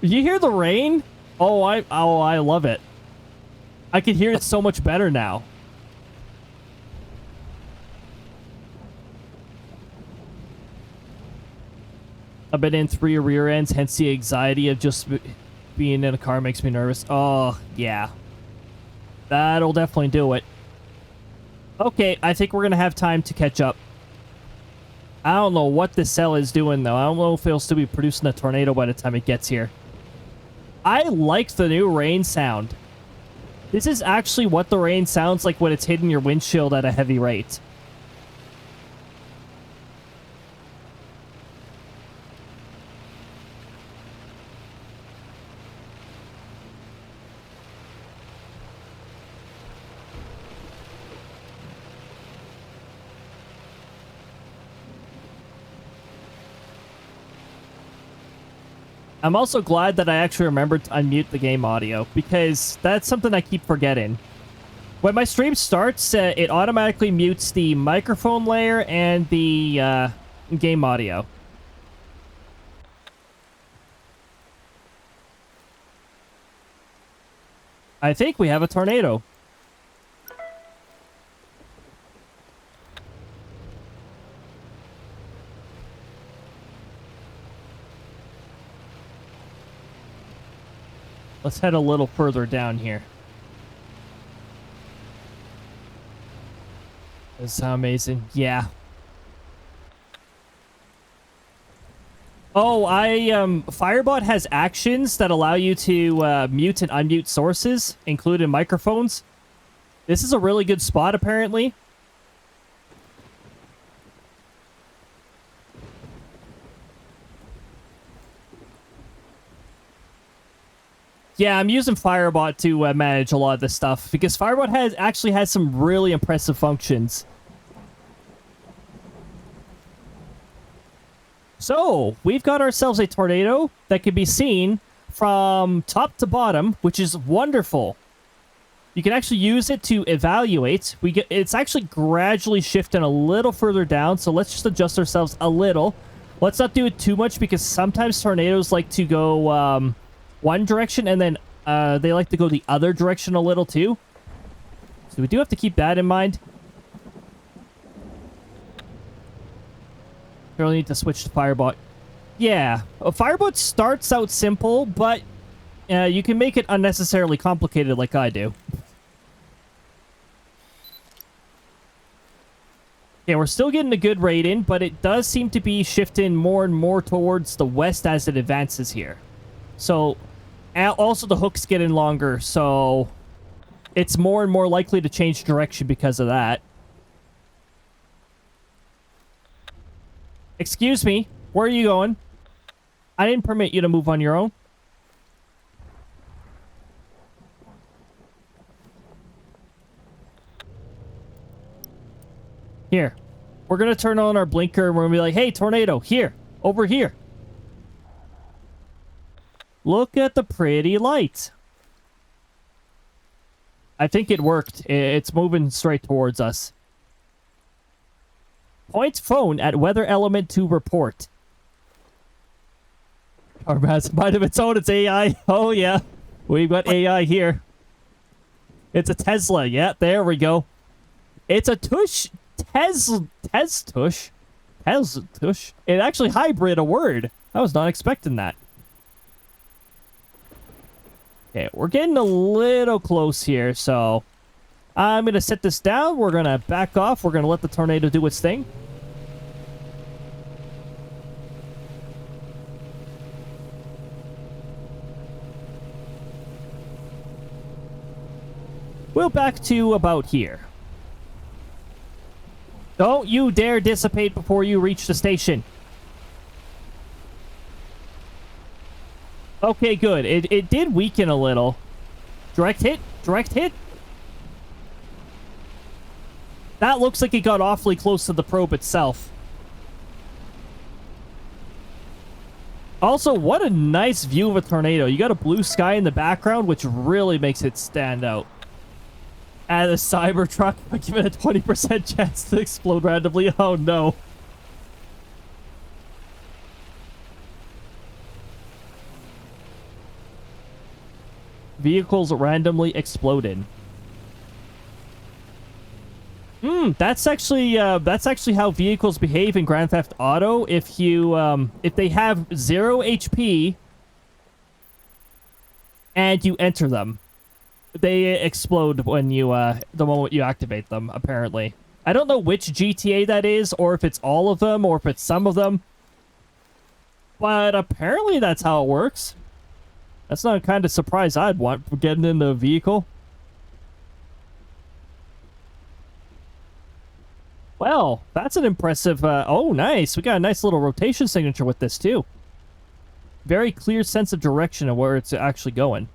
You hear the rain? Oh, I love it. I can hear it so much better now. I've been in 3 rear ends, hence the anxiety of just being in a car makes me nervous. Oh, yeah. That'll definitely do it. Okay, I think we're going to have time to catch up. I don't know what this cell is doing, though. I don't know if it'll still be producing a tornado by the time it gets here. I like the new rain sound. This is actually what the rain sounds like when it's hitting your windshield at a heavy rate. I'm also glad that I actually remembered to unmute the game audio, because that's something I keep forgetting. When my stream starts, it automatically mutes the microphone layer and the game audio. I think we have a tornado. Let's head a little further down here. That's amazing. Yeah. Oh, Firebot has actions that allow you to mute and unmute sources, including microphones. This is a really good spot, apparently. Yeah, I'm using Firebot to manage a lot of this stuff, because Firebot actually has some really impressive functions. So, we've got ourselves a tornado that can be seen from top to bottom, which is wonderful. You can actually use it to evaluate. It's actually gradually shifting a little further down, so let's just adjust ourselves a little. Let's not do it too much, because sometimes tornadoes like to go one direction, and then they like to go the other direction a little too. So we do have to keep that in mind. Really need to switch to Firebot. Yeah, Firebot starts out simple, but you can make it unnecessarily complicated like I do. Okay, we're still getting a good rating, but it does seem to be shifting more and more towards the west as it advances here. So, also the hook's getting longer, so it's more and more likely to change direction because of that. Excuse me, where are you going? I didn't permit you to move on your own. Here. We're going to turn on our blinker and we're going to be like, hey, tornado, here, over here. Look at the pretty light. I think it worked. It's moving straight towards us. Point phone at weather element to report. Our has a mind of its own. It's AI. Oh, yeah. We've got AI here. It's a Tesla. Yeah, there we go. It's a tush. Tush. It actually hybrid a word. I was not expecting that. Okay, we're getting a little close here, so I'm going to set this down. We're going to back off. We're going to let the tornado do its thing. We'll back to about here. Don't you dare dissipate before you reach the station. Okay, good. It did weaken a little. Direct hit. Direct hit. That looks like it got awfully close to the probe itself. Also, what a nice view of a tornado. You got a blue sky in the background, which really makes it stand out. And the Cybertruck, I give it a 20% chance to explode randomly. Oh, no. Vehicles randomly exploded. That's actually how vehicles behave in Grand Theft Auto. If they have 0 HP and you enter them, they explode when you the moment you activate them. Apparently, I don't know which GTA that is, or if it's all of them, or if it's some of them. But apparently, that's how it works. That's not the kind of surprise I'd want for getting in the vehicle. Well, that's an impressive... oh, nice. We got a nice little rotation signature with this, too. Very clear sense of direction of where it's actually going.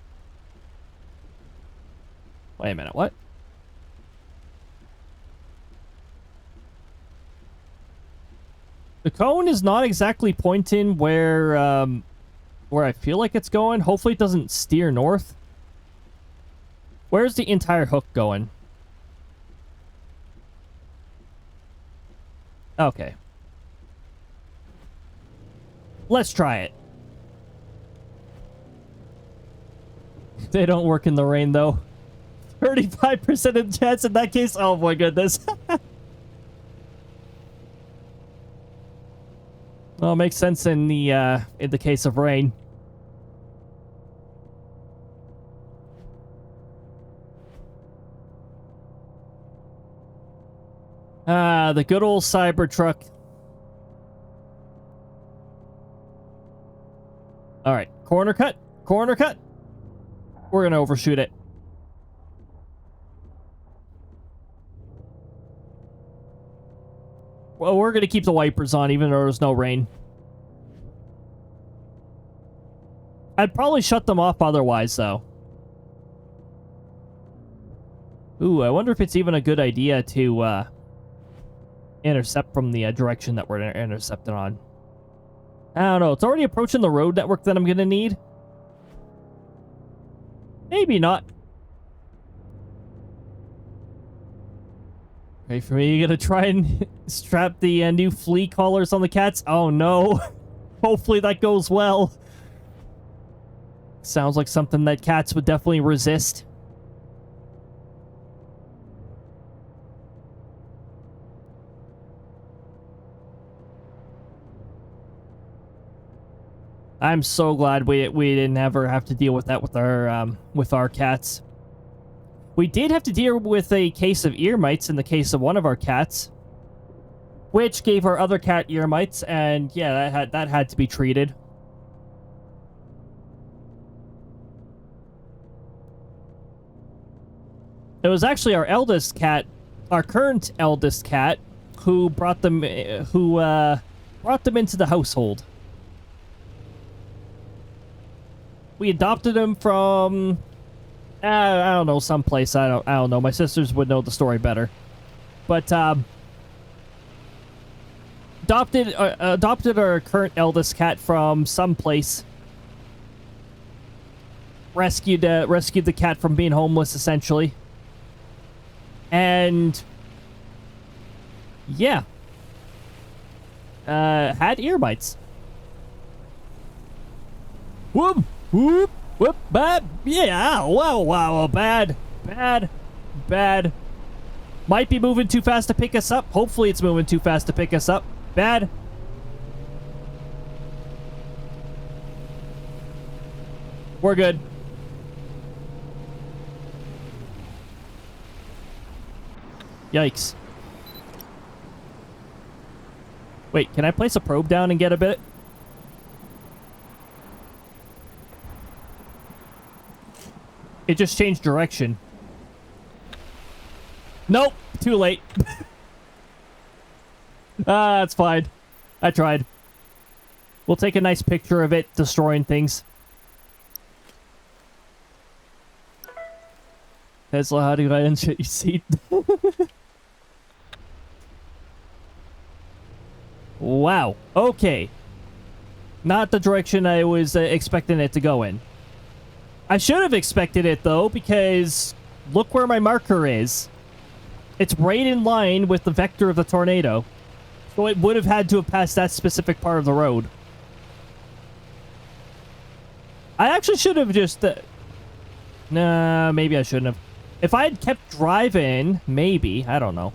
Wait a minute, what? The cone is not exactly pointing where where I feel like it's going. Hopefully it doesn't steer north. Where's the entire hook going? Okay. Let's try it. They don't work in the rain, though. 35% of chance in that case. Oh my goodness. Well, it makes sense in the case of rain. The good old Cybertruck. All right, corner cut, corner cut. We're gonna overshoot it. Well, we're gonna keep the wipers on even though there's no rain. I'd probably shut them off otherwise, though. Ooh, I wonder if it's even a good idea to intercept from the direction that we're intercepting on. I don't know. It's already approaching the road network that I'm gonna need. Maybe not. Ready for me? You gonna try and strap the new flea collars on the cats? Oh no. Hopefully that goes well. Sounds like something that cats would definitely resist. I'm so glad we didn't ever have to deal with that with our cats. We did have to deal with a case of ear mites in the case of one of our cats, which gave our other cat ear mites, and yeah, that had to be treated. It was actually our eldest cat, our current eldest cat, who brought them into the household. We adopted him from, I don't know, someplace. I don't know. My sisters would know the story better. But adopted our current eldest cat from someplace. Rescued the cat from being homeless, essentially. And yeah, had ear bites. Whoop. Whoop, whoop, bad, yeah, wow, bad. Might be moving too fast to pick us up. Hopefully it's moving too fast to pick us up. Bad. We're good. Yikes. Wait, can I place a probe down and get a bit? It just changed direction. Nope, too late. That's fine. I tried. We'll take a nice picture of it destroying things. Tesla, how do I unshit your seat? Wow. Okay. Not the direction I was expecting it to go in. I should have expected it, though, because look where my marker is. It's right in line with the vector of the tornado. So it would have had to have passed that specific part of the road. I actually should have just... Nah, maybe I shouldn't have. If I had kept driving, maybe. I don't know.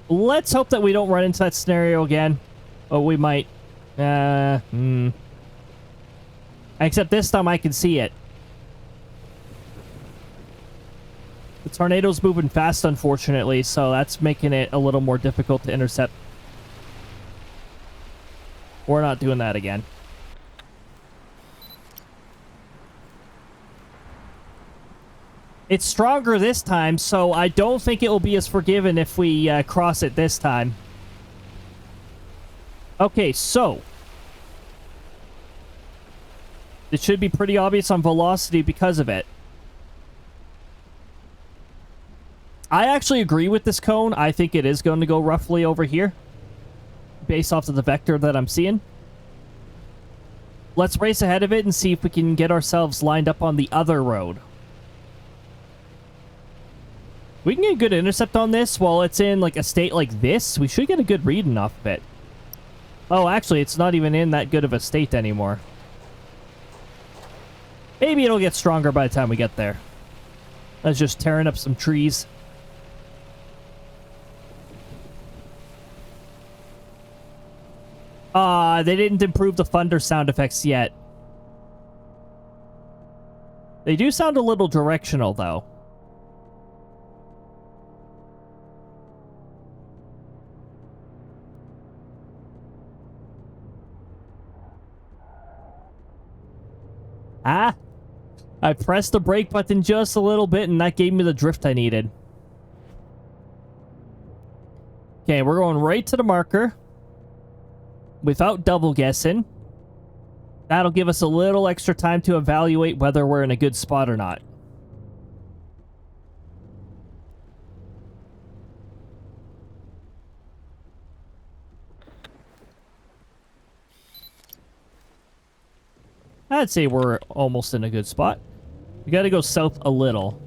Let's hope that we don't run into that scenario again. Oh, we might. Except this time I can see it. The tornado's moving fast, unfortunately, so that's making it a little more difficult to intercept. We're not doing that again. It's stronger this time, so I don't think it will be as forgiving if we cross it this time. Okay, so... it should be pretty obvious on velocity because of it. I actually agree with this cone. I think it is going to go roughly over here. Based off of the vector that I'm seeing. let's race ahead of it and see if we can get ourselves lined up on the other road. We can get a good intercept on this while it's in like a state like this. We should get a good reading off of it. Oh, actually, it's not even in that good of a state anymore. Maybe it'll get stronger by the time we get there. That's just tearing up some trees. They didn't improve the thunder sound effects yet. They do sound a little directional, though. Ah! I pressed the brake button just a little bit, and that gave me the drift I needed. Okay, we're going right to the marker. Without double guessing. That'll give us a little extra time to evaluate whether we're in a good spot or not. I'd say we're almost in a good spot. We gotta go south a little.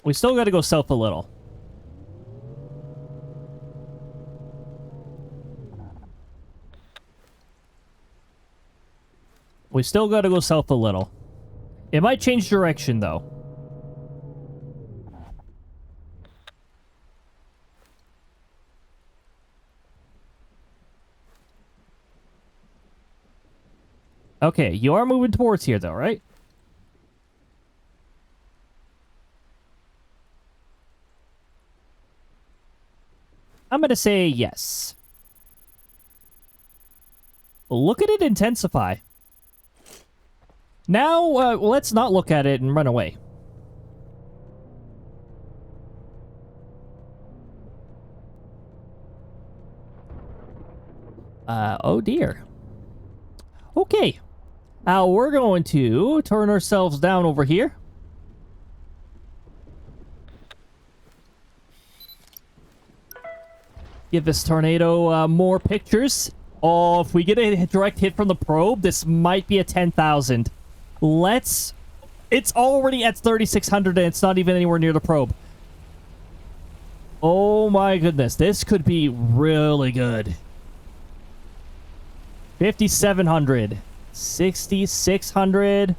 We still gotta go south a little. We still gotta go south a little. It might change direction, though. Okay, you are moving towards here, though, right? I'm gonna say yes. Look at it intensify. Now, let's not look at it and run away. Oh dear. Okay. Now we're going to turn ourselves down over here. Give this tornado more pictures. Oh, if we get a direct hit from the probe, this might be a 10,000. Let's... It's already at 3,600 and it's not even anywhere near the probe. Oh my goodness, this could be really good. 5,700. 6,600.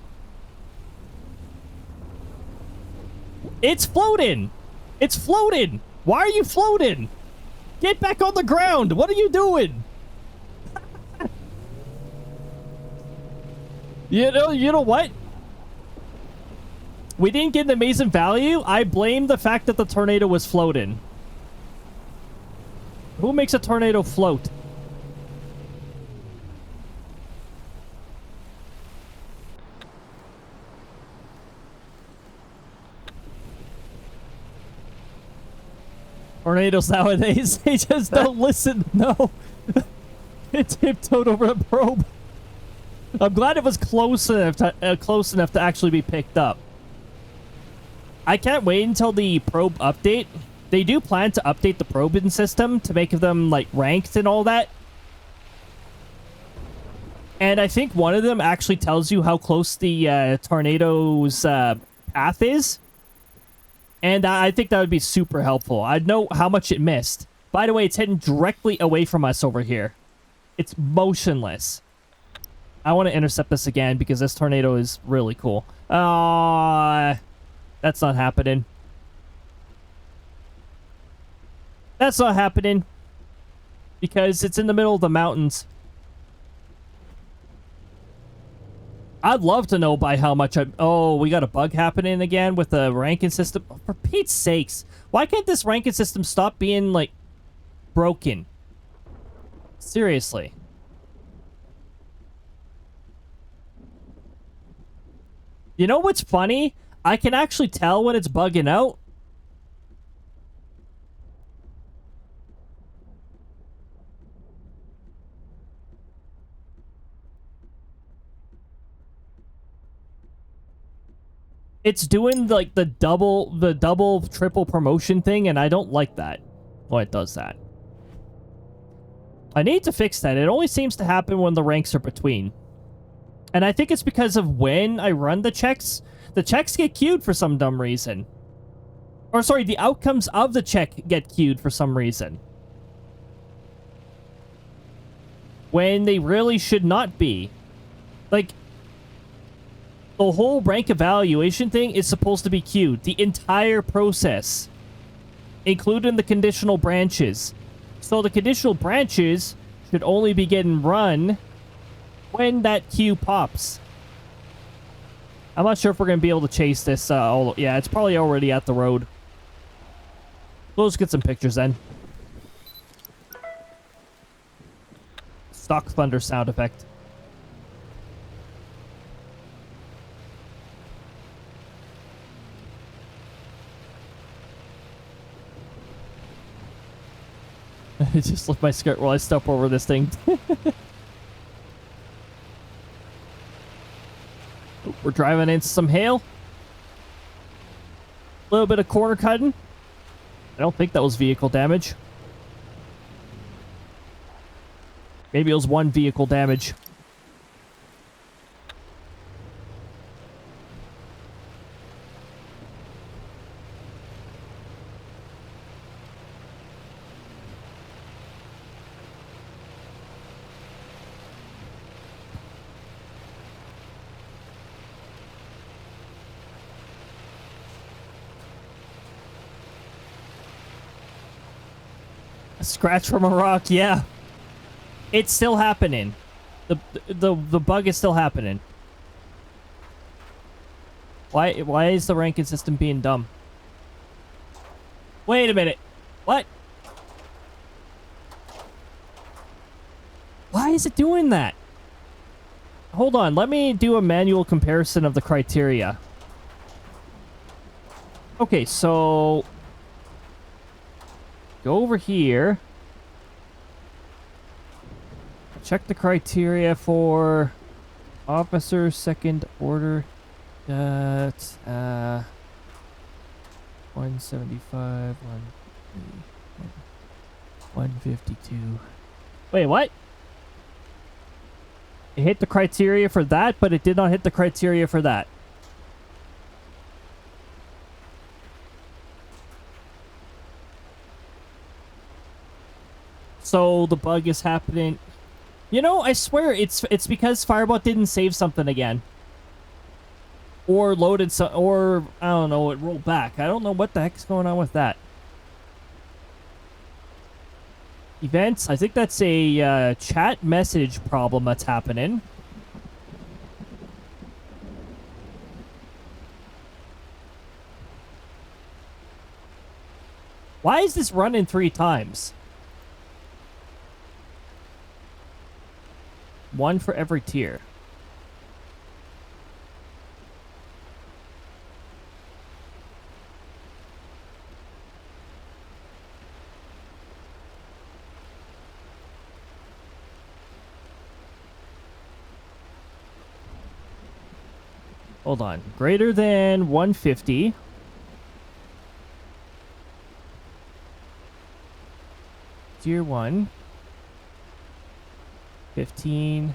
It's floating! It's floating! Why are you floating? Get back on the ground! What are you doing? You know what? We didn't get an amazing value. I blame the fact that the tornado was floating. Who makes a tornado float? Tornadoes nowadays, they just don't listen. No. It tiptoed over the probe. I'm glad it was close enough to actually be picked up. I can't wait until the probe update. They do plan to update the probing system to make them like ranked and all that. And I think one of them actually tells you how close the tornado's path is. And I think that would be super helpful. I'd know how much it missed. By the way, it's heading directly away from us over here. It's motionless. I want to intercept this again because this tornado is really cool. That's not happening. That's not happening. Because it's in the middle of the mountains. I'd love to know by how much Oh, we got a bug happening again with the ranking system. For Pete's sakes. Why can't this ranking system stop being, like, broken? Seriously. You know what's funny? I can actually tell when it's bugging out. It's doing like the double, triple promotion thing, and I don't like that. when it does that. I need to fix that. It only seems to happen when the ranks are between. And I think it's because of when I run the checks. The checks get queued for some dumb reason. Or sorry, the outcomes of the check get queued for some reason. When they really should not be. Like, the whole rank evaluation thing is supposed to be queued. The entire process. Including the conditional branches. So the conditional branches should only be getting run when that queue pops. I'm not sure if we're going to be able to chase this. Yeah, it's probably already at the road. Let's get some pictures then. Stock thunder sound effect. Just lift my skirt while I step over this thing. We're driving into some hail. A little bit of corner cutting. I don't think that was vehicle damage. Maybe it was one vehicle damage. A scratch from a rock, yeah. It's still happening. The bug is still happening. Why is the ranking system being dumb? Wait a minute. What? Why is it doing that? Hold on, let me do a manual comparison of the criteria. Okay, so go over here. Check the criteria for officer second order. 175, 152. Wait, what? It hit the criteria for that, but it did not hit the criteria for that. So the bug is happening. You know, I swear it's because Firebot didn't save something again. Or loaded some, or I don't know, it rolled back. I don't know what the heck's going on with that. Events, I think that's a chat message problem that's happening. Why is this running 3 times? One for every tier. Hold on. Greater than 150. Tier 1. 15.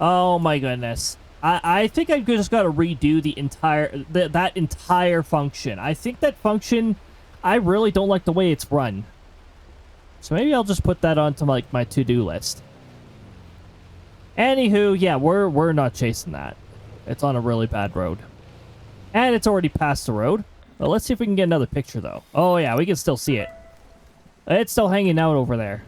Oh my goodness. I think I've just got to redo the entire that entire function. I think that function, I really don't like the way it's run. So maybe I'll just put that onto like my to-do list. Anywho, yeah, we're not chasing that. It's on a really bad road. And it's already past the road. Well, let's see if we can get another picture though. Oh yeah, we can still see it. It's still hanging out over there.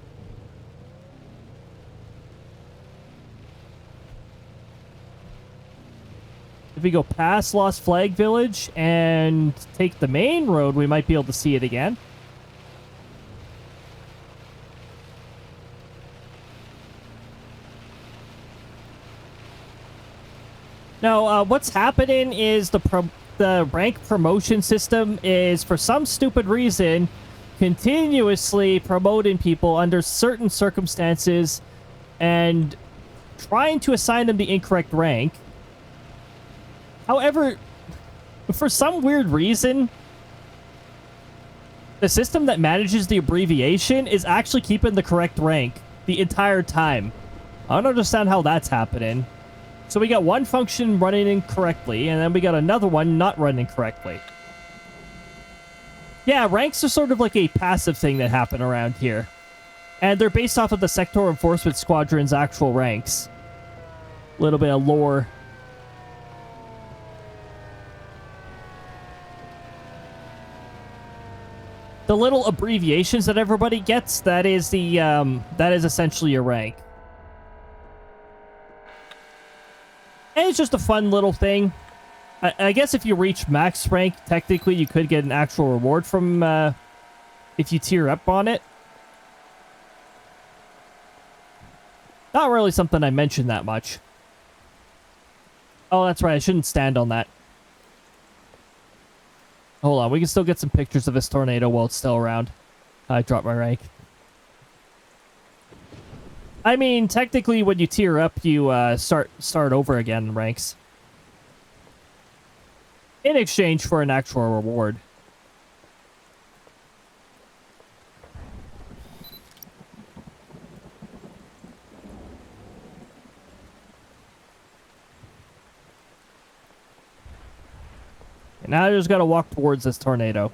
If we go past Lost Flag Village and take the main road, we might be able to see it again. Now, what's happening is the rank promotion system is, for some stupid reason, continuously promoting people under certain circumstances and trying to assign them the incorrect rank. However, for some weird reason, the system that manages the abbreviation is actually keeping the correct rank the entire time. I don't understand how that's happening. So we got one function running incorrectly, and then we got another one not running correctly. Yeah, ranks are sort of like a passive thing that happen around here. And they're based off of the Sectoral Enforcement Squadron's actual ranks. A little bit of lore. The little abbreviations that everybody gets, that is essentially your rank. And it's just a fun little thing. I guess if you reach max rank, technically you could get an actual reward from if you tier up on it. Not really something I mentioned that much. Oh, that's right. I shouldn't stand on that. Hold on. We can still get some pictures of this tornado while it's still around. I dropped my rank. I mean, technically, when you tier up, you start over again in ranks. In exchange for an actual reward. And now I just gotta walk towards this tornado.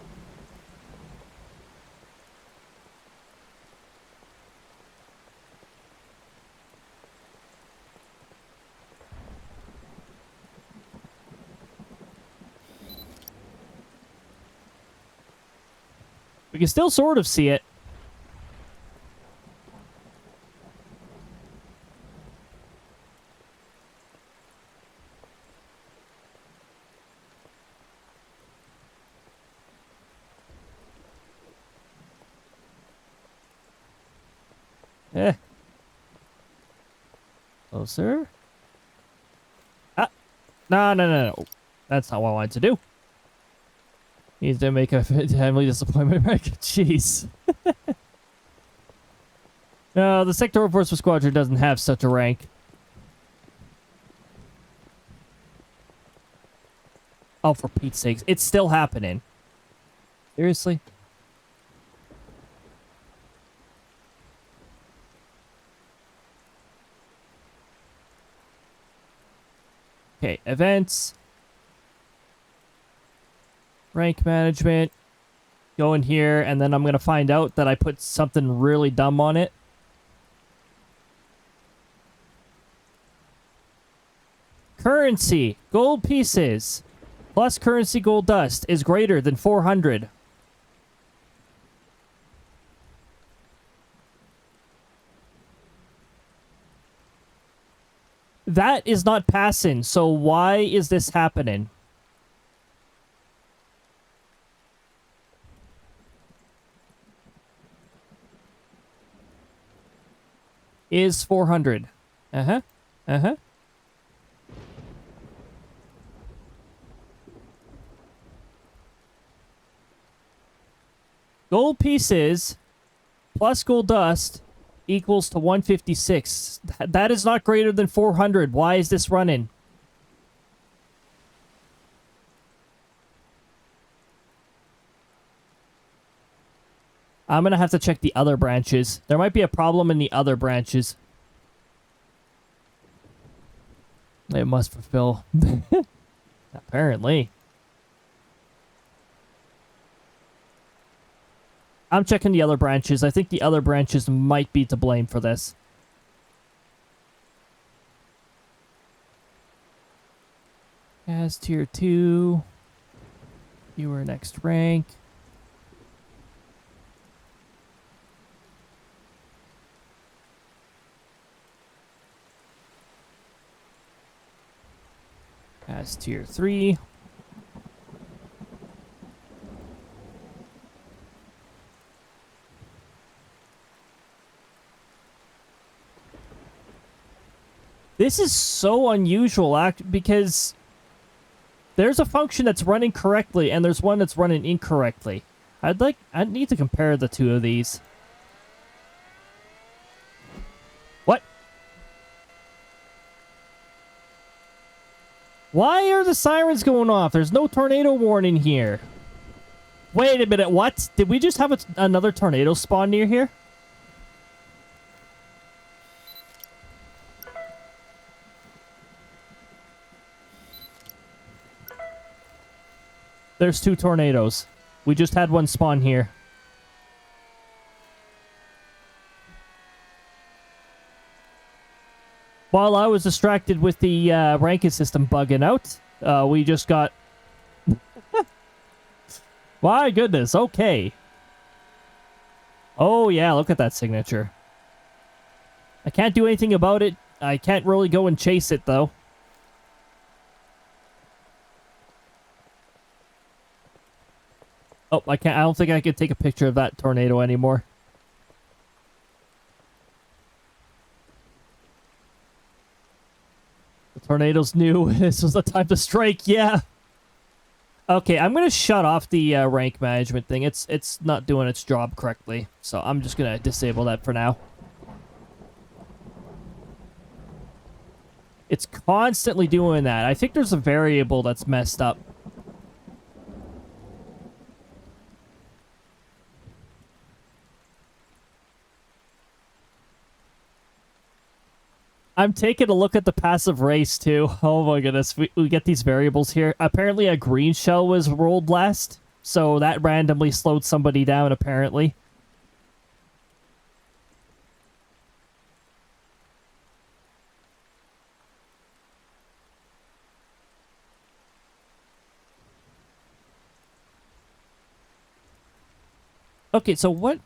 We can still sort of see it. Closer. Ah. No. That's not what I wanted to do. Needs to make a family disappointment rank. Jeez. No, the Sectoral Enforcement Squadron doesn't have such a rank. Oh, for Pete's sakes. It's still happening. Seriously? Okay, events. Rank management. Go in here, and then I'm going to find out that I put something really dumb on it. Currency. Gold pieces. Plus currency gold dust is greater than 400. That is not passing, so why is this happening? Is 400. Uh-huh. Gold pieces plus gold dust equals to 156. That is not greater than 400. Why is this running? I'm going to have to check the other branches. There might be a problem in the other branches. It must fulfill. Apparently. I'm checking the other branches. I think the other branches might be to blame for this. As tier 2. You are next rank. As tier 3. This is so unusual, because There's a function that's running correctly, and there's one that's running incorrectly. I'd need to compare the two of these. What? Why are the sirens going off? There's no tornado warning here. Wait a minute, what? Did we just have another tornado spawn near here? There's 2 tornadoes. We just had one spawn here. While I was distracted with the ranking system bugging out, we just got... My goodness, okay. Oh yeah, look at that signature. I can't do anything about it. I can't really go and chase it, though. Oh, I can't. I don't think I can take a picture of that tornado anymore. The tornado's new. This was the time to strike. Yeah. Okay, I'm gonna shut off the rank management thing. It's not doing its job correctly, so I'm just gonna disable that for now. It's constantly doing that. I think there's a variable that's messed up. I'm taking a look at the passive race, too. Oh my goodness, we get these variables here. Apparently a green shell was rolled last, so that randomly slowed somebody down, apparently. Okay, so what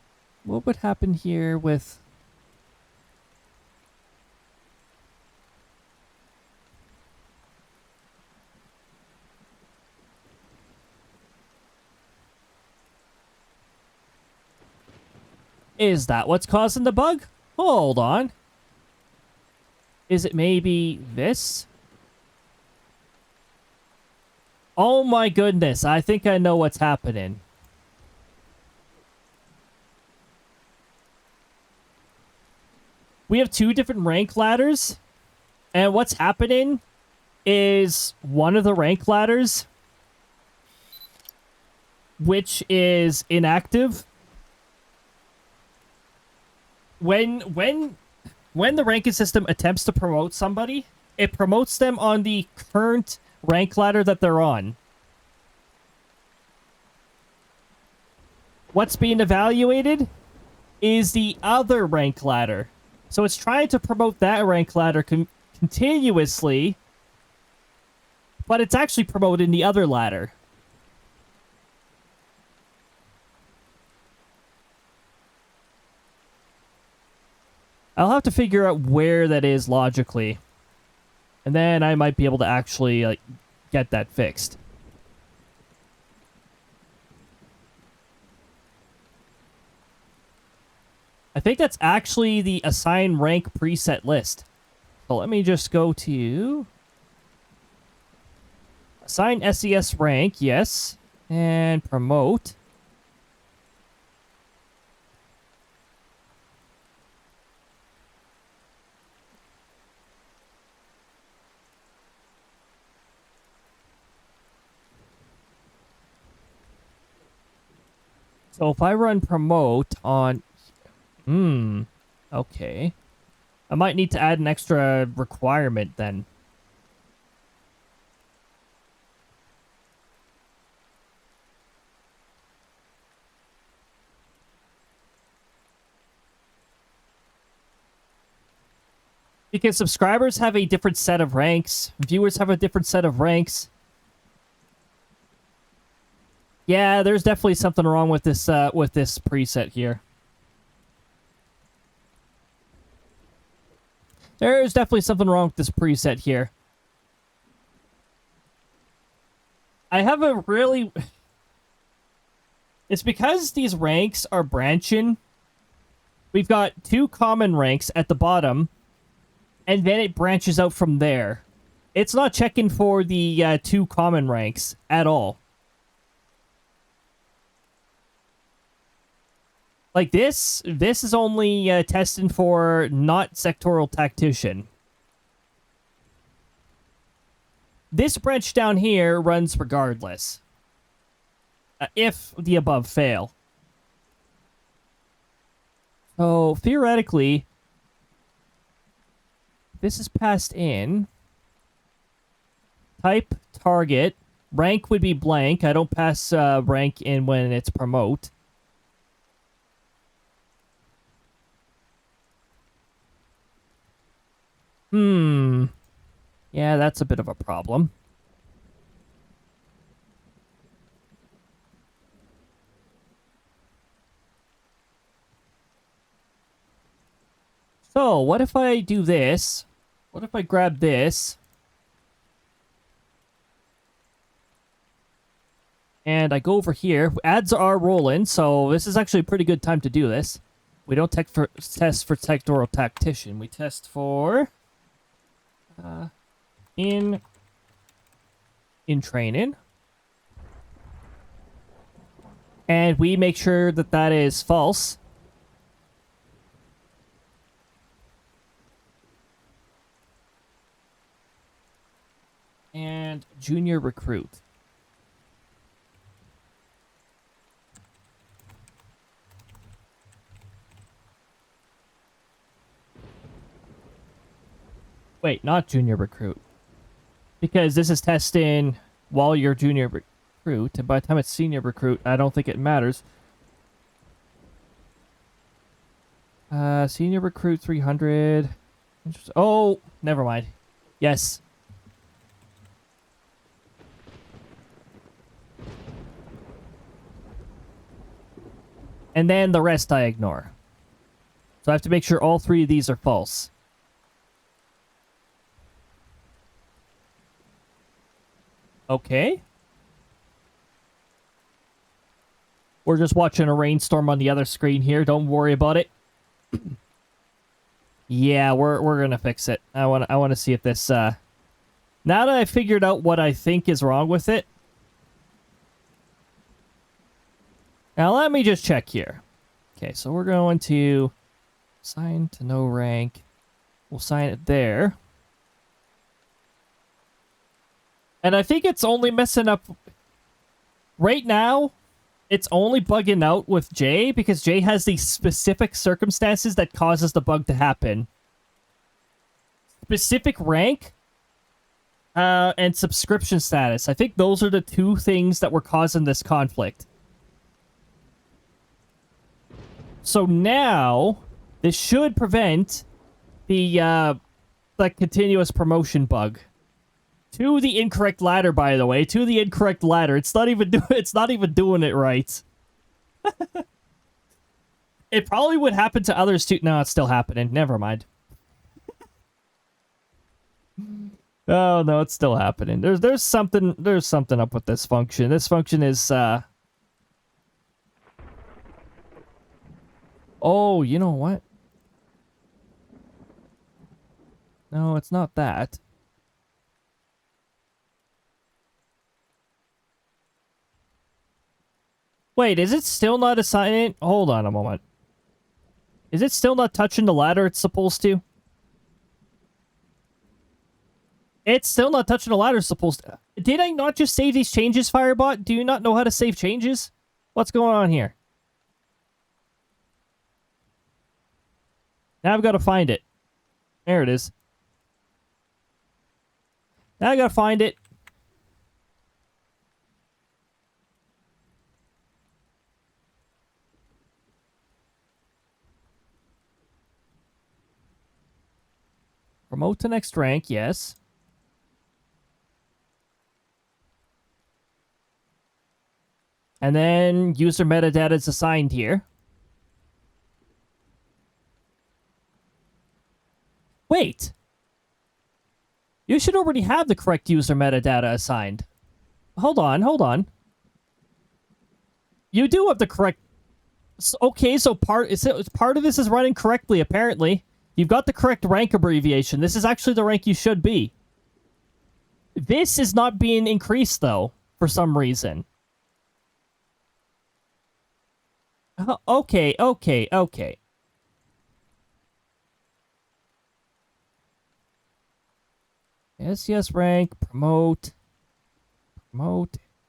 would happen here with... Is that what's causing the bug? Hold on. Is it maybe this? Oh my goodness, I think I know what's happening. We have 2 different rank ladders, and what's happening is one of the rank ladders, which is inactive, when the ranking system attempts to promote somebody, it promotes them on the current rank ladder that they're on. What's being evaluated is the other rank ladder. So it's trying to promote that rank ladder continuously, but it's actually promoting the other ladder. I'll have to figure out where that is logically. And then I might be able to actually get that fixed. I think that's actually the assign rank preset list. So let me just go to... Assign SES rank, yes. And promote. So if I run promote on... okay. I might need to add an extra requirement then. Because subscribers have a different set of ranks. Viewers have a different set of ranks. Yeah, there's definitely something wrong with this preset here. There's definitely something wrong with this preset here. I have a really... It's because these ranks are branching. We've got 2 common ranks at the bottom, and then it branches out from there. It's not checking for the 2 common ranks at all. Like this is only testing for not sectoral tactician. This branch down here runs regardless. If the above fail. So, theoretically, this is passed in. Type, target. Rank would be blank. I don't pass rank in when it's promote. Yeah, that's a bit of a problem. So, what if I do this? What if I grab this? And I go over here. Ads are rolling, so this is actually a pretty good time to do this. We don't test for sectoral tactician. We test for... in training. And we make sure that that is false. And junior recruit. Wait, not junior recruit. Because this is testing while you're junior recruit, and by the time it's senior recruit, I don't think it matters. Senior recruit 300. Oh, never mind. Yes. And then the rest I ignore. So I have to make sure all 3 of these are false. Okay. We're just watching a rainstorm on the other screen here. Don't worry about it. Yeah, we're gonna fix it. I want to see if this now that I figured out what I think is wrong with it. Now let me just check here. Okay, so we're going to assign to no rank. We'll sign it there. And I think it's only messing up... Right now, it's only bugging out with Jay because Jay has these specific circumstances that causes the bug to happen. Specific rank and subscription status. I think those are the 2 things that were causing this conflict. So now, this should prevent the continuous promotion bug. To the incorrect ladder, by the way. To the incorrect ladder. It's not even doing it right. It probably would happen to others too. No, it's still happening. Never mind. Oh no, it's still happening. There's something up with this function. This function is oh, you know what? No, it's not that. Wait, is it still not assigning? Hold on a moment. Is it still not touching the ladder it's supposed to? It's still not touching the ladder it's supposed to. Did I not just save these changes, Firebot? Do you not know how to save changes? What's going on here? Now I've got to find it. There it is. Now I got to find it. Promote to next rank, yes. And then user metadata is assigned here. Wait. You should already have the correct user metadata assigned. Hold on. You do have the correct... Okay, so part of this is running correctly, apparently. You've got the correct rank abbreviation. This is actually the rank you should be. This is not being increased, though, for some reason. Okay. Yes, rank, promote,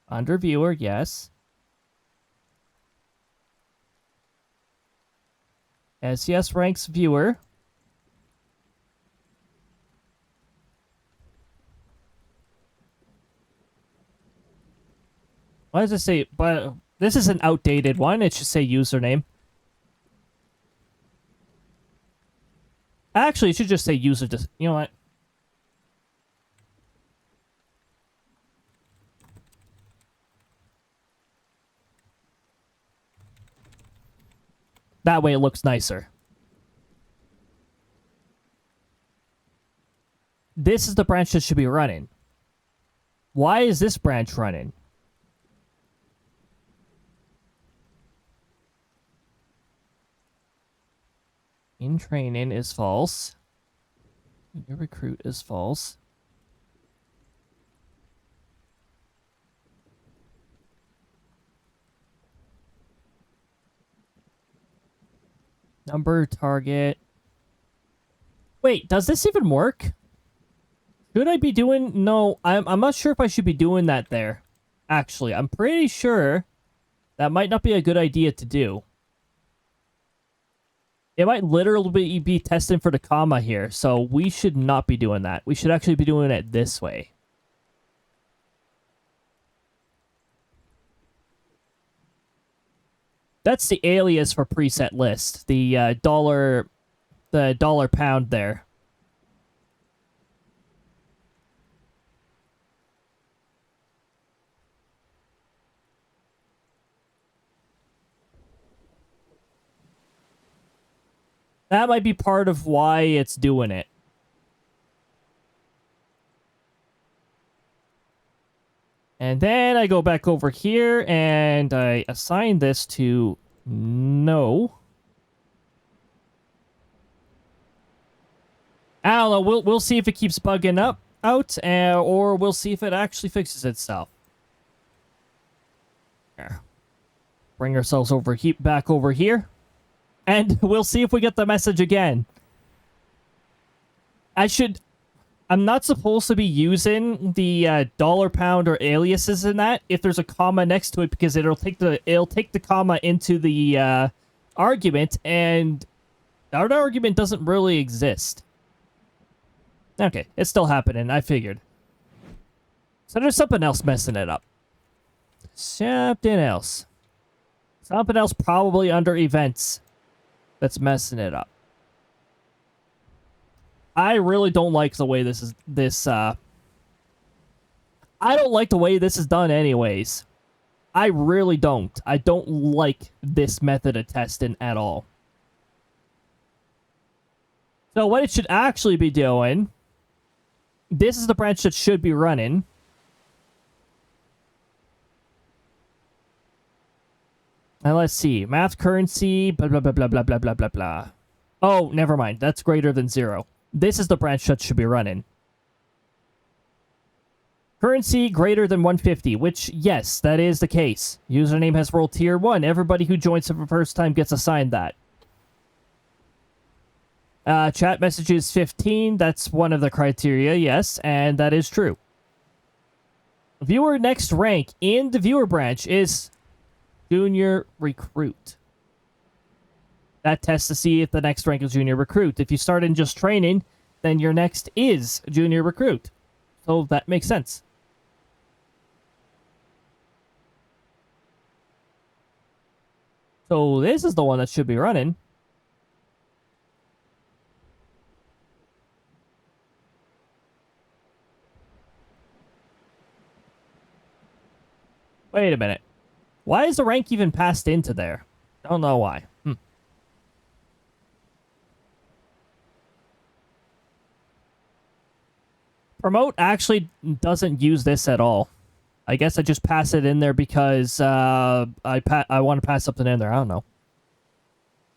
under viewer, yes. Yes, ranks viewer. Why does it say, but this is an outdated one, it should say username. Actually, it should just say user, you know what? That way it looks nicer. This is the branch that should be running. Why is this branch running? In training is false. Your recruit is false. Number target. Wait, does this even work? Should I be doing... No, I'm not sure if I should be doing that there. Actually, I'm pretty sure that might not be a good idea to do. It might literally be testing for the comma here, so we should not be doing that. We should actually be doing it this way. That's the alias for preset list. The dollar pound there. That might be part of why it's doing it. And then I go back over here and I assign this to no. I don't know. We'll see if it keeps bugging out, or we'll see if it actually fixes itself. Here. Bring ourselves over back over here. And we'll see if we get the message again. I'm not supposed to be using the dollar pound or aliases in that if there's a comma next to it, because it'll take the comma into the argument, and our argument doesn't really exist. Okay, it's still happening, I figured. So there's something else messing it up. Something else probably under events that's messing it up. I really don't like the way I don't like the way this is done anyways. I really don't. I don't like this method of testing at all. So what it should actually be doing, this is the branch that should be running. And let's see. Math currency, blah, blah, blah, blah, blah, blah, blah, blah, blah. Oh, never mind. That's greater than 0. This is the branch that should be running. Currency greater than 150, which, yes, that is the case. Username has rolled tier 1. Everybody who joins for the first time gets assigned that. Chat messages 15. That's one of the criteria, yes, and that is true. Viewer next rank in the viewer branch is junior recruit. That tests to see if the next rank is junior recruit. If you start in just training, then your next is junior recruit. So that makes sense. So this is the one that should be running. Wait a minute. Why is the rank even passed into there? Don't know why. Promote actually doesn't use this at all. I guess I just pass it in there because I want to pass something in there. I don't know.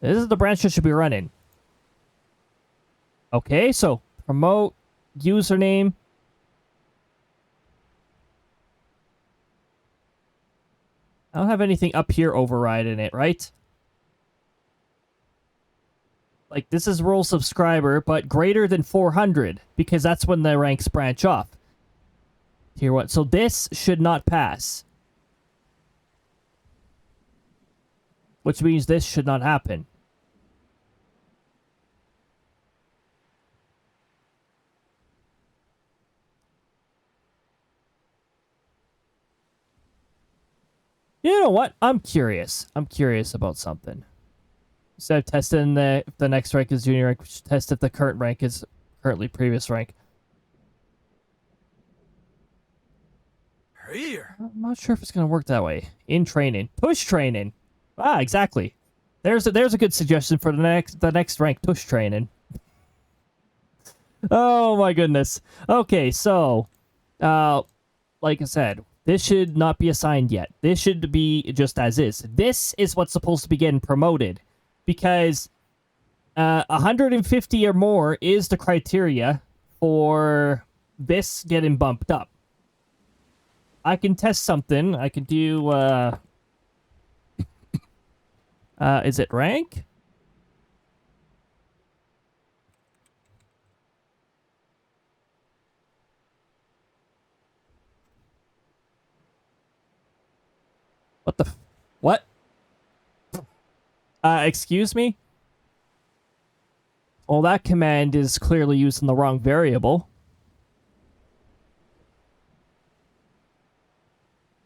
This is the branch that should be running. Okay, so promote, username. I don't have anything up here overriding it, right? Like, this is role subscriber, but greater than 400, because that's when the ranks branch off. Tier 1. So this should not pass. Which means this should not happen. You know what? I'm curious. I'm curious about something. Instead of testing if the next rank is junior rank, we should test if the current rank is currently previous rank. Here. I'm not sure if it's going to work that way. In training. Push training. Ah, exactly. There's a good suggestion for the next rank. Push training. Oh my goodness. Okay, so like I said, this should not be assigned yet. This should be just as is. This is what's supposed to be getting promoted, because 150 or more is the criteria for this getting bumped up. I can test something. I can do is it rank? What the what? Excuse me? Well, that command is clearly using the wrong variable.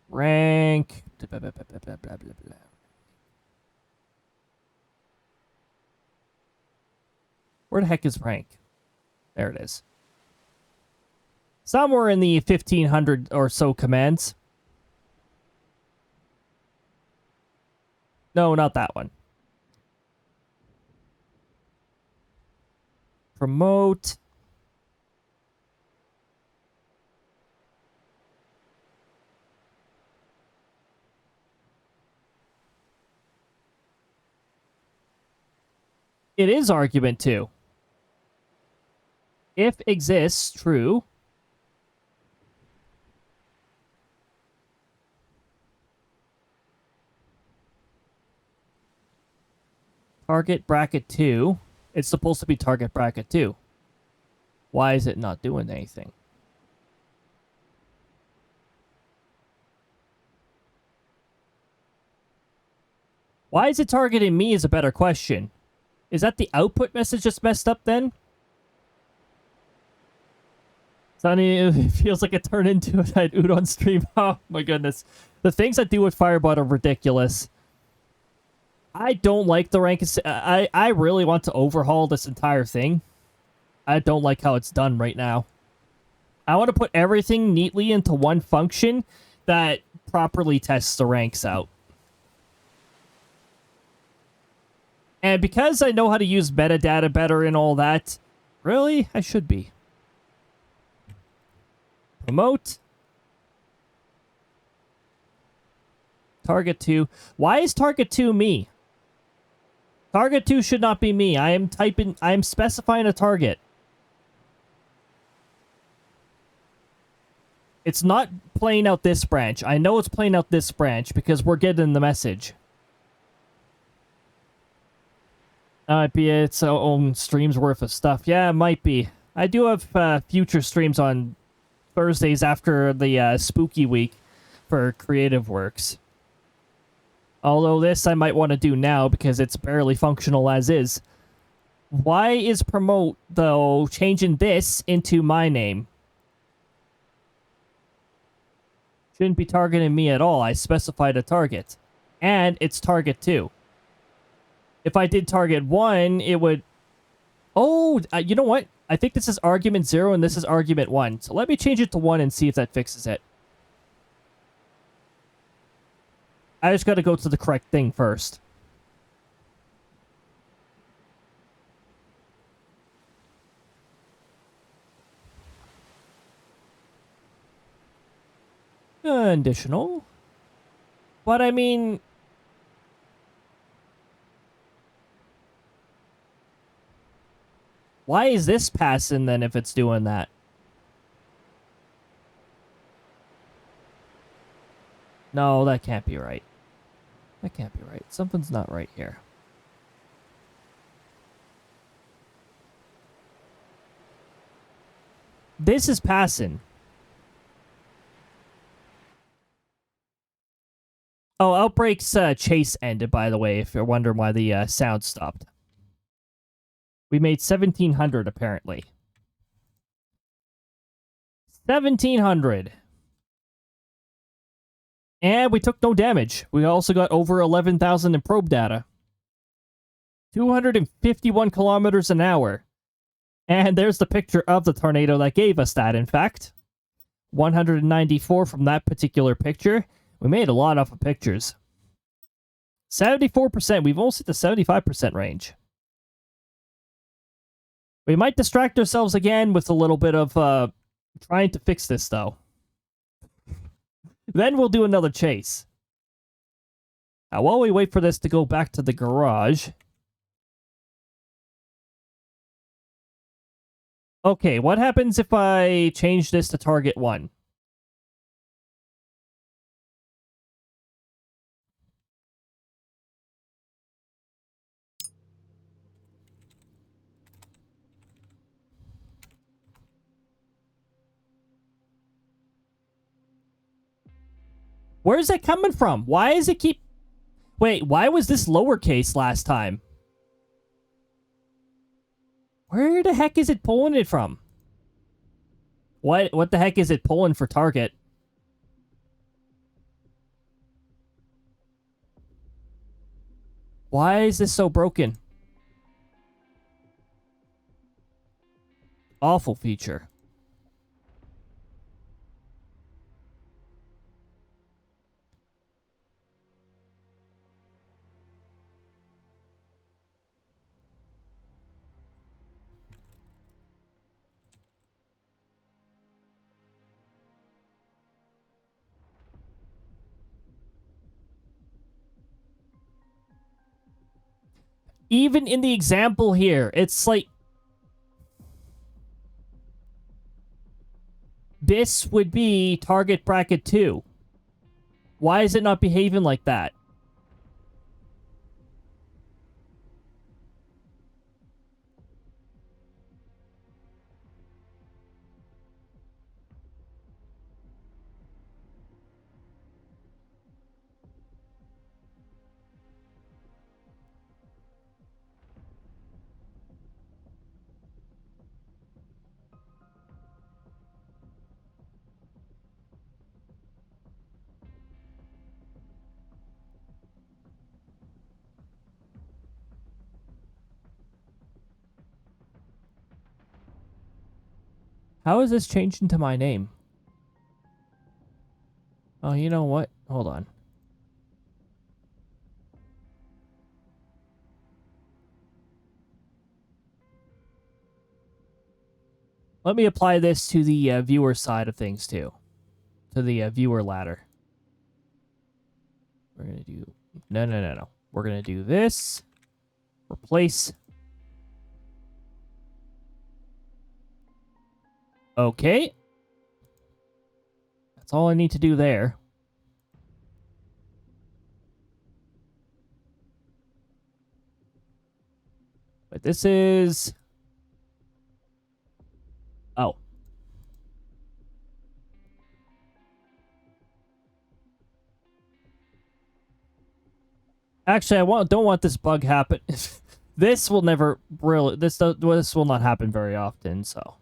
Rank. Blah, blah, blah, blah, blah, blah, blah. Where the heck is rank? There it is. Somewhere in the 1500 or so commands. No, not that one. Promote. It is argument 2. If exists, true. Target bracket 2. It's supposed to be target bracket 2. Why is it not doing anything? Why is it targeting me is a better question. Is that the output message just messed up then? Sonny, it feels like it turned into an Udon stream. Oh my goodness. The things I do with Firebot are ridiculous. I don't like the rank. I really want to overhaul this entire thing. I don't like how it's done right now. I want to put everything neatly into one function that properly tests the ranks out. And because I know how to use metadata better and all that, really, I should be. Promote. Target 2. Why is target 2 me? Target 2 should not be me. I am specifying a target. It's not playing out this branch. I know it's playing out this branch because we're getting the message. Might be its own stream's worth of stuff. Yeah, it might be. I do have future streams on Thursdays after the spooky week for creative works. Although this I might want to do now because it's barely functional as is. Why is promote, though, changing this into my name? Shouldn't be targeting me at all. I specified a target. And it's target 2. If I did target 1, it would... Oh, you know what? I think this is argument 0 and this is argument 1. So let me change it to 1 and see if that fixes it. I just gotta go to the correct thing first. Additional. But I mean... Why is this passing then if it's doing that? No, that can't be right. That can't be right. Something's not right here. This is passing. Oh, Outbreak's chase ended, by the way, if you're wondering why the sound stopped. We made 1,700, apparently. 1,700. And we took no damage. We also got over 11,000 in probe data. 251 kilometers an hour. And there's the picture of the tornado that gave us that, in fact. 194 from that particular picture. We made a lot off of pictures. 74%. We've almost hit the 75% range. We might distract ourselves again with a little bit of trying to fix this, though. Then we'll do another chase. Now, while we wait for this to go back to the garage... Okay, what happens if I change this to target 1? Where is that coming from? Why is it keep... Wait, why was this lowercase last time? Where the heck is it pulling it from? What the heck is it pulling for target? Why is this so broken? Awful feature. Even in the example here, it's like... This would be target bracket 2. Why is it not behaving like that? How is this changed into my name? Oh, you know what? Hold on. Let me apply this to the viewer side of things, too. To the viewer ladder. We're going to do... No. We're going to do this. Replace. Okay. That's all I need to do there. But this is... Oh. Actually, don't want this bug happen. This will never really... This will not happen very often, so...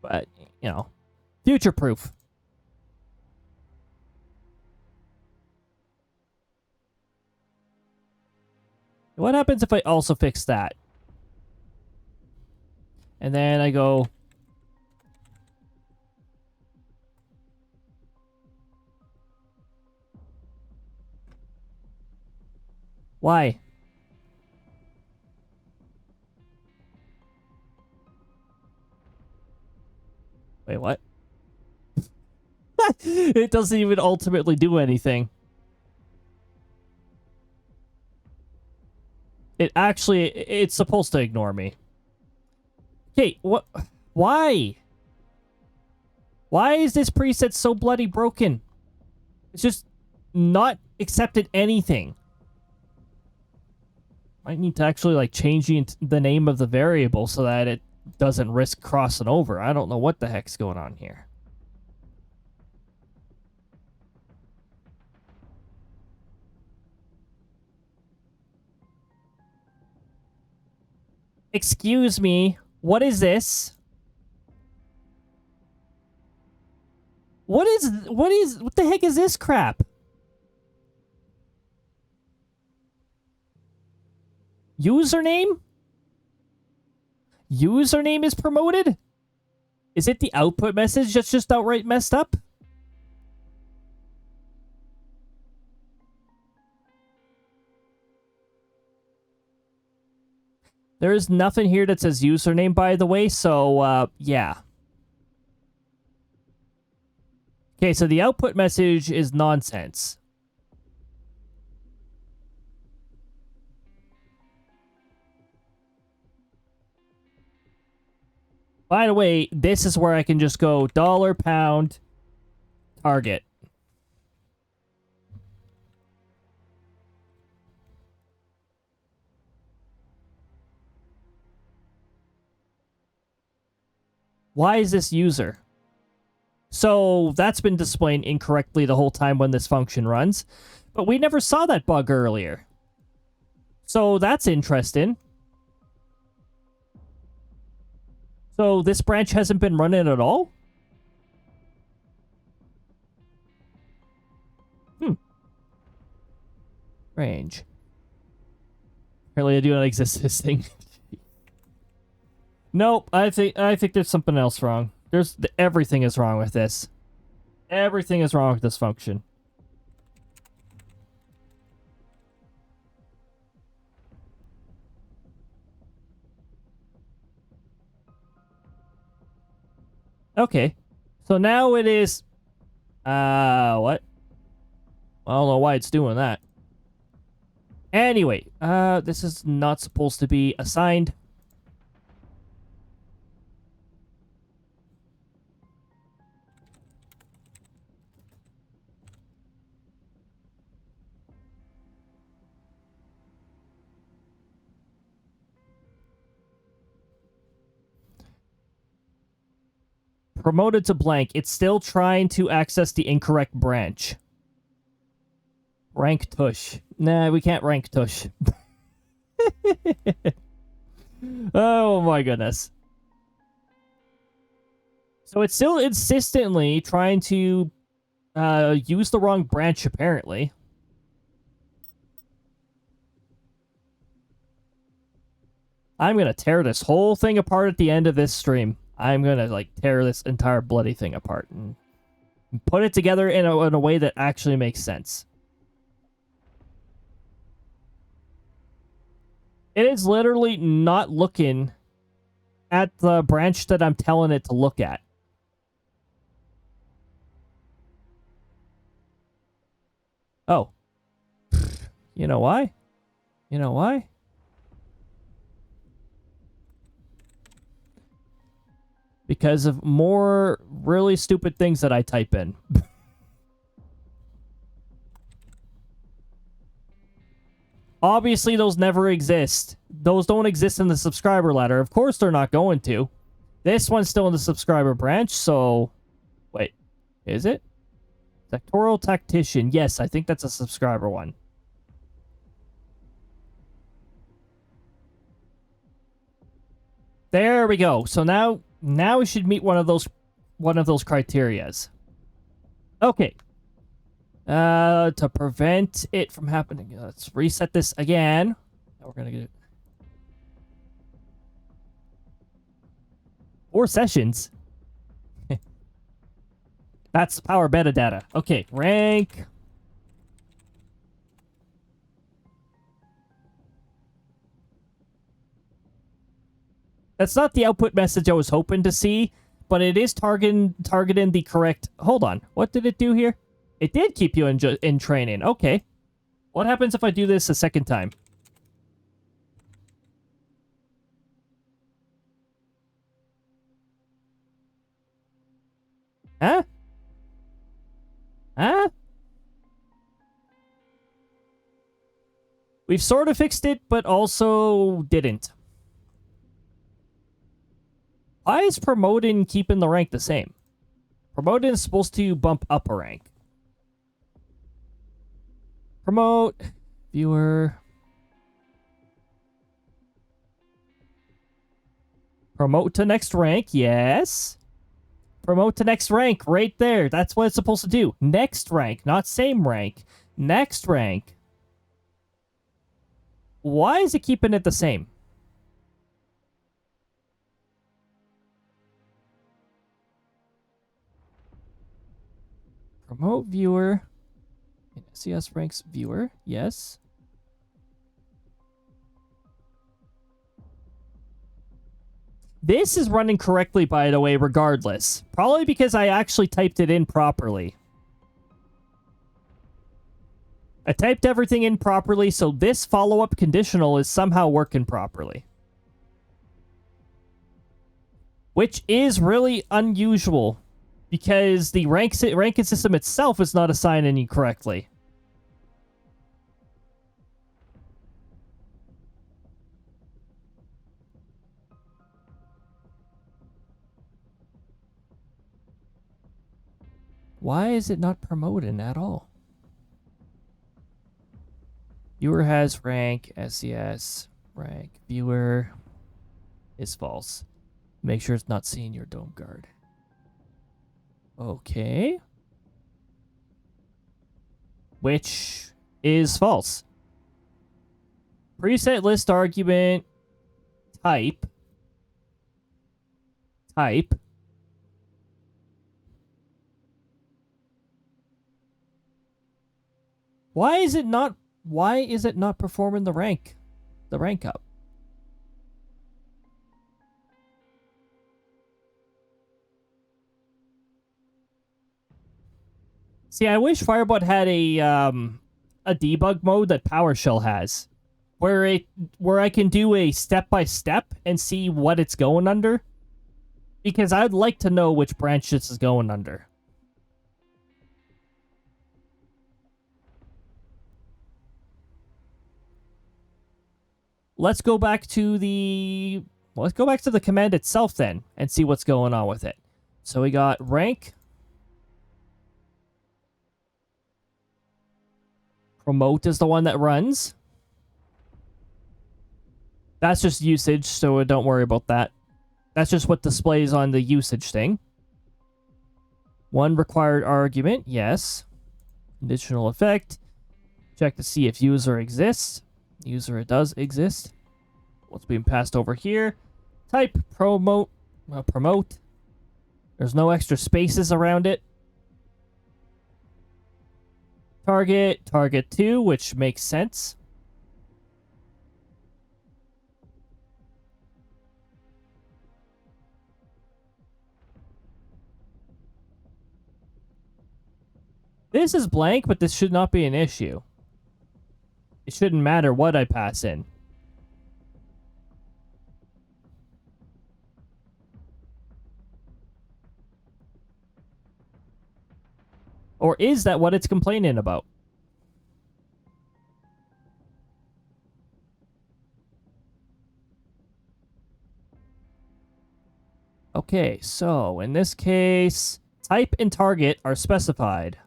But, you know, future-proof. What happens if I also fix that? And then I go... Why? Wait, what? It doesn't even ultimately do anything. It's supposed to ignore me. Okay, what? Why? Why is this preset so bloody broken? It's just not accepted anything. Might need to actually like change the name of the variable so that it doesn't risk crossing over. I don't know what the heck's going on here. Excuse me, what is this? What the heck is this crap? Username? Username is promoted? Is it the output message that's just outright messed up? There is nothing here that says username, by the way, so, yeah. Okay, so the output message is nonsense. By the way, this is where I can just go $, target. Why is this user? So that's been displayed incorrectly the whole time when this function runs, but we never saw that bug earlier. So that's interesting. So this branch hasn't been running at all? Range. Apparently I do not exist this thing. Nope, I think there's something else wrong. Everything is wrong with this. Everything is wrong with this function. Okay. So now it is what? I don't know why it's doing that. Anyway, this is not supposed to be assigned. Promoted to blank. It's still trying to access the incorrect branch. Rank tush. Nah, we can't rank tush. Oh my goodness. So it's still insistently trying to use the wrong branch, apparently. I'm gonna tear this whole thing apart at the end of this stream. I'm gonna, like, tear this entire bloody thing apart and put it together in a way that actually makes sense. It is literally not looking at the branch that I'm telling it to look at. Oh. You know why? You know why? Because of more really stupid things that I type in. Obviously, those never exist. Those don't exist in the subscriber ladder. Of course they're not going to. This one's still in the subscriber branch, so... Wait. Is it? Sectoral Tactician. Yes, I think that's a subscriber one. There we go. So now we should meet one of those criterias. Okay. To prevent it from happening, let's reset this again. Now we're gonna get 4 sessions. That's the power beta data. Okay, rank. That's not the output message I was hoping to see, but it is targeting the correct... Hold on. What did it do here? It did keep you in training. Okay. What happens if I do this a second time? Huh? Huh? We've sort of fixed it, but also didn't. Why is promoting keeping the rank the same? Promoting is supposed to bump up a rank. Promote. Viewer. Promote to next rank, yes. Promote to next rank, right there. That's what it's supposed to do. Next rank, not same rank. Next rank. Why is it keeping it the same? Promote viewer. CS ranks viewer, yes. This is running correctly, by the way, regardless. Probably because I actually typed it in properly. I typed everything in properly, so this follow-up conditional is somehow working properly. Which is really unusual, because the ranking system itself is not assigning you correctly. Why is it not promoting at all? Viewer has rank, SCS, rank, viewer is false. Make sure it's not seeing your dome guard. Okay. Which is false. Preset list argument type. Why is it not performing the rank up? See, I wish Firebot had a debug mode that PowerShell has, where I can do a step-by-step and see what it's going under, because I'd like to know which branch this is going under. Let's go back to the command itself then and see what's going on with it. So we got rank. Promote is the one that runs. That's just usage, so don't worry about that. That's just what displays on the usage thing. One required argument, yes. Conditional effect. Check to see if user exists. User does exist. What's being passed over here? Type promote. Promote. There's no extra spaces around it. Target 2, which makes sense. This is blank, but this should not be an issue. It shouldn't matter what I pass in. Or is that what it's complaining about? Okay, so in this case, type and target are specified.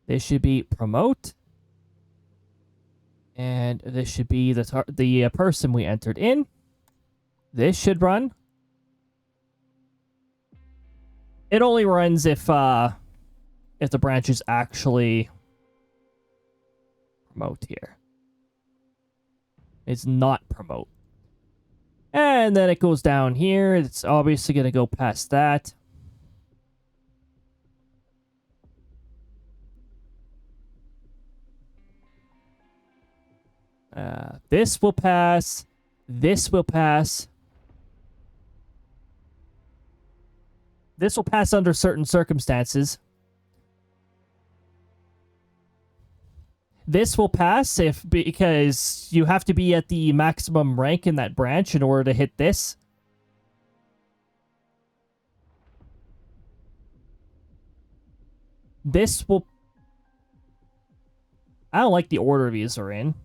This should be promote. And this should be the person we entered in. This should run. It only runs if the branch is actually promote here. It's not promote. And then it goes down here. It's obviously going to go past that. This will pass. This will pass. This will pass under certain circumstances. This will pass because you have to be at the maximum rank in that branch in order to hit this. This will... I don't like the order these are in.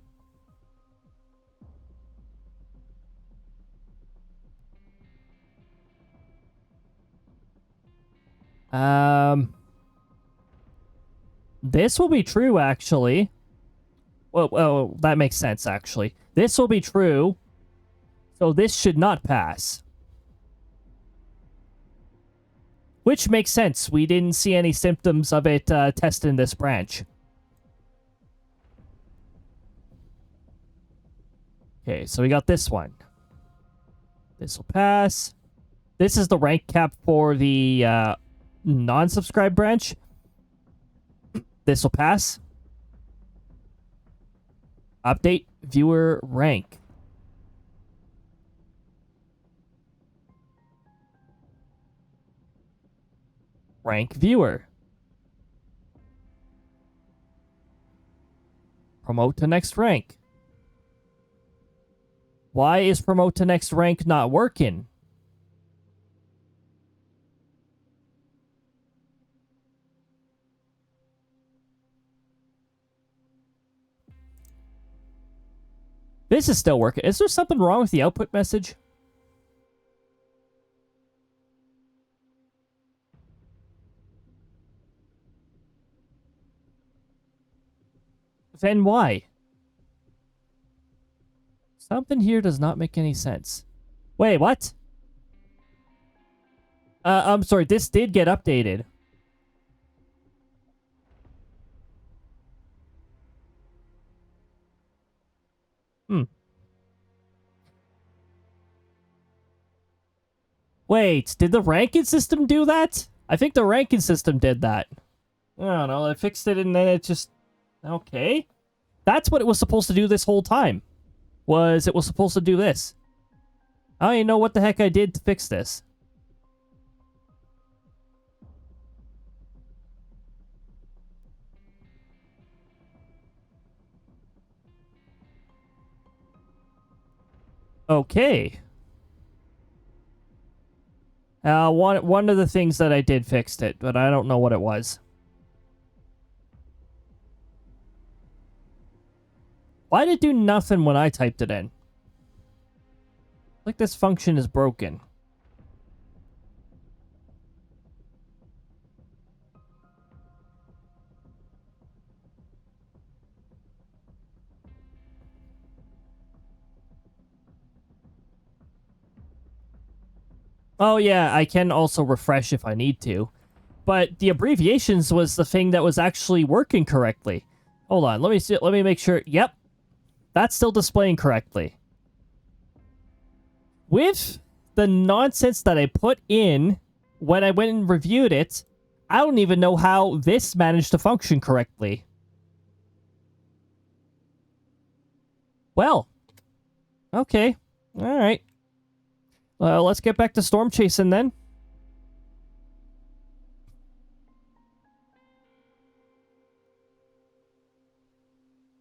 This will be true, actually. Well, that makes sense, actually. This will be true. So this should not pass. Which makes sense. We didn't see any symptoms of it tested in this branch. Okay, so we got this one. This will pass. This is the rank cap for the non-subscribed branch. This will pass. Update viewer rank. Rank viewer. Promote to next rank. Why is promote to next rank not working? This is still working. Is there something wrong with the output message? Then why? Something here does not make any sense. Wait, what? I'm sorry, this did get updated. Wait, did the ranking system do that? I think the ranking system did that. I don't know, I fixed it and then it just... Okay. That's what it was supposed to do this whole time. It was supposed to do this. I don't even know what the heck I did to fix this. Okay. One of the things that I did fixed it, but I don't know what it was. Why did it do nothing when I typed it in? Like this function is broken. Oh yeah, I can also refresh if I need to. But the abbreviations was the thing that was actually working correctly. Hold on, let me see, let me make sure. Yep. That's still displaying correctly. With the nonsense that I put in when I went and reviewed it, I don't even know how this managed to function correctly. Well. Okay. Alright. Well, let's get back to storm chasing then.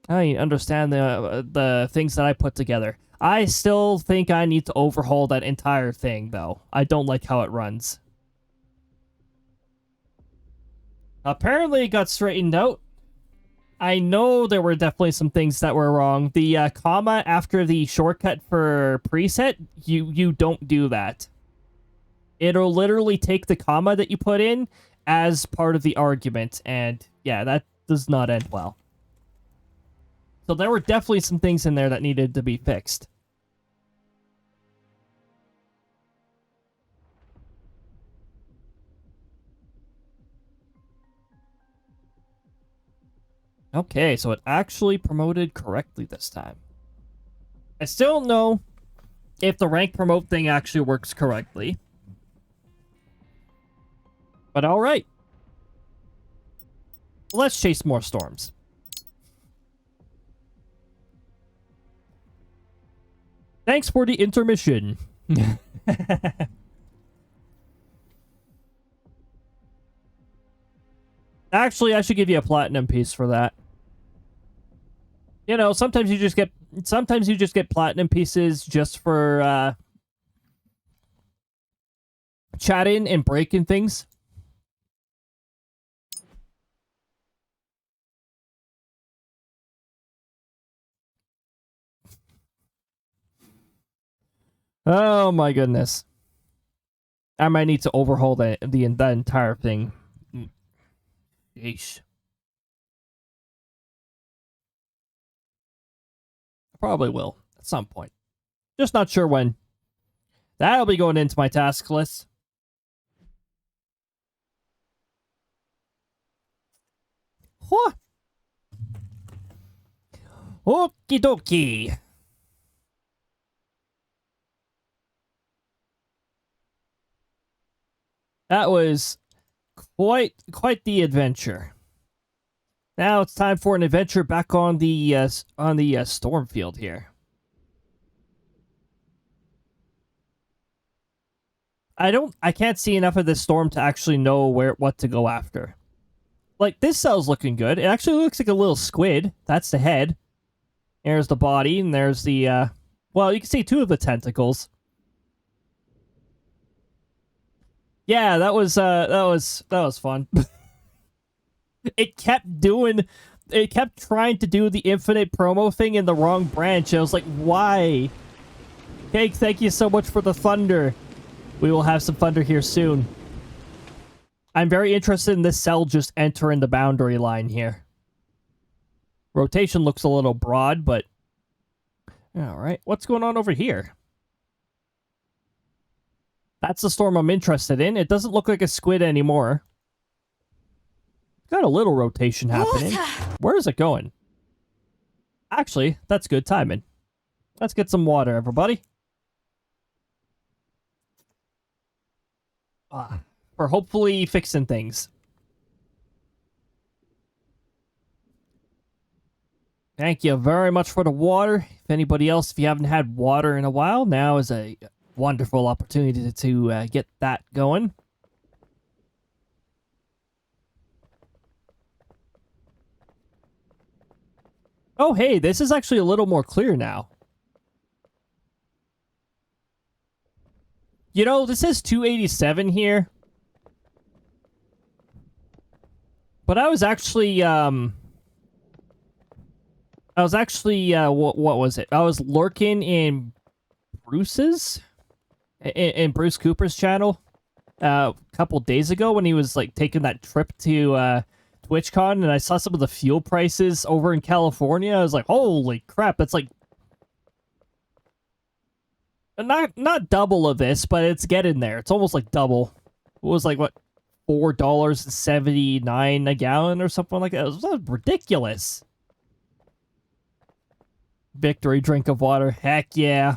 I understand the things that I put together. I still think I need to overhaul that entire thing, though. I don't like how it runs. Apparently it got straightened out. I know there were definitely some things that were wrong. The comma after the shortcut for preset, you don't do that. It'll literally take the comma that you put in as part of the argument, and yeah, that does not end well. So there were definitely some things in there that needed to be fixed. Okay, so it actually promoted correctly this time. I still don't know if the rank promote thing actually works correctly. But alright. Let's chase more storms. Thanks for the intermission. Actually, I should give you a platinum piece for that. You know, sometimes you just get platinum pieces just for chatting and breaking things. Oh my goodness. I might need to overhaul the entire thing. Yeesh. I probably will at some point. Just not sure when. That'll be going into my task list. Huh. Okie dokie. That was quite the adventure. Now it's time for an adventure back on the storm field here. I can't see enough of this storm to actually know what to go after. Like, this cell's looking good. It actually looks like a little squid. That's the head. There's the body, and there's the well, you can see two of the tentacles. Yeah, that was fun. It kept trying to do the infinite promo thing in the wrong branch. I was like, why? Cake, thank you so much for the thunder. We will have some thunder here soon. I'm very interested in this cell just entering the boundary line here. Rotation looks a little broad, but... Alright, what's going on over here? That's the storm I'm interested in. It doesn't look like a squid anymore. Got a little rotation happening. Where is it going? Actually, that's good timing. Let's get some water, everybody. For hopefully fixing things. Thank you very much for the water. If anybody else, if you haven't had water in a while, now is a wonderful opportunity to get that going. Oh, hey, this is actually a little more clear now. You know, this says 287 here. But I was actually, what was it? I was lurking in Bruce's, in Bruce Cooper's channel, a couple days ago when he was, like, taking that trip to, TwitchCon, and I saw some of the fuel prices over in California. I was like, holy crap, that's like... Not double of this, but it's getting there. It's almost like double. It was like, what, $4.79 a gallon or something like that? It was ridiculous. Victory drink of water. Heck yeah.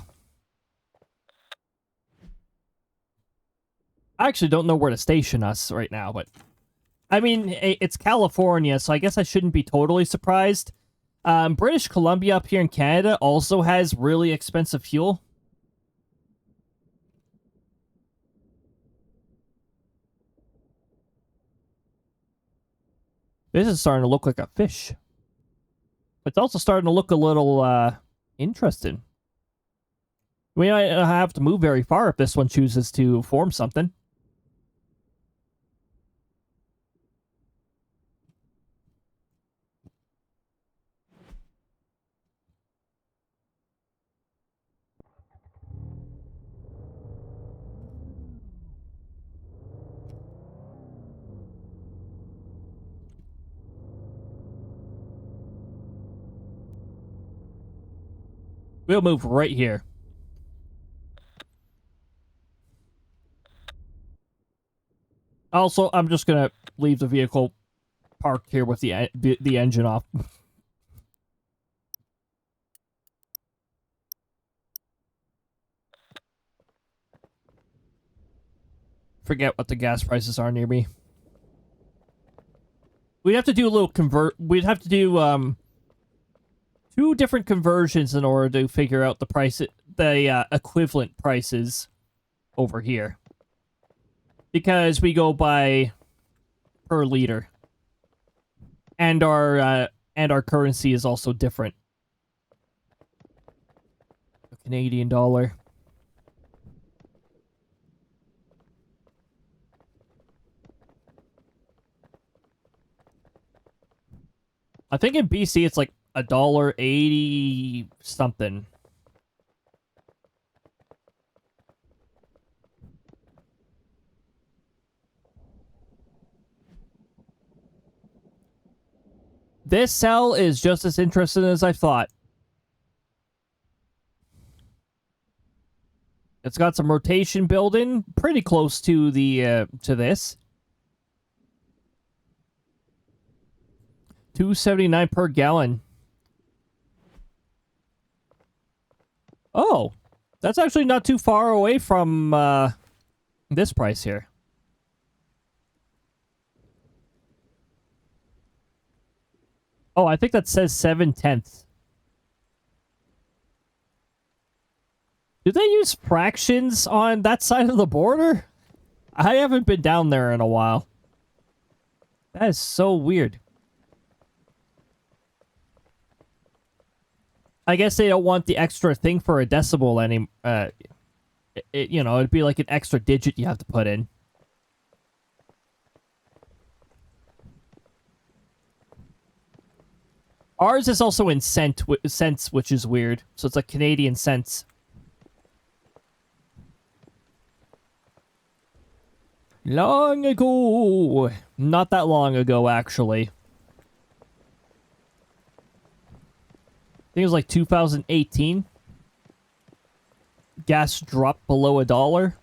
I actually don't know where to station us right now, but... I mean, it's California, so I guess I shouldn't be totally surprised. British Columbia up here in Canada also has really expensive fuel. This is starting to look like a fish. It's also starting to look a little, interesting. We might not have to move very far if this one chooses to form something. We'll move right here. Also, I'm just gonna leave the vehicle parked here with the engine off. Forget what the gas prices are near me. We'd have to do a little we'd have to do, 2 different conversions in order to figure out the equivalent prices over here. Because we go by per liter. And our currency is also different. The Canadian dollar. I think in BC it's like $1.80 something. This cell is just as interesting as I thought. It's got some rotation built in, pretty close to the to this. 279 per gallon. Oh, that's actually not too far away from this price here. Oh, I think that says 7/10. Do they use fractions on that side of the border? I haven't been down there in a while. That is so weird. I guess they don't want the extra thing for a decimal any. You know, it'd be like an extra digit you have to put in. Ours is also in cents, which is weird. So it's like Canadian cents. Long ago. Not that long ago, actually. I think it was like 2018. Gas dropped below $1.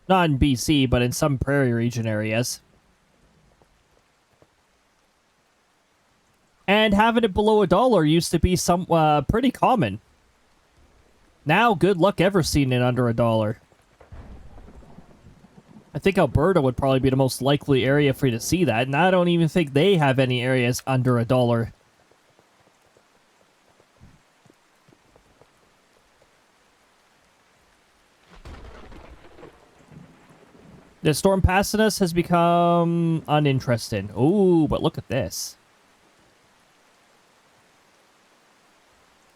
Not in BC, but in some prairie region areas. And having it below $1 used to be some pretty common. Now, good luck ever seeing it under $1. I think Alberta would probably be the most likely area for you to see that, and I don't even think they have any areas under $1. The storm passing us has become uninteresting. Ooh, but look at this.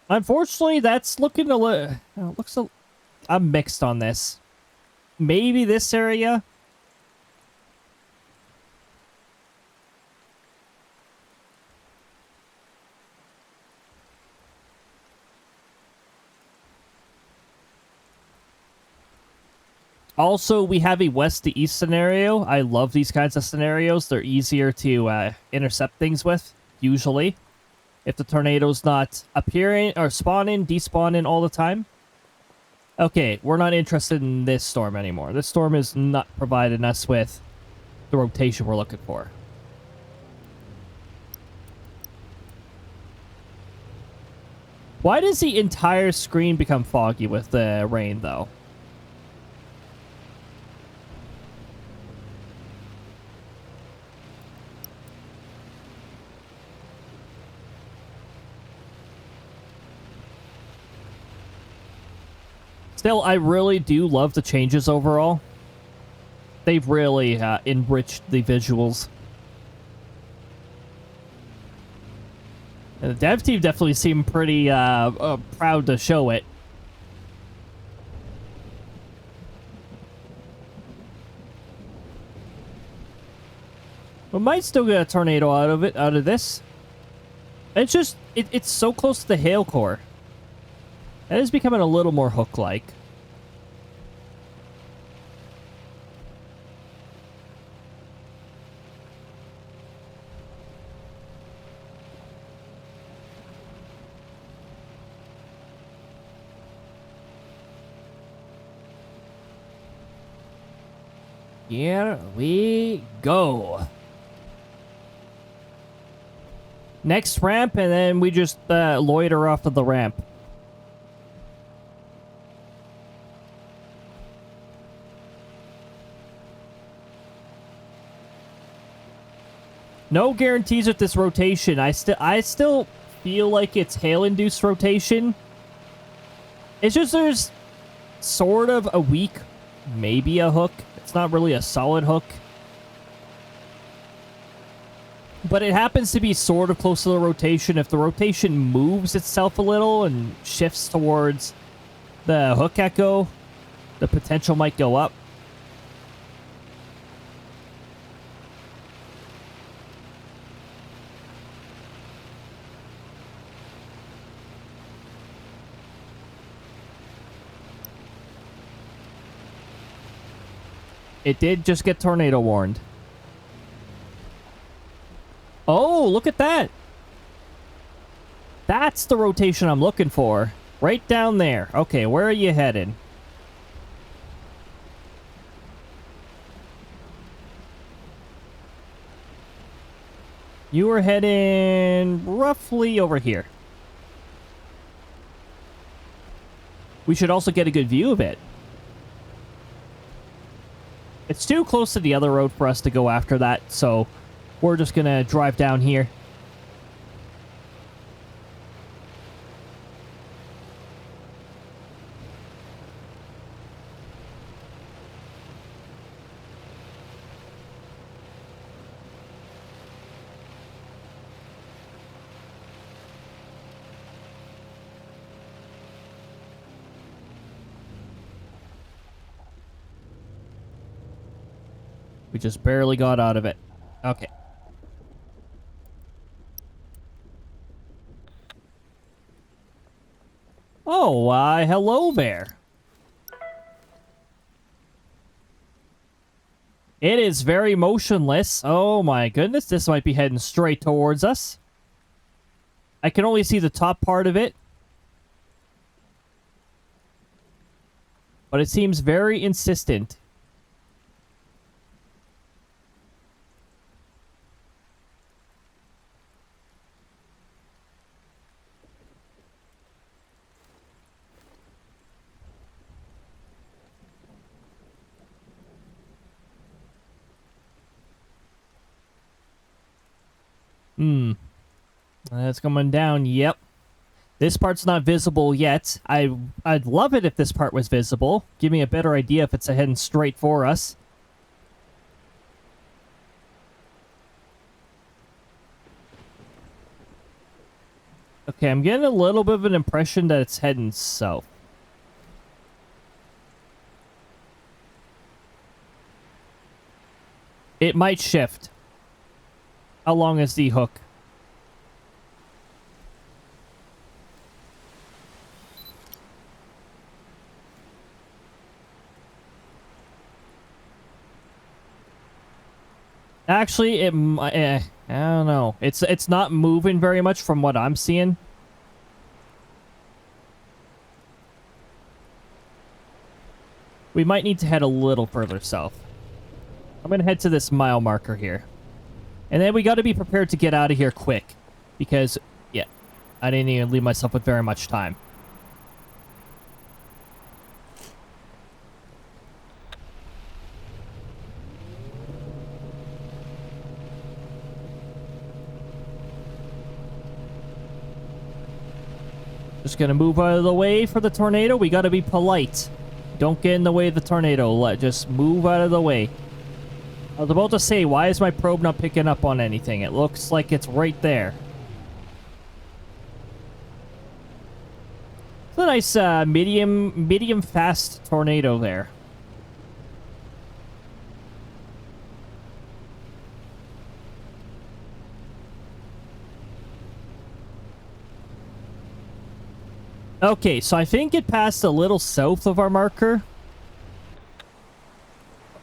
Unfortunately, that's looking a little... I'm mixed on this. Maybe this area. Also, we have a west to east scenario. I love these kinds of scenarios. They're easier to intercept things with, usually. If the tornado's not appearing or spawning, despawning all the time. Okay, we're not interested in this storm anymore. This storm is not providing us with the rotation we're looking for. Why does the entire screen become foggy with the rain, though? Still, I really do love the changes overall. They've really enriched the visuals. And the dev team definitely seemed pretty proud to show it. We might still get a tornado out of this. It's just, it's so close to the hail core. That is becoming a little more hook-like. Here we go. Next ramp, and then we just loiter off of the ramp. No guarantees with this rotation. I still feel like it's hail-induced rotation. It's just there's sort of a weak, maybe a hook. It's not really a solid hook. But it happens to be sort of close to the rotation. If the rotation moves itself a little and shifts towards the hook echo, the potential might go up. It did just get tornado warned. Oh, Oh, look at that. That's the rotation I'm looking for. Right down there. Okay, where are you headed? You were heading roughly over here. We should also get a good view of it. It's too close to the other road for us to go after that, so we're just gonna drive down here. We just barely got out of it. Okay. Oh, hello there. It is very motionless. Oh my goodness, this might be heading straight towards us. I can only see the top part of it. But it seems very insistent. It's coming down. Yep. This part's not visible yet. I'd love it if this part was visible. Give me a better idea if it's heading straight for us. Okay, I'm getting a little bit of an impression that it's heading south. It might shift. How long is the hook? Actually, I don't know. It's not moving very much from what I'm seeing. We might need to head a little further south. I'm gonna head to this mile marker here. And then we gotta be prepared to get out of here quick. Because, yeah, I didn't even leave myself with very much time. Just gonna move out of the way for the tornado. We gotta be polite. Don't get in the way of the tornado. Just move out of the way. I was about to say, why is my probe not picking up on anything? It looks like it's right there. It's a nice medium fast tornado there. Okay, so I think it passed a little south of our marker.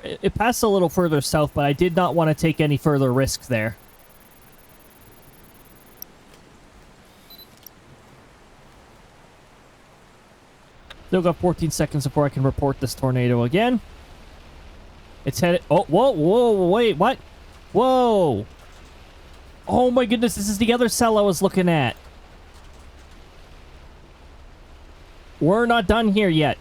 It passed a little further south, but I did not want to take any further risk there. Still got 14 seconds before I can report this tornado again. It's headed... Oh, whoa, wait, what? Whoa! Oh my goodness, this is the other cell I was looking at. We're not done here yet.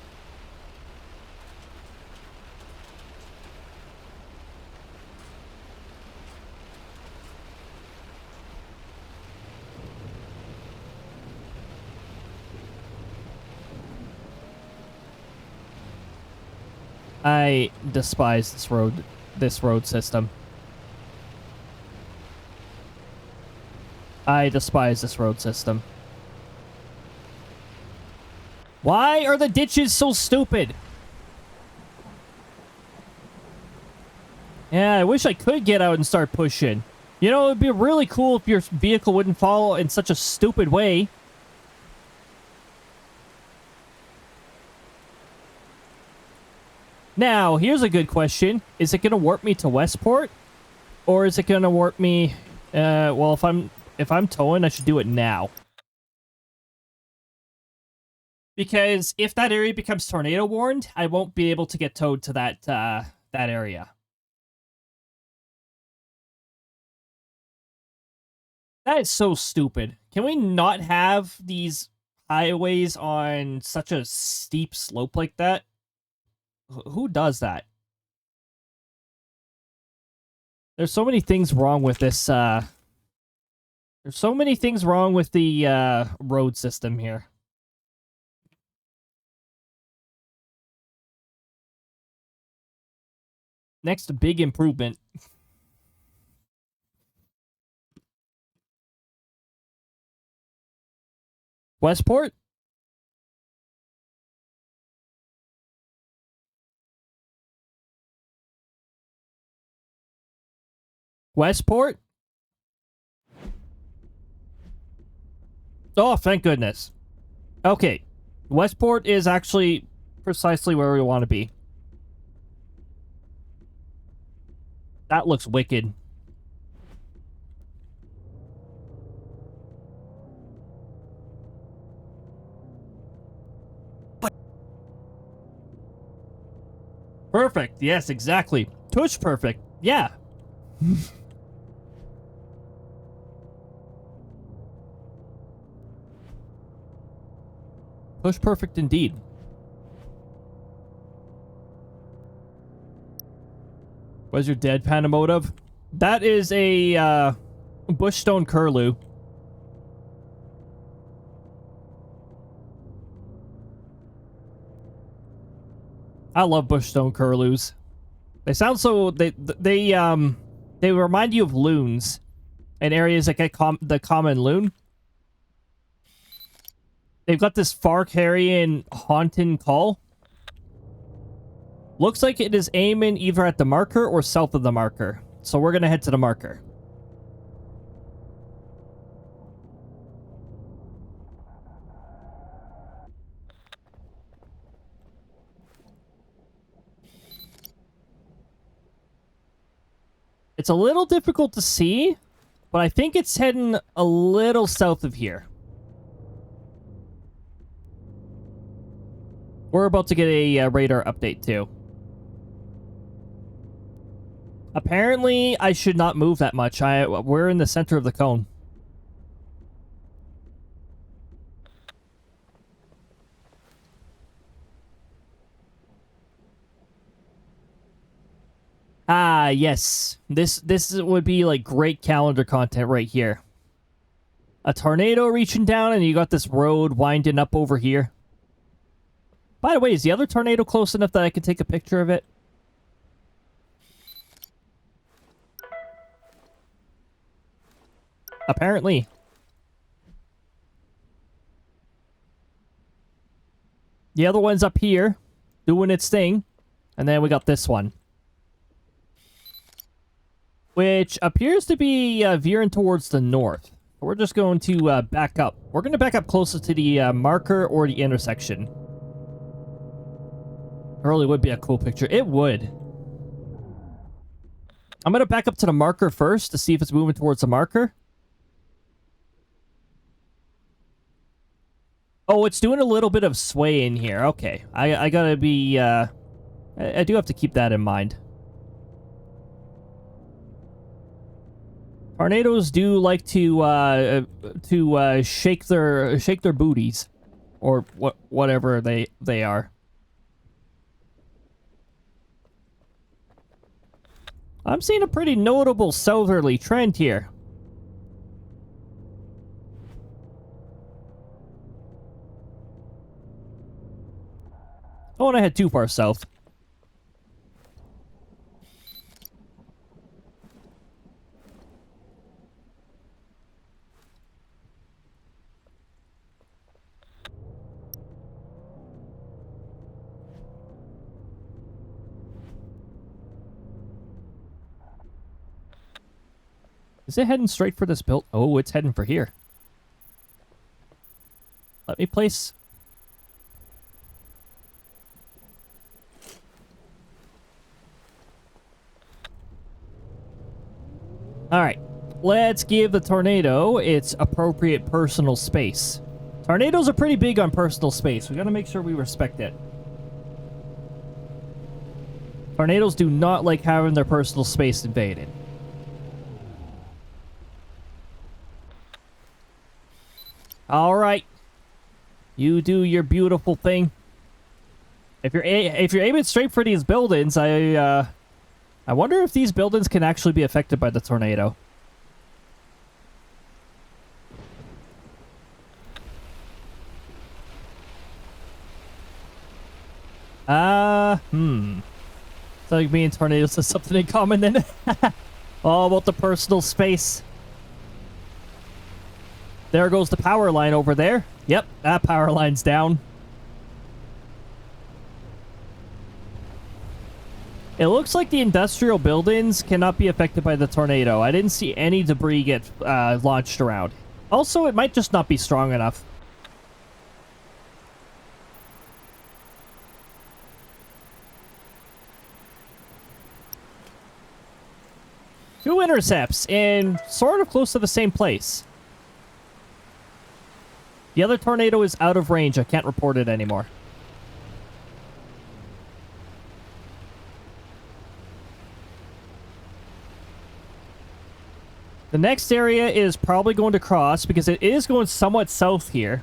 I despise this road system. I despise this road system. Why are the ditches so stupid? Yeah, I wish I could get out and start pushing. You know, it'd be really cool if your vehicle wouldn't fall in such a stupid way. Now, here's a good question. Is it going to warp me to Westport? Or is it going to warp me Well, if I'm towing, I should do it now. Because if that area becomes tornado warned, I won't be able to get towed to that area. That is so stupid. Can we not have these highways on such a steep slope like that? Who does that? There's so many things wrong with this, there's so many things wrong with the, road system here. Next big improvement. Westport? Westport? Oh, thank goodness. Okay. Westport is actually precisely where we want to be. That looks wicked. Perfect. Yes, exactly. Tush perfect. Yeah. Push perfect indeed. What's your deadpan emotive? That is a Bushstone Curlew. I love Bushstone Curlews. They sound so they remind you of loons in areas that get the common loon. They've got this Farcarian haunting call. Looks like it is aiming either at the marker or south of the marker. So we're gonna head to the marker. It's a little difficult to see, but I think it's heading a little south of here. We're about to get a radar update too. Apparently, I should not move that much. We're in the center of the cone. Ah, yes. This would be like great calendar content right here. A tornado reaching down and you got this road winding up over here. By the way, is the other tornado close enough that I can take a picture of it? Apparently. The other one's up here, doing its thing. And then we got this one. Which appears to be veering towards the north. We're just going to back up. We're going to back up closer to the marker or the intersection. It really would be a cool picture. It would. I'm going to back up to the marker first to see if it's moving towards the marker. Oh, it's doing a little bit of sway in here. Okay. I gotta be, I do have to keep that in mind. Tornadoes do like to shake their booties. Or whatever they are. I'm seeing a pretty notable southerly trend here. I don't want to head too far south. Is it heading straight for this build? Oh, it's heading for here. Let me place... Alright. let's give the tornado its appropriate personal space. Tornadoes are pretty big on personal space. We gotta make sure we respect it. Tornadoes do not like having their personal space invaded. All right. You do your beautiful thing. If you're aiming straight for these buildings, I wonder if these buildings can actually be affected by the tornado. So like me and tornadoes have something in common then. All about the personal space. There goes the power line over there. Yep, that power line's down. It looks like the industrial buildings cannot be affected by the tornado. I didn't see any debris get launched around. Also, it might just not be strong enough. Two intercepts, and sort of close to the same place. The other tornado is out of range. I can't report it anymore. The next area is probably going to cross because it is going somewhat south here.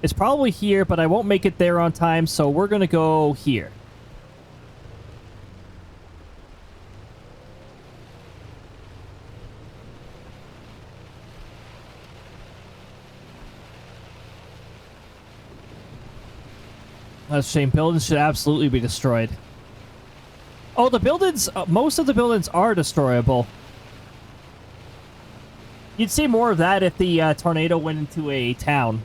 It's probably here, but I won't make it there on time, so we're going to go here. That's a shame. Buildings should absolutely be destroyed. Oh, the buildings... most of the buildings are destroyable. You'd see more of that if the tornado went into a town.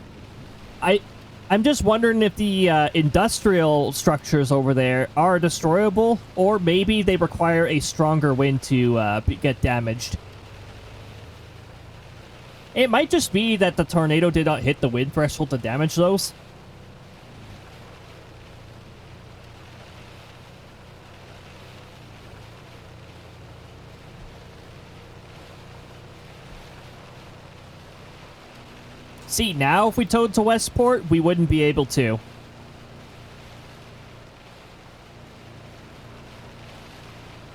I'm just wondering if the industrial structures over there are destroyable, or maybe they require a stronger wind to get damaged. It might just be that the tornado did not hit the wind threshold to damage those. See, now if we towed to Westport, we wouldn't be able to.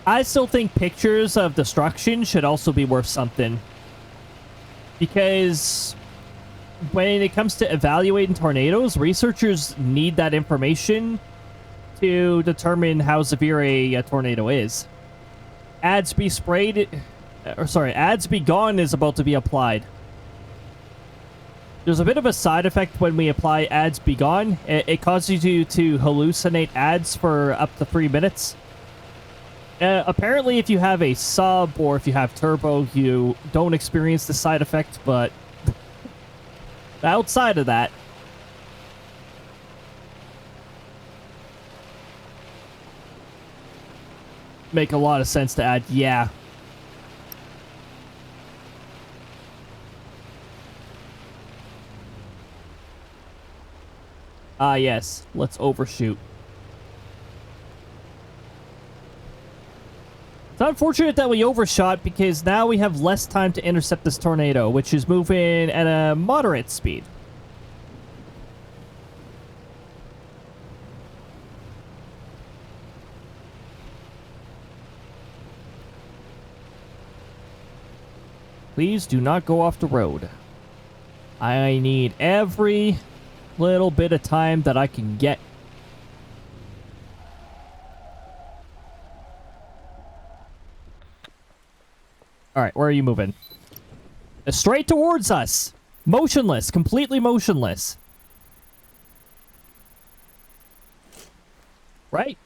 I still think pictures of destruction should also be worth something. Because when it comes to evaluating tornadoes, researchers need that information to determine how severe a tornado is. Ads be sprayed... ads be gone is about to be applied. There's a bit of a side effect when we apply ads be gone. It causes you to hallucinate ads for up to 3 minutes. Apparently, if you have a sub or if you have turbo, you don't experience the side effect, but outside of that... make a lot of sense to add, yeah. Ah, yes. Let's overshoot. It's unfortunate that we overshot because now we have less time to intercept this tornado, which is moving at a moderate speed. Please do not go off the road. I need every little bit of time that I can get. Alright, where are you moving? Straight towards us! Motionless, completely motionless. Right?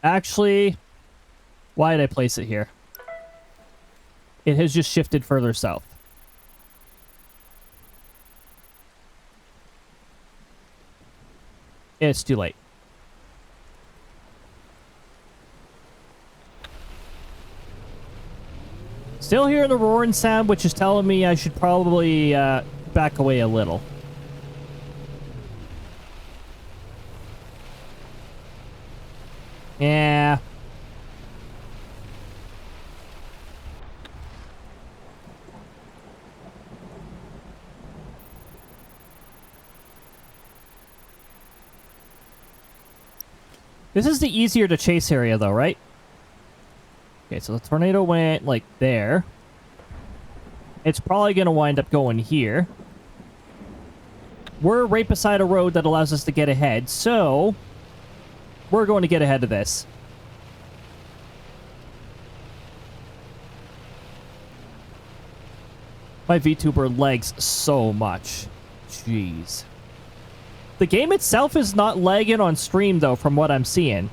Actually, why did I place it here? It has just shifted further south. It's too late. Still hearing the roaring sound, which is telling me I should probably back away a little. Yeah. This is the easier to chase area, though, right? Okay, so the tornado went, like, there. It's probably going to wind up going here. We're right beside a road that allows us to get ahead, so... we're going to get ahead of this. My VTuber lags so much. Jeez. The game itself is not lagging on stream, though, from what I'm seeing.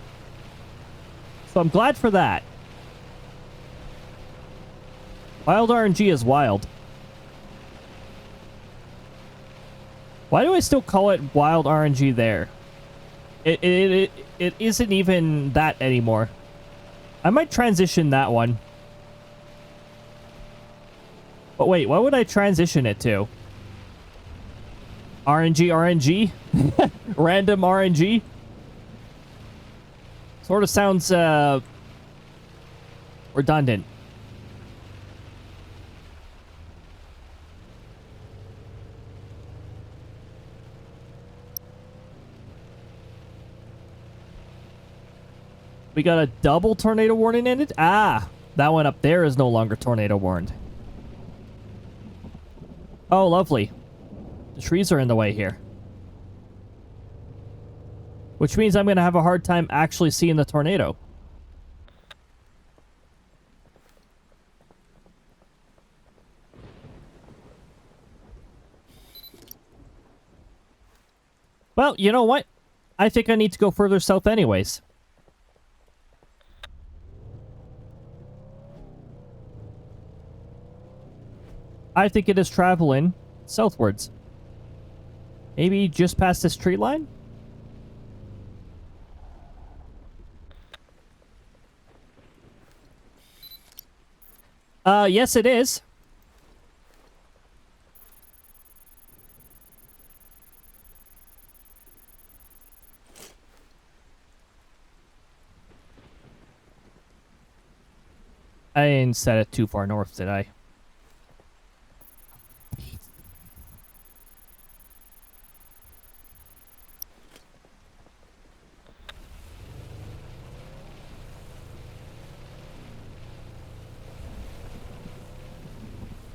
So I'm glad for that. Wild RNG is wild. Why do I still call it wild RNG there? It isn't even that anymore. I might transition that one. But wait, what would I transition it to? RNG? Random RNG? Sort of sounds, redundant. We got a double tornado warning in it? Ah! That one up there is no longer tornado warned. Oh, lovely. The trees are in the way here. Which means I'm going to have a hard time actually seeing the tornado. Well, you know what? I think I need to go further south anyways. I think it is traveling southwards. Maybe just past this tree line? Yes it is. I didn't set it too far north, did I?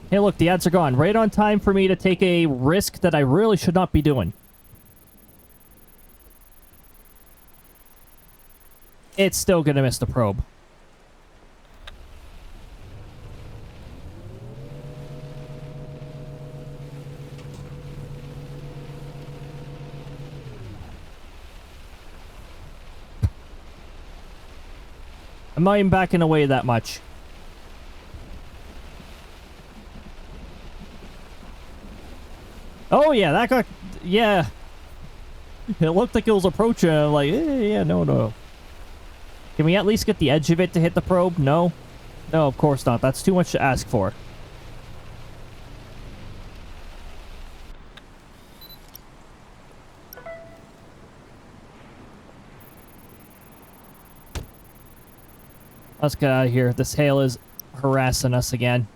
Hey, look, the ads are gone. Right on time for me to take a risk that I really should not be doing. It's still gonna miss the probe. I'm not even backing away that much. Oh, yeah, that got... yeah. It looked like it was approaching. I'm like, yeah, no. Can we at least get the edge of it to hit the probe? No? No, of course not. That's too much to ask for. Let's get out of here. This hail is harassing us again.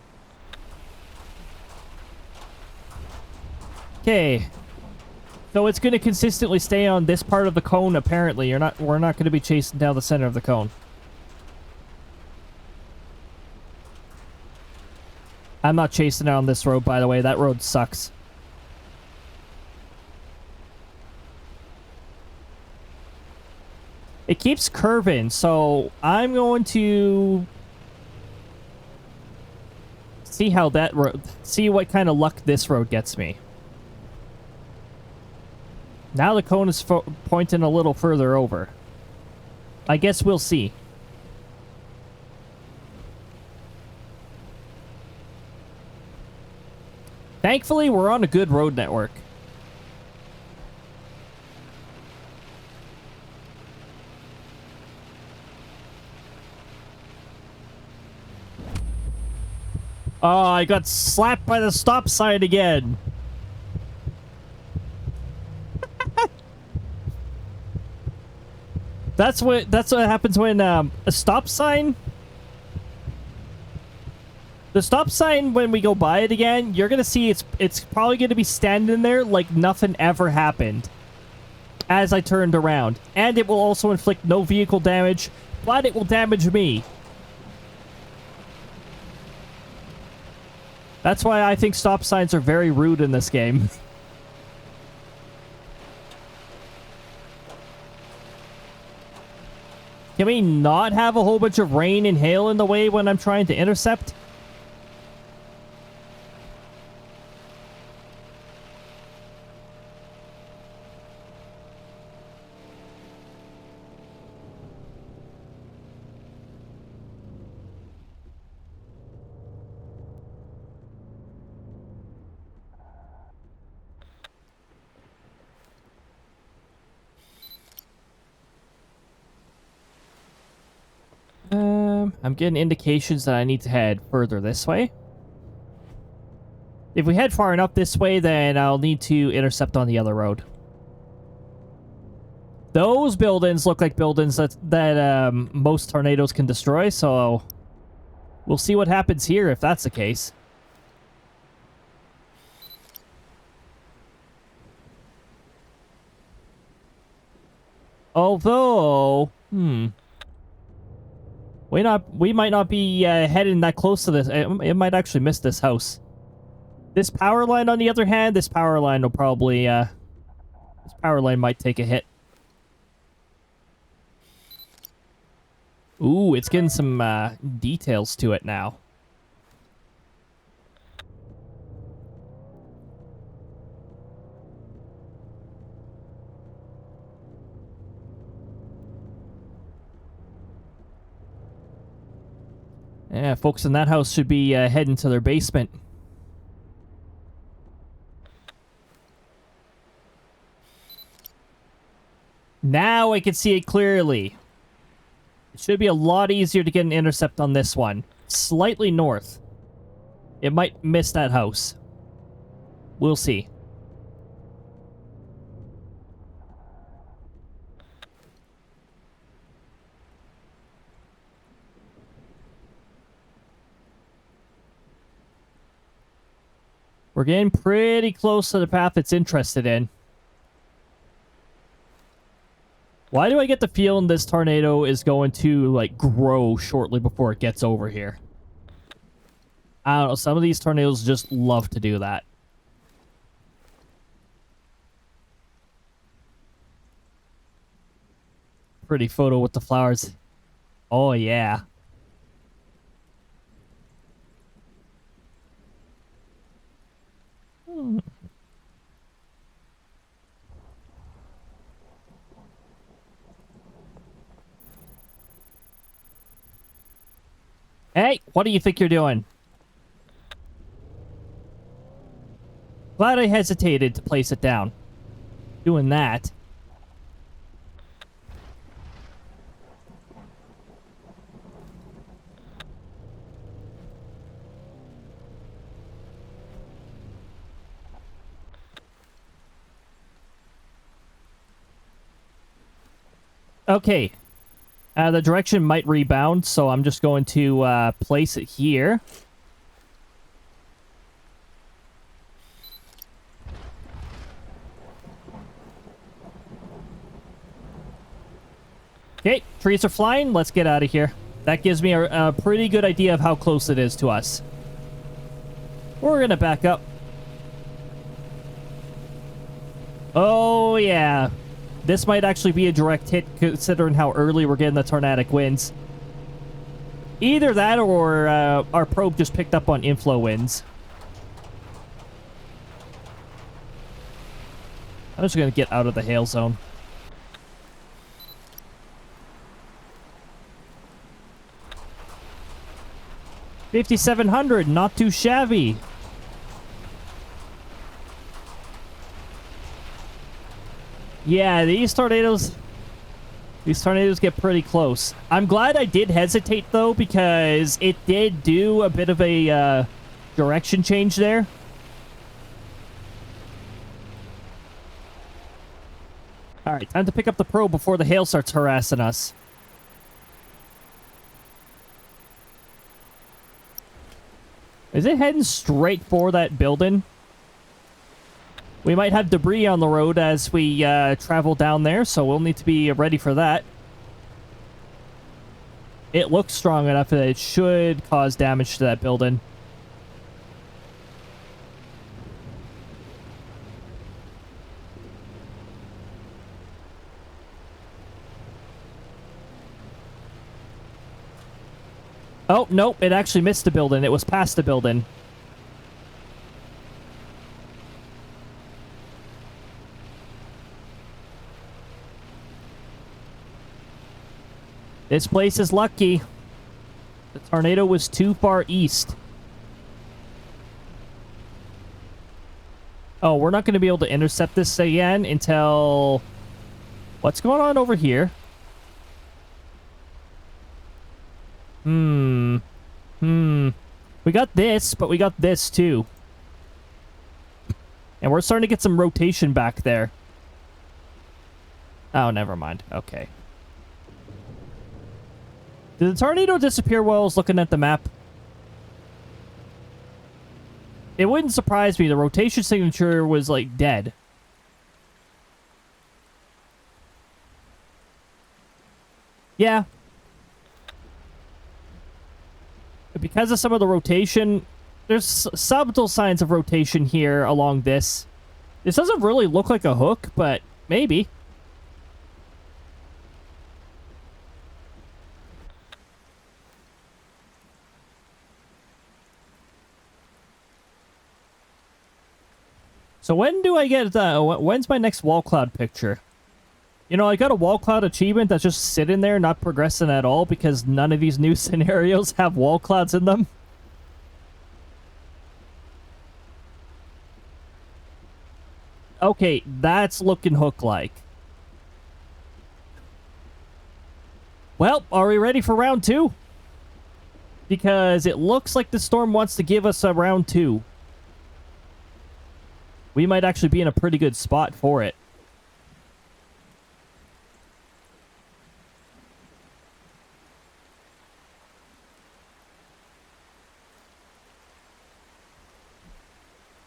Okay. So it's going to consistently stay on this part of the cone, apparently. We're not going to be chasing down the center of the cone. I'm not chasing down this road, by the way. That road sucks. It keeps curving, so I'm going to see how that road... see what kind of luck this road gets me. Now the cone is pointing a little further over. I guess we'll see. Thankfully, we're on a good road network. Oh, I got slapped by the stop sign again. That's what happens when a stop sign... the stop sign, when we go by it again, you're gonna see it's probably gonna be standing there like nothing ever happened. as I turned around. And it will also inflict no vehicle damage, but it will damage me. That's why I think stop signs are very rude in this game. Can we not have a whole bunch of rain and hail in the way when I'm trying to intercept? I'm getting indications that I need to head further this way. If we head far enough this way, then I'll need to intercept on the other road. Those buildings look like buildings that most tornadoes can destroy, so we'll see what happens here if that's the case. Although, we might not be heading that close to this. It might actually miss this house. This power line, on the other hand, this power line will probably, this power line might take a hit. Ooh, it's getting some details to it now. Yeah, folks in that house should be heading to their basement. Now I can see it clearly. It should be a lot easier to get an intercept on this one. Slightly north. It might miss that house. We'll see. We're getting pretty close to the path it's interested in. Why do I get the feeling this tornado is going to, like, grow shortly before it gets over here? I don't know, some of these tornadoes just love to do that. Pretty photo with the flowers. Oh, yeah. Hey, what do you think you're doing? Glad I hesitated to place it down. Doing that. Okay. The direction might rebound, so I'm just going to place it here. Okay, trees are flying. Let's get out of here. That gives me a pretty good idea of how close it is to us. We're gonna back up. Oh, yeah. This might actually be a direct hit, considering how early we're getting the tornadic winds. Either that, or our probe just picked up on inflow winds. I'm just gonna get out of the hail zone. $5,700, not too shabby. Yeah, these tornadoes get pretty close. I'm glad I did hesitate, though, because it did do a bit of a direction change there. Alright, time to pick up the probe before the hail starts harassing us. Is it heading straight for that building? We might have debris on the road as we travel down there, so we'll need to be ready for that. It looks strong enough that it should cause damage to that building. Oh, nope, it actually missed the building. It was past the building. This place is lucky. The tornado was too far east. Oh, we're not going to be able to intercept this again until... What's going on over here? We got this, but we got this too. And we're starting to get some rotation back there. Oh, never mind. Okay. Did the tornado disappear while I was looking at the map? It wouldn't surprise me. The rotation signature was, like, dead. Yeah. But because of some of the rotation, there's subtle signs of rotation here along this. This doesn't really look like a hook, but maybe. So when do I get, when's my next wall cloud picture? You know, I got a wall cloud achievement that's just sitting there, not progressing at all, because none of these new scenarios have wall clouds in them. Okay, that's looking hook-like. Well, are we ready for round 2? Because it looks like the storm wants to give us a round 2. We might actually be in a pretty good spot for it.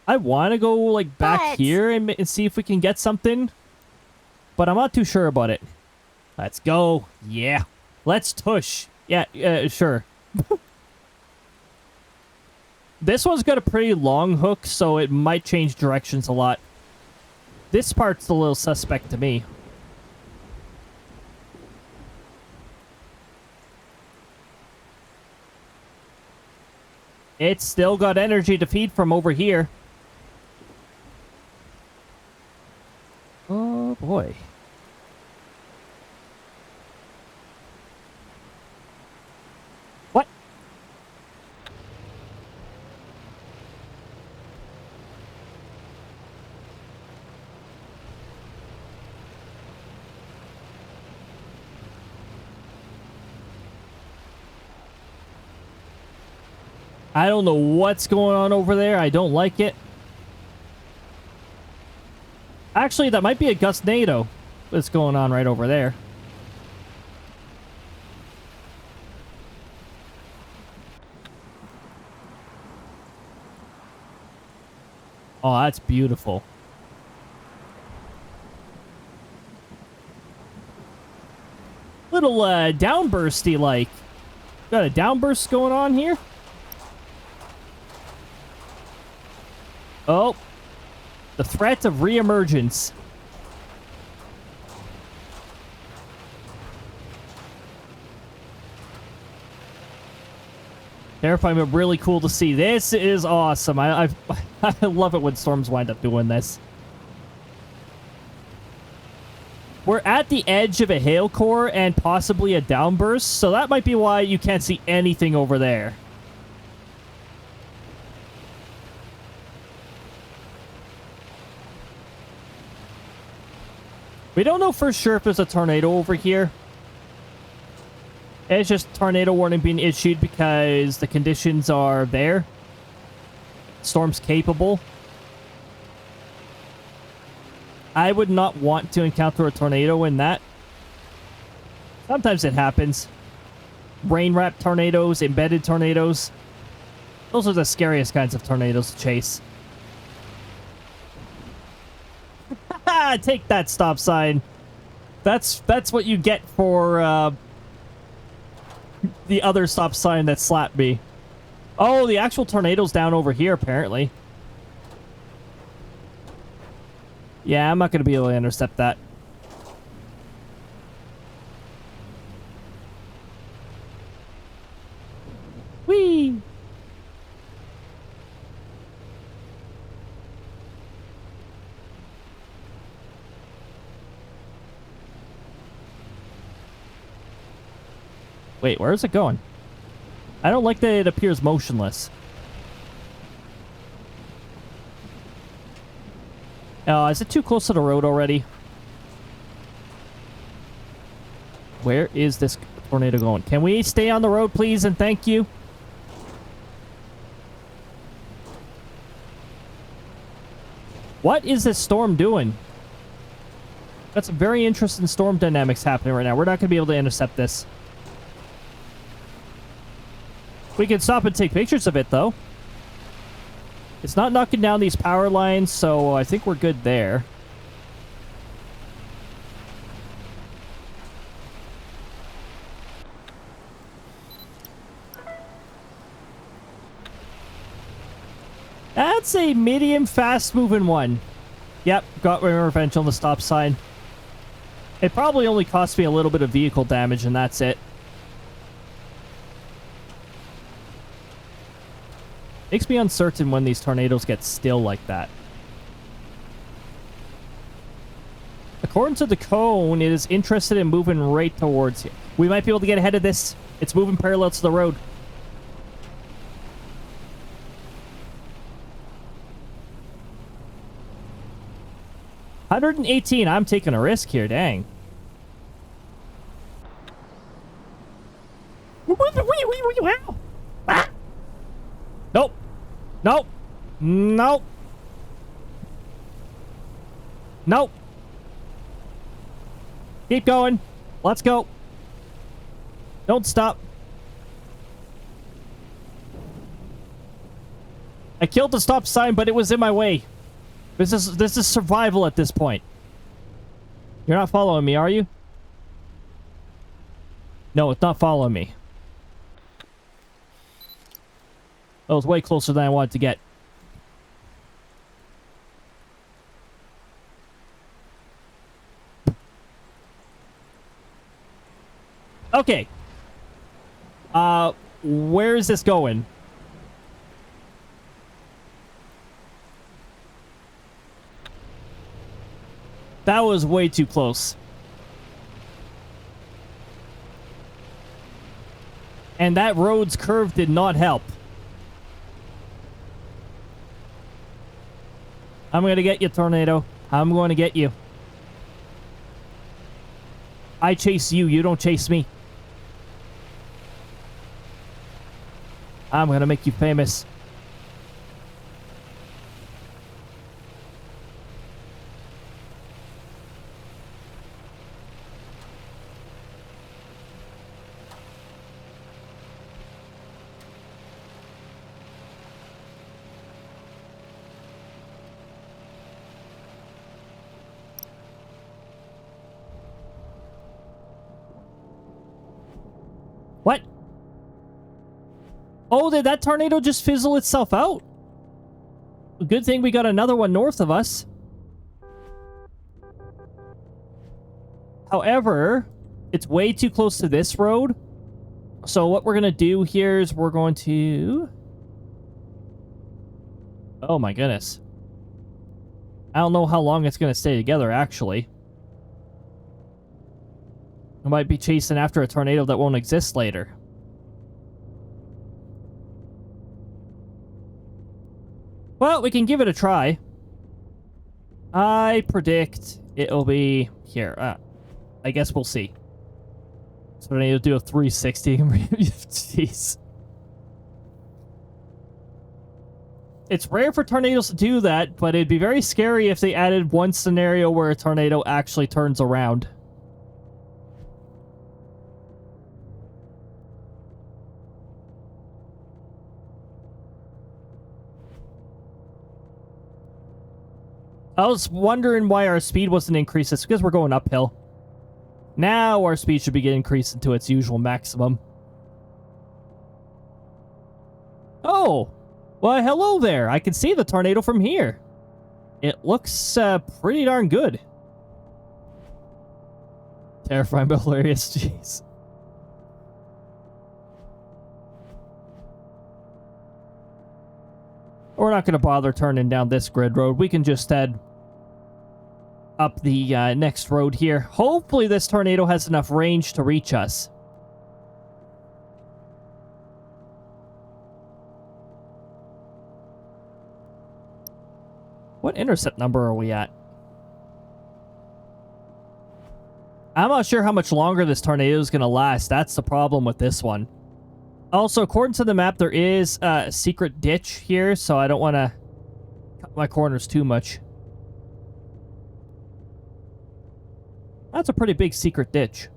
I want to go, like, back here and see if we can get something. But I'm not too sure about it. Let's go. Yeah. Let's tush. Yeah, sure. This one's got a pretty long hook, so it might change directions a lot. This part's a little suspect to me. It's still got energy to feed from over here. Oh, boy. What? I don't know what's going on over there. I don't like it. Actually, that might be a gustnado that's going on right over there. Oh, that's beautiful. Little downbursty like. Got a downburst going on here? Oh. The threat of reemergence. Terrifying, but really cool to see. This is awesome. I love it when storms wind up doing this. We're at the edge of a hail core and possibly a downburst, so that might be why you can't see anything over there. We don't know for sure if there's a tornado over here. It's just tornado warning being issued because the conditions are there. Storm's capable. I would not want to encounter a tornado in that. Sometimes it happens. Rain-wrapped tornadoes, embedded tornadoes. Those are the scariest kinds of tornadoes to chase. Take that stop sign. That's what you get for the other stop sign that slapped me. Oh, the actual tornado's down over here, apparently. Yeah, I'm not going to be able to intercept that. Whee! Wait, where is it going? I don't like that it appears motionless. Oh, is it too close to the road already? Where is this tornado going? Can we stay on the road, please, and thank you? What is this storm doing? Got some very interesting storm dynamics happening right now. We're not going to be able to intercept this. We can stop and take pictures of it, though. It's not knocking down these power lines, so I think we're good there. That's a medium fast-moving one. Yep, got my revenge on the stop sign. It probably only cost me a little bit of vehicle damage, and that's it. Makes me uncertain when these tornadoes get still like that. According to the cone, it is interested in moving right towards you. We might be able to get ahead of this. It's moving parallel to the road. $118. I'm taking a risk here. Dang. Nope. Nope. Nope. Nope. Keep going. Let's go. Don't stop. I killed the stop sign, but it was in my way. This is survival at this point. You're not following me, are you? No, it's not following me. That was way closer than I wanted to get. Okay. Where is this going? That was way too close. And that road's curve did not help. I'm going to get you, tornado. I'm going to get you. I chase you. You don't chase me. I'm going to make you famous. What? Oh, did that tornado just fizzle itself out? Good thing we got another one north of us. However, it's way too close to this road. So what we're going to do here is we're going to... Oh my goodness. I don't know how long it's going to stay together, actually. I might be chasing after a tornado that won't exist later. Well, we can give it a try. I predict it'll be here. I guess we'll see. So I need to do a 360. Jeez. It's rare for tornadoes to do that, but it'd be very scary if they added one scenario where a tornado actually turns around. I was wondering why our speed wasn't increased. It's because we're going uphill. Now our speed should be increased to its usual maximum. Oh, well, hello there. I can see the tornado from here. It looks pretty darn good. Terrifying but hilarious. Jeez. We're not going to bother turning down this grid road. We can just head up the next road here. Hopefully this tornado has enough range to reach us. What intercept number are we at? I'm not sure how much longer this tornado is going to last. That's the problem with this one. Also, according to the map, there is a secret ditch here, so I don't want to cut my corners too much. That's a pretty big secret ditch.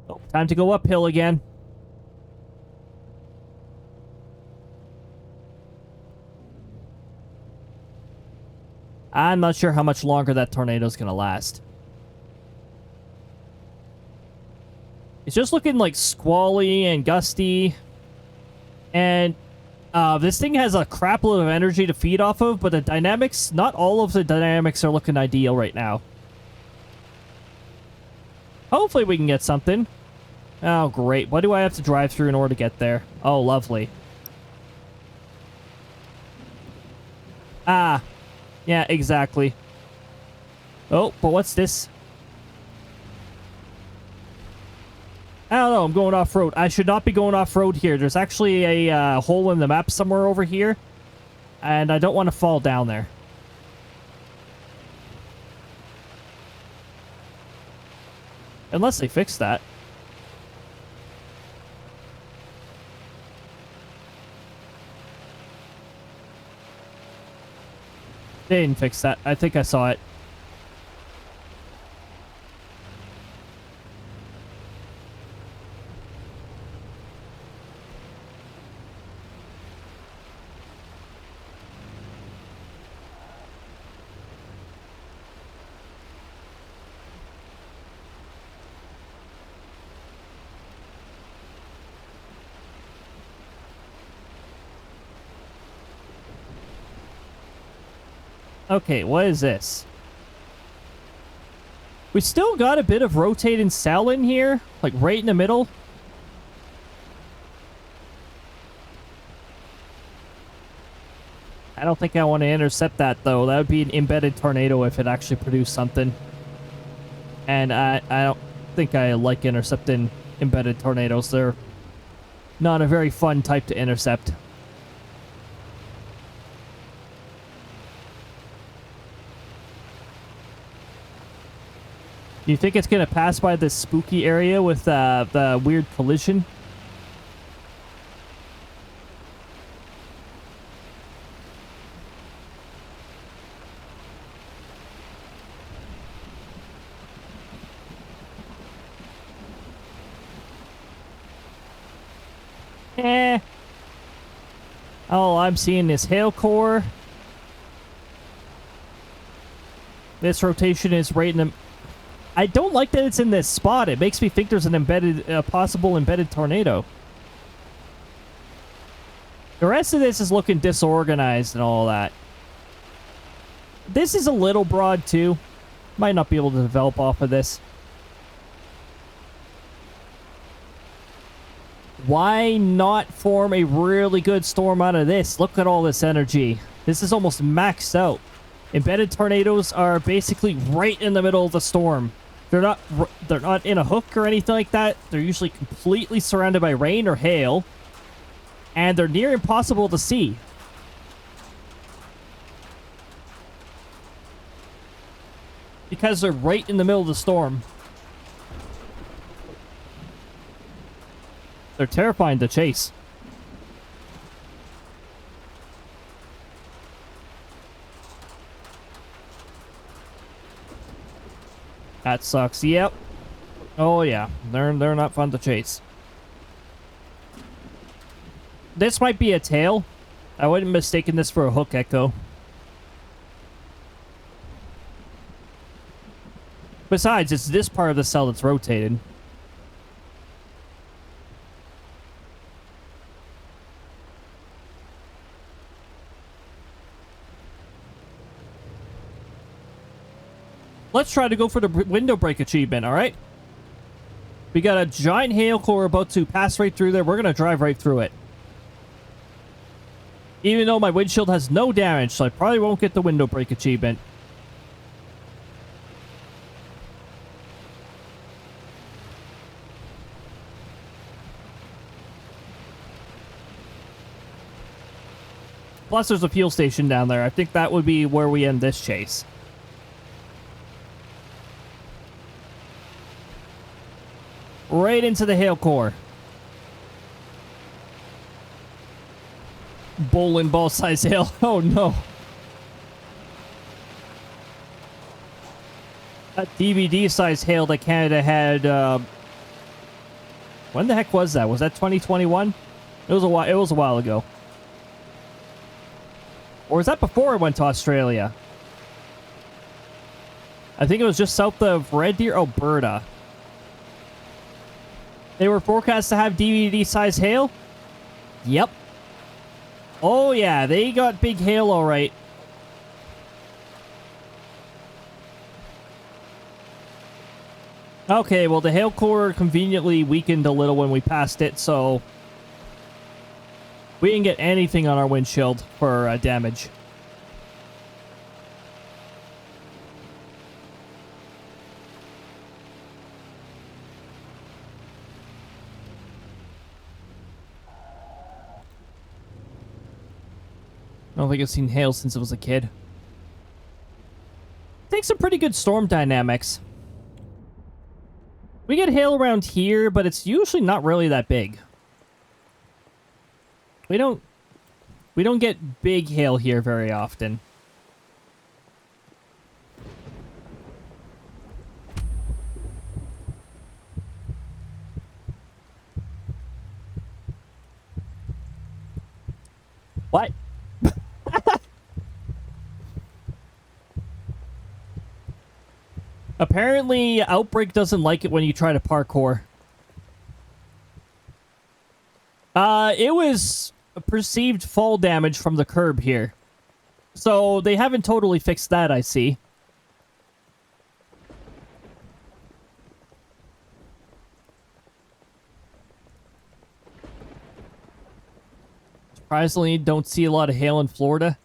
Oh, time to go uphill again. I'm not sure how much longer that tornado is going to last. It's just looking like squally and gusty. And this thing has a crap load of energy to feed off of, but the dynamics, not all of the dynamics are looking ideal right now. Hopefully we can get something. Oh, great. What do I have to drive through in order to get there? Oh, lovely. Ah. Yeah, exactly. Oh, but what's this? I don't know, I'm going off-road. I should not be going off-road here. There's actually a hole in the map somewhere over here. And I don't want to fall down there. Unless they fix that. They didn't fix that. I think I saw it. Okay, what is this? We still got a bit of rotating cell in here, like right in the middle. I don't think I want to intercept that, though. That would be an embedded tornado if it actually produced something. And I don't think I like intercepting embedded tornadoes. They're not a very fun type to intercept. Do you think it's going to pass by this spooky area with the weird collision? Eh. All I'm seeing is hail core. This rotation is right in the... I don't like that it's in this spot. It makes me think there's an embedded, possible embedded tornado. The rest of this is looking disorganized and all that. This is a little broad too. Might not be able to develop off of this. Why not form a really good storm out of this? Look at all this energy. This is almost maxed out. Embedded tornadoes are basically right in the middle of the storm. They're not in a hook or anything like that. They're usually completely surrounded by rain or hail. And they're near impossible to see. Because they're right in the middle of the storm. They're terrifying to chase. That sucks. Yep. Oh yeah, they're not fun to chase. This might be a tail. I wouldn't mistaken this for a hook echo. Besides, it's this part of the cell that's rotated. Let's try to go for the window break achievement, alright? We got a giant hail core about to pass right through there. We're going to drive right through it. Even though my windshield has no damage, so I probably won't get the window break achievement. Plus, there's a fuel station down there. I think that would be where we end this chase. Right into the hail core. Bowling ball size hail. Oh no. That DVD size hail that Canada had. When the heck was that? Was that 2021? It was a while. It was a while ago. Or was that before I went to Australia? I think it was just south of Red Deer, Alberta. They were forecast to have DVD-size hail? Yep. Oh yeah, they got big hail alright. Okay, well the hail core conveniently weakened a little when we passed it, so we didn't get anything on our windshield for damage. I don't think I've seen hail since I was a kid. Takes some pretty good storm dynamics. We get hail around here, but it's usually not really that big. We don't get big hail here very often. What? Apparently, Outbrk doesn't like it when you try to parkour. It was perceived fall damage from the curb here. So, they haven't totally fixed that, I see. Surprisingly, don't see a lot of hail in Florida.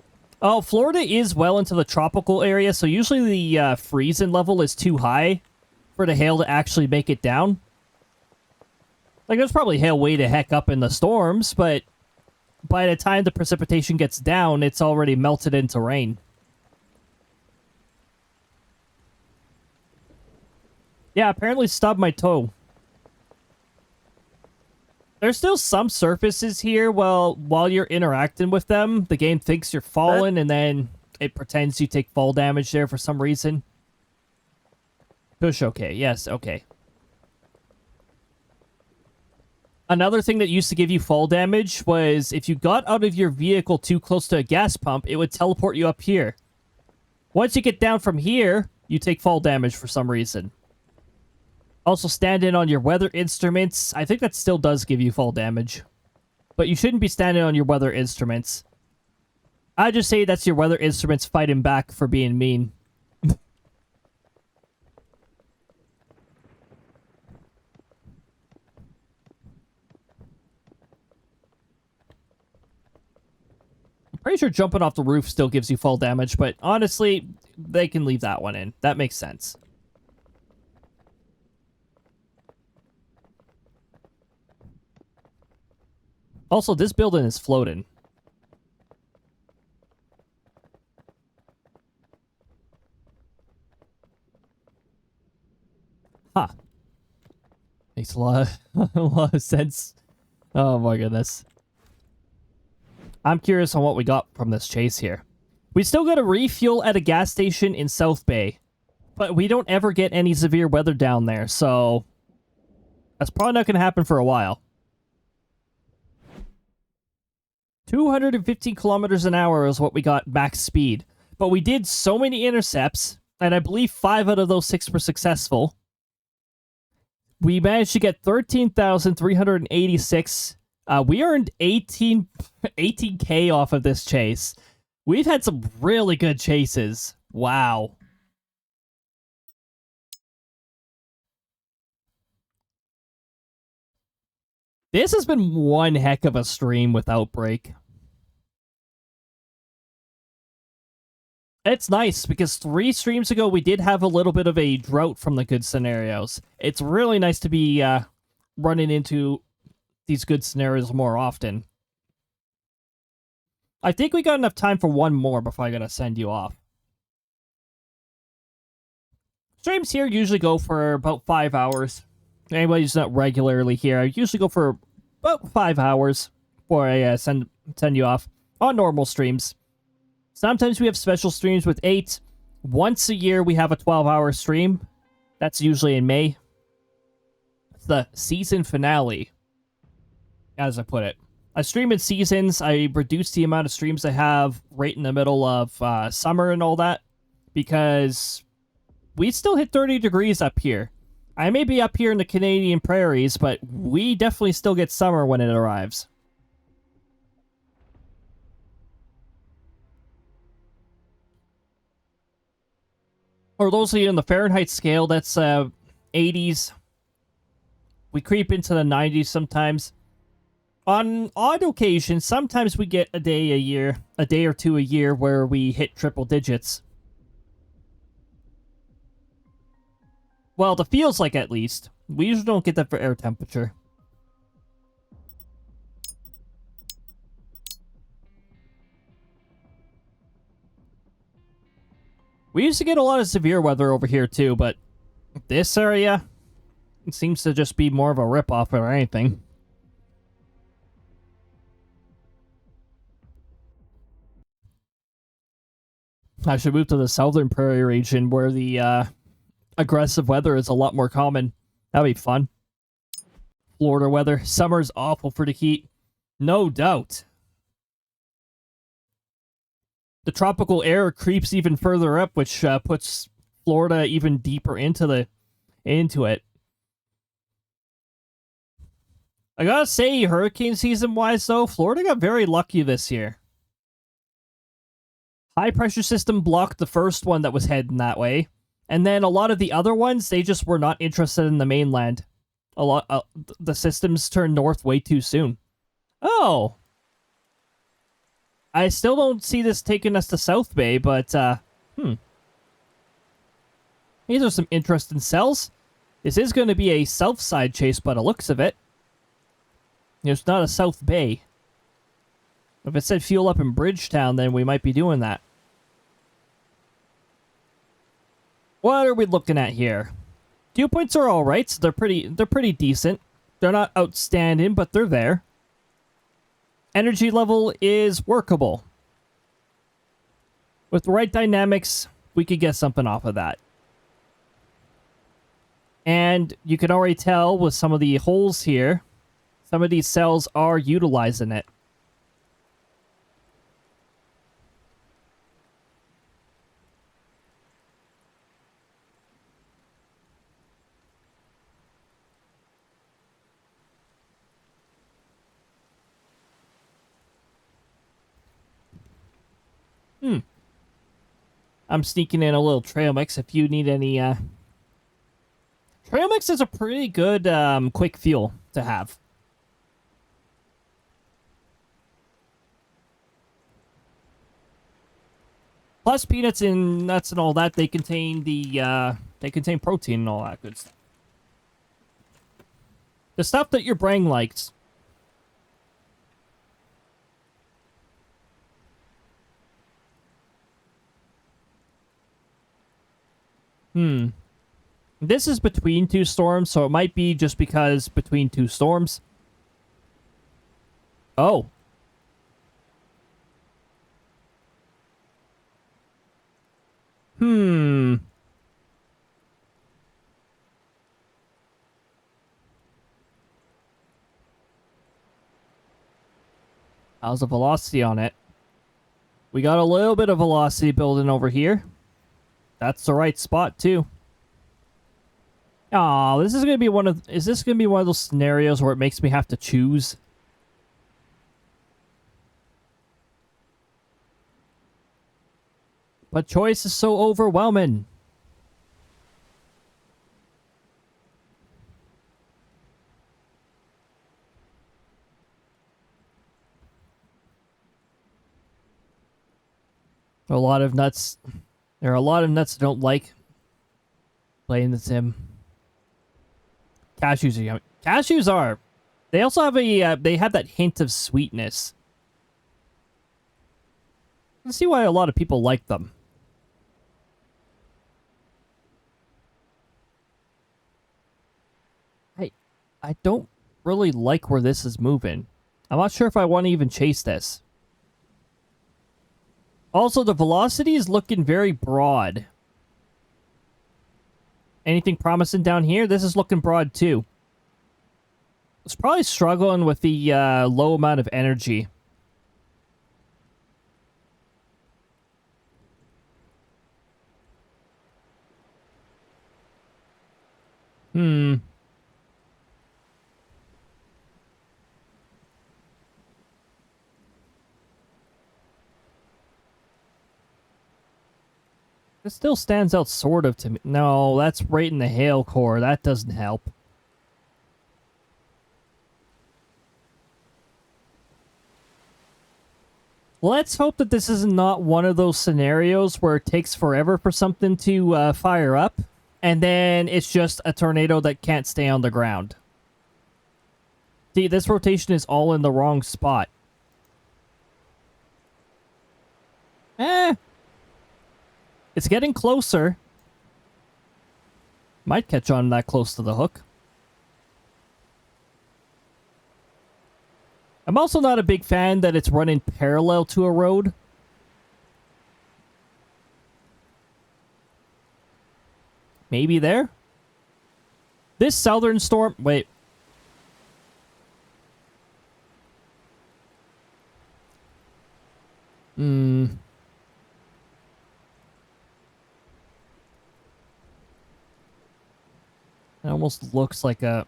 Oh, Florida is well into the tropical area, so usually the freezing level is too high for the hail to actually make it down. Like, there's probably hail way the heck up in the storms, but by the time the precipitation gets down, it's already melted into rain. Yeah, apparently stubbed my toe. There's still some surfaces here while you're interacting with them. The game thinks you're falling, and then it pretends you take fall damage there for some reason. Push okay. Yes, okay. Another thing that used to give you fall damage was if you got out of your vehicle too close to a gas pump, it would teleport you up here. Once you get down from here, you take fall damage for some reason. Also, stand in on your weather instruments. I think that still does give you fall damage. But you shouldn't be standing on your weather instruments. I just say that's your weather instruments fighting back for being mean. I'm pretty sure jumping off the roof still gives you fall damage, but honestly, they can leave that one in. That makes sense. Also, this building is floating. Huh. Makes a lot of sense. Oh my goodness. I'm curious on what we got from this chase here. We still got to refuel at a gas station in South Bay, but we don't ever get any severe weather down there, so that's probably not going to happen for a while. 215 kilometers an hour is what we got max speed. But we did so many intercepts. and I believe 5 out of those 6 were successful. We managed to get 13,386. We earned 18K off of this chase. We've had some really good chases. Wow. This has been one heck of a stream with Outbrk. It's nice because 3 streams ago we did have a little bit of a drought from the good scenarios. It's really nice to be running into these good scenarios more often. I think we got enough time for one more before I gotta send you off. Streams here usually go for about 5 hours. Anybody who's not regularly here, I usually go for about 5 hours before I send you off on normal streams. Sometimes we have special streams with 8. Once a year we have a 12-hour stream. That's usually in May. It's the season finale, as I put it. I stream in seasons. I reduce the amount of streams I have right in the middle of summer and all that, because we still hit 30 degrees up here. I may be up here in the Canadian prairies, but we definitely still get summer when it arrives. For those of you in the Fahrenheit scale, that's 80s. We creep into the 90s sometimes. On odd occasions, sometimes we get a day or two a year where we hit triple digits. Well, it feels like, at least. We usually don't get that for air temperature. We used to get a lot of severe weather over here too, but this area seems to just be more of a ripoff or anything. I should move to the southern prairie region where the aggressive weather is a lot more common. That'd be fun. Florida weather. Summer's awful for the heat. No doubt. The tropical air creeps even further up, which puts Florida even deeper into it. I gotta say, hurricane season-wise, though, Florida got very lucky this year. High pressure system blocked the first one that was heading that way, and then a lot of the other ones, they just were not interested in the mainland. The systems turned north way too soon. Oh. I still don't see this taking us to South Bay, but, These are some interesting cells. This is going to be a south side chase by the looks of it. It's not a South Bay. If it said fuel up in Bridgetown, then we might be doing that. What are we looking at here? Dew points are alright, so they're pretty decent. They're not outstanding, but they're there. Energy level is workable. With the right dynamics, we could get something off of that. And you can already tell with some of the holes here, some of these cells are utilizing it. I'm sneaking in a little trail mix if you need any, Trail mix is a pretty good, quick fuel to have. Plus peanuts and nuts and all that, they contain they contain protein and all that good stuff. The stuff that your brain likes. This is between two storms, so it might be just because between two storms. Oh. How's the velocity on it? We got a little bit of velocity building over here. That's the right spot, too. Oh, this is gonna be one of... Is this gonna be one of those scenarios where it makes me have to choose? But choice is so overwhelming. A lot of nuts. There are a lot of nuts that don't like playing the sim. Cashews are yummy. Cashews are. They also have a. They have that hint of sweetness. I can see why a lot of people like them. I don't really like where this is moving. I'm not sure if I want to even chase this. Also, the velocity is looking very broad. Anything promising down here? This is looking broad too. It's probably struggling with the low amount of energy. It still stands out sort of to me. No, that's right in the hail core. That doesn't help. Let's hope that this is not one of those scenarios where it takes forever for something to fire up, and then it's just a tornado that can't stay on the ground. See, this rotation is all in the wrong spot. It's getting closer. Might catch on that close to the hook. I'm also not a big fan that it's running parallel to a road. Maybe there? This southern storm... Wait. It almost looks like a...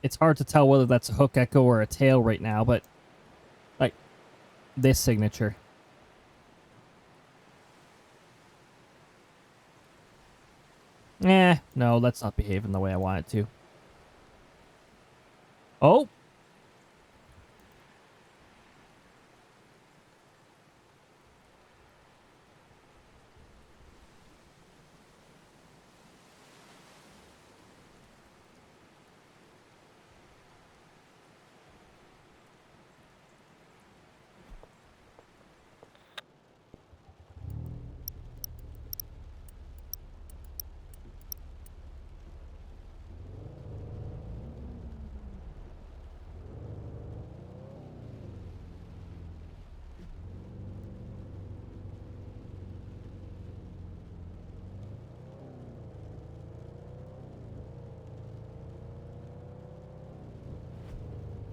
It's hard to tell whether that's a hook echo or a tail right now, but... Like, this signature. No, that's not behaving the way I want it to. Oh!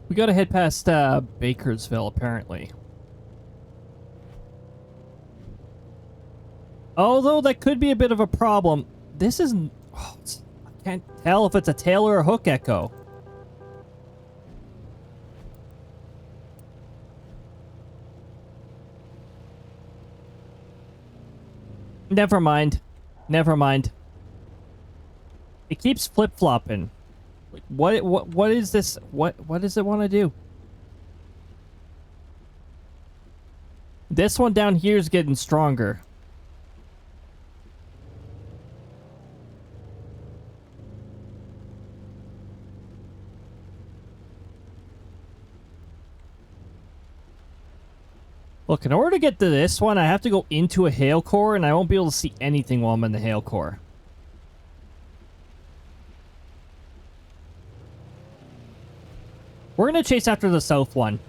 We gotta head past Bakersville, apparently. Although that could be a bit of a problem. This isn't... Oh, I can't tell if it's a tail or a hook echo. Never mind. Never mind. It keeps flip-flopping. What is this? What does it want to do? This one down here is getting stronger. Look, in order to get to this one, I have to go into a hail core, and I won't be able to see anything while I'm in the hail core. We're going to chase after the south one.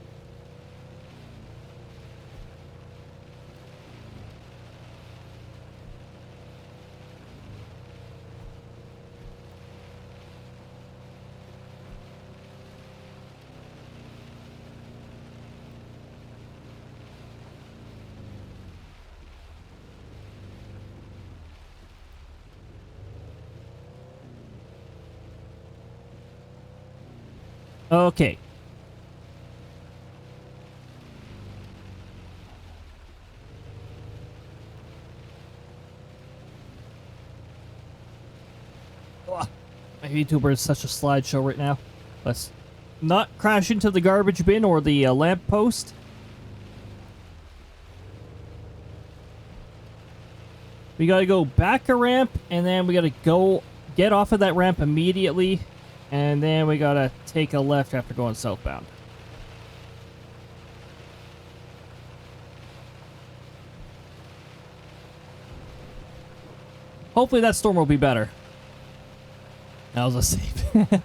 Okay. Ugh. My YouTuber is such a slideshow right now. Let's not crash into the garbage bin or the lamp post. We gotta go back a ramp, and then we gotta go get off of that ramp immediately, and then we gotta take a left after going southbound. Hopefully that storm will be better. That was a save.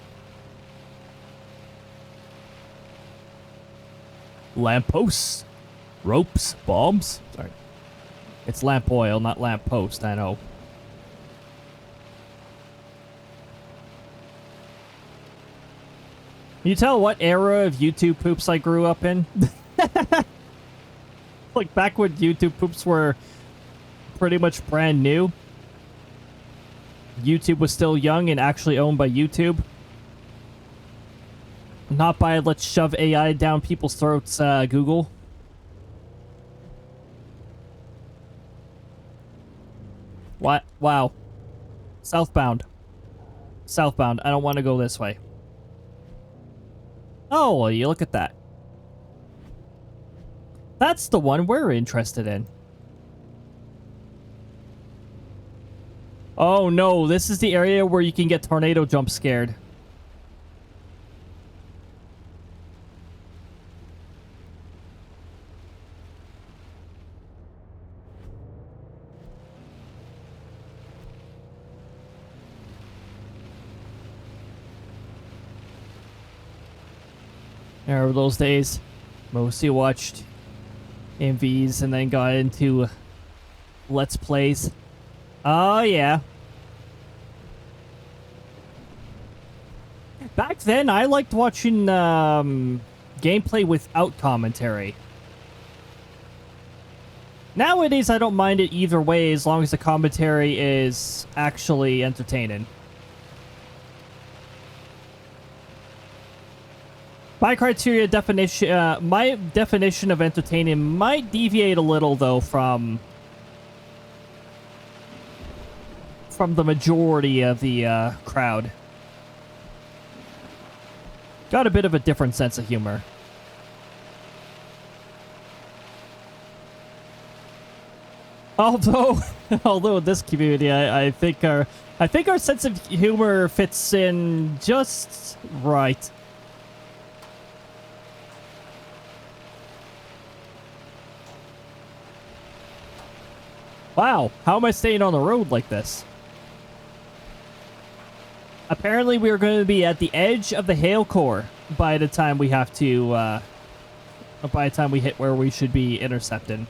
Lampposts, ropes, bombs. Sorry. It's lamp oil, not lamp post, I know. Can you tell what era of YouTube poops I grew up in? Like back when YouTube poops were pretty much brand new. YouTube was still young and actually owned by YouTube. Not by let's shove AI down people's throats, Google. What? Wow. Southbound. Southbound. I don't want to go this way. Oh, well, you look at that. That's the one we're interested in. Oh no, this is the area where you can get tornado jump scared. There were those days. Mostly watched MVs and then got into Let's Plays. Oh, yeah. Back then, I liked watching gameplay without commentary. Nowadays, I don't mind it either way as long as the commentary is actually entertaining. My criteria definition, my definition of entertaining might deviate a little, though, from the majority of the crowd. Got a bit of a different sense of humor. Although in this community, I think our sense of humor fits in just right. Wow, how am I staying on the road like this? Apparently, we are going to be at the edge of the hail core by the time we have to, by the time we hit where we should be intercepting.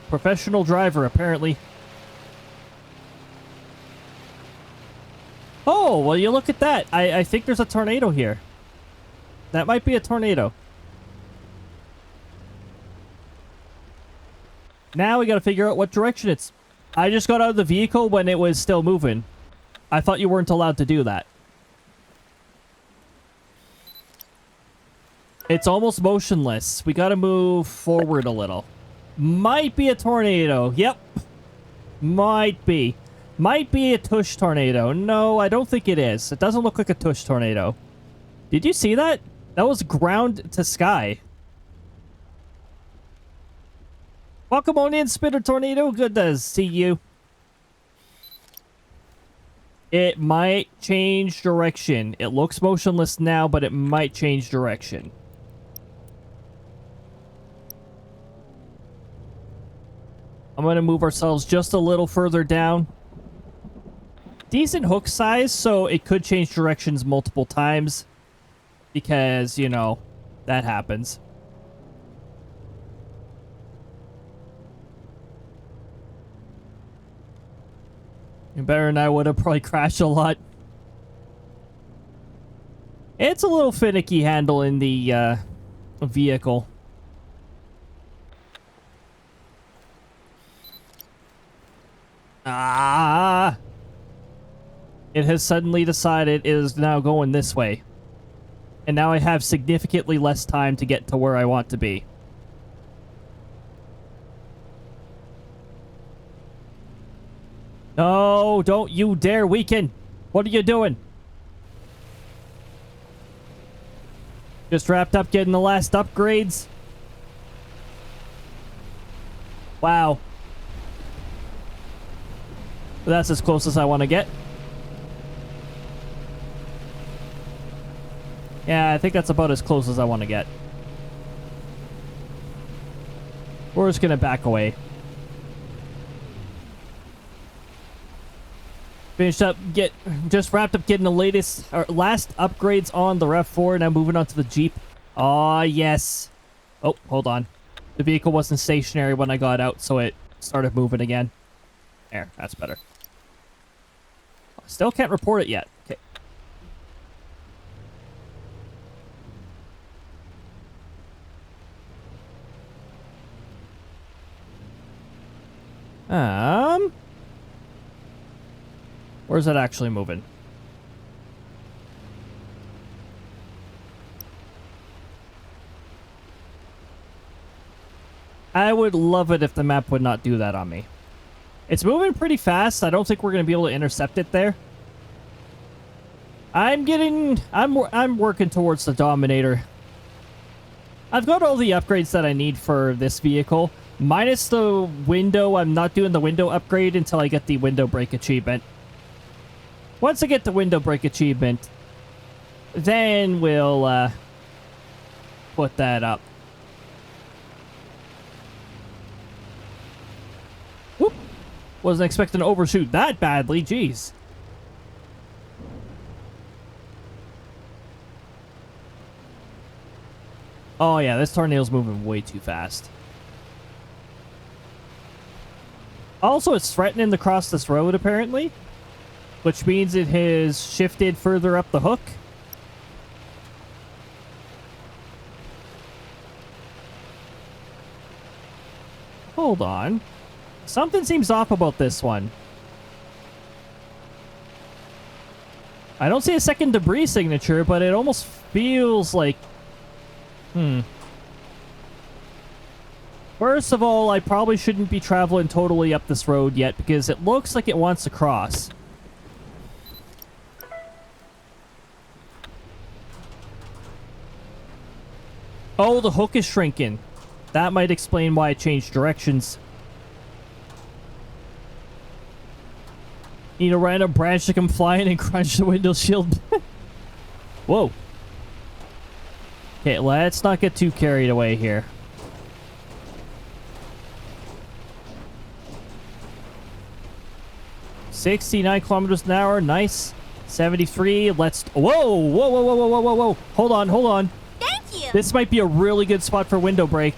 Professional driver, apparently. Oh, well, you look at that. I think there's a tornado here. That might be a tornado. Now we gotta figure out what direction it's... I just got out of the vehicle when it was still moving. I thought you weren't allowed to do that. It's almost motionless. We gotta move forward a little. Might be a tornado. Yep. Might be. Might be a tush tornado. No, I don't think it is. It doesn't look like a tush tornado. Did you see that? That was ground to sky. Welcome on in, Spitter Tornado. Good to see you. It might change direction. It looks motionless now, but it might change direction. I'm going to move ourselves just a little further down. Decent hook size, so it could change directions multiple times. Because, you know, that happens. Better than I would have probably crashed a lot. It's a little finicky handling the vehicle. Ah! it has suddenly decided it is now going this way. And now I have significantly less time to get to where I want to be. No, don't you dare weaken. What are you doing? Just wrapped up getting the last upgrades. Wow. That's as close as I want to get. Yeah, I think that's about as close as I want to get. We're just gonna back away. Just wrapped up getting the last upgrades on the RAV4, now moving on to the Jeep. Aw, yes. Oh, hold on. The vehicle wasn't stationary when I got out, so it started moving again. There, that's better. Still can't report it yet. Okay. Where's that actually moving? I would love it if the map would not do that on me. It's moving pretty fast. I don't think we're going to be able to intercept it there. I'm working towards the Dominator. I've got all the upgrades that I need for this vehicle. Minus the window. I'm not doing the window upgrade until I get the window break achievement. Once I get the window break achievement, then we'll put that up. Whoop. Wasn't expecting to overshoot that badly, jeez. Oh yeah, this tornado's moving way too fast. Also, it's threatening to cross this road, apparently. Which means it has shifted further up the hook. Hold on. Something seems off about this one. I don't see a second debris signature, but it almost feels like... First of all, I probably shouldn't be traveling totally up this road yet, because it looks like it wants to cross. Oh, the hook is shrinking. That might explain why it changed directions. Need a random branch to come flying and crunch the window shield. Whoa. Okay, let's not get too carried away here. $69 kilometers an hour, nice. 73, let's... Whoa, whoa, whoa, whoa, whoa, whoa, whoa, whoa. Hold on, hold on. Thank you. This might be a really good spot for window break.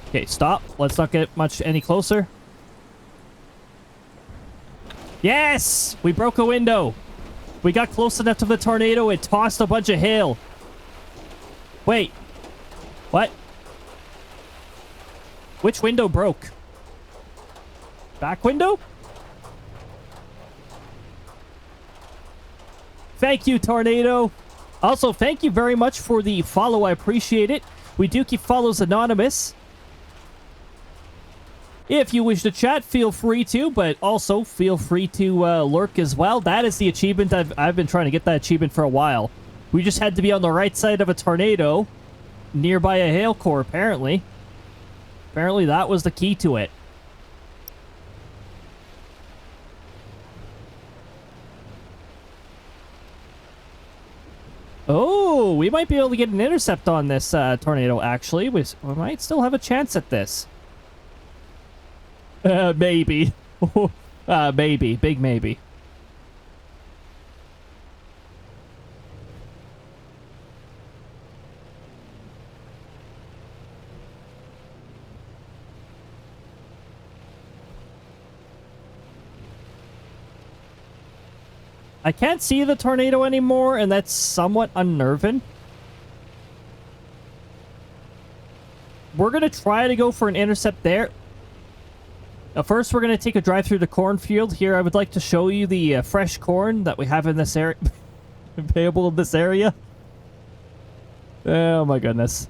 Okay, stop. Let's not get any closer. Yes! We broke a window. We got close enough to the tornado, it tossed a bunch of hail. Wait. What? Which window broke? Back window? Thank you, Tornado. Also, thank you very much for the follow. I appreciate it. We do keep follows anonymous. If you wish to chat, feel free to, but also feel free to lurk as well. That is the achievement. I've been trying to get that achievement for a while. We just had to be on the right side of a tornado nearby a hail core, apparently. Apparently that was the key to it. Oh, we might be able to get an intercept on this tornado, actually. We might still have a chance at this. Maybe. Maybe. Big maybe. I can't see the tornado anymore, and that's somewhat unnerving. We're going to try to go for an intercept there. Now first, we're going to take a drive through the cornfield. Here, I would like to show you the fresh corn that we have in this area. Payable in this area. Oh my goodness.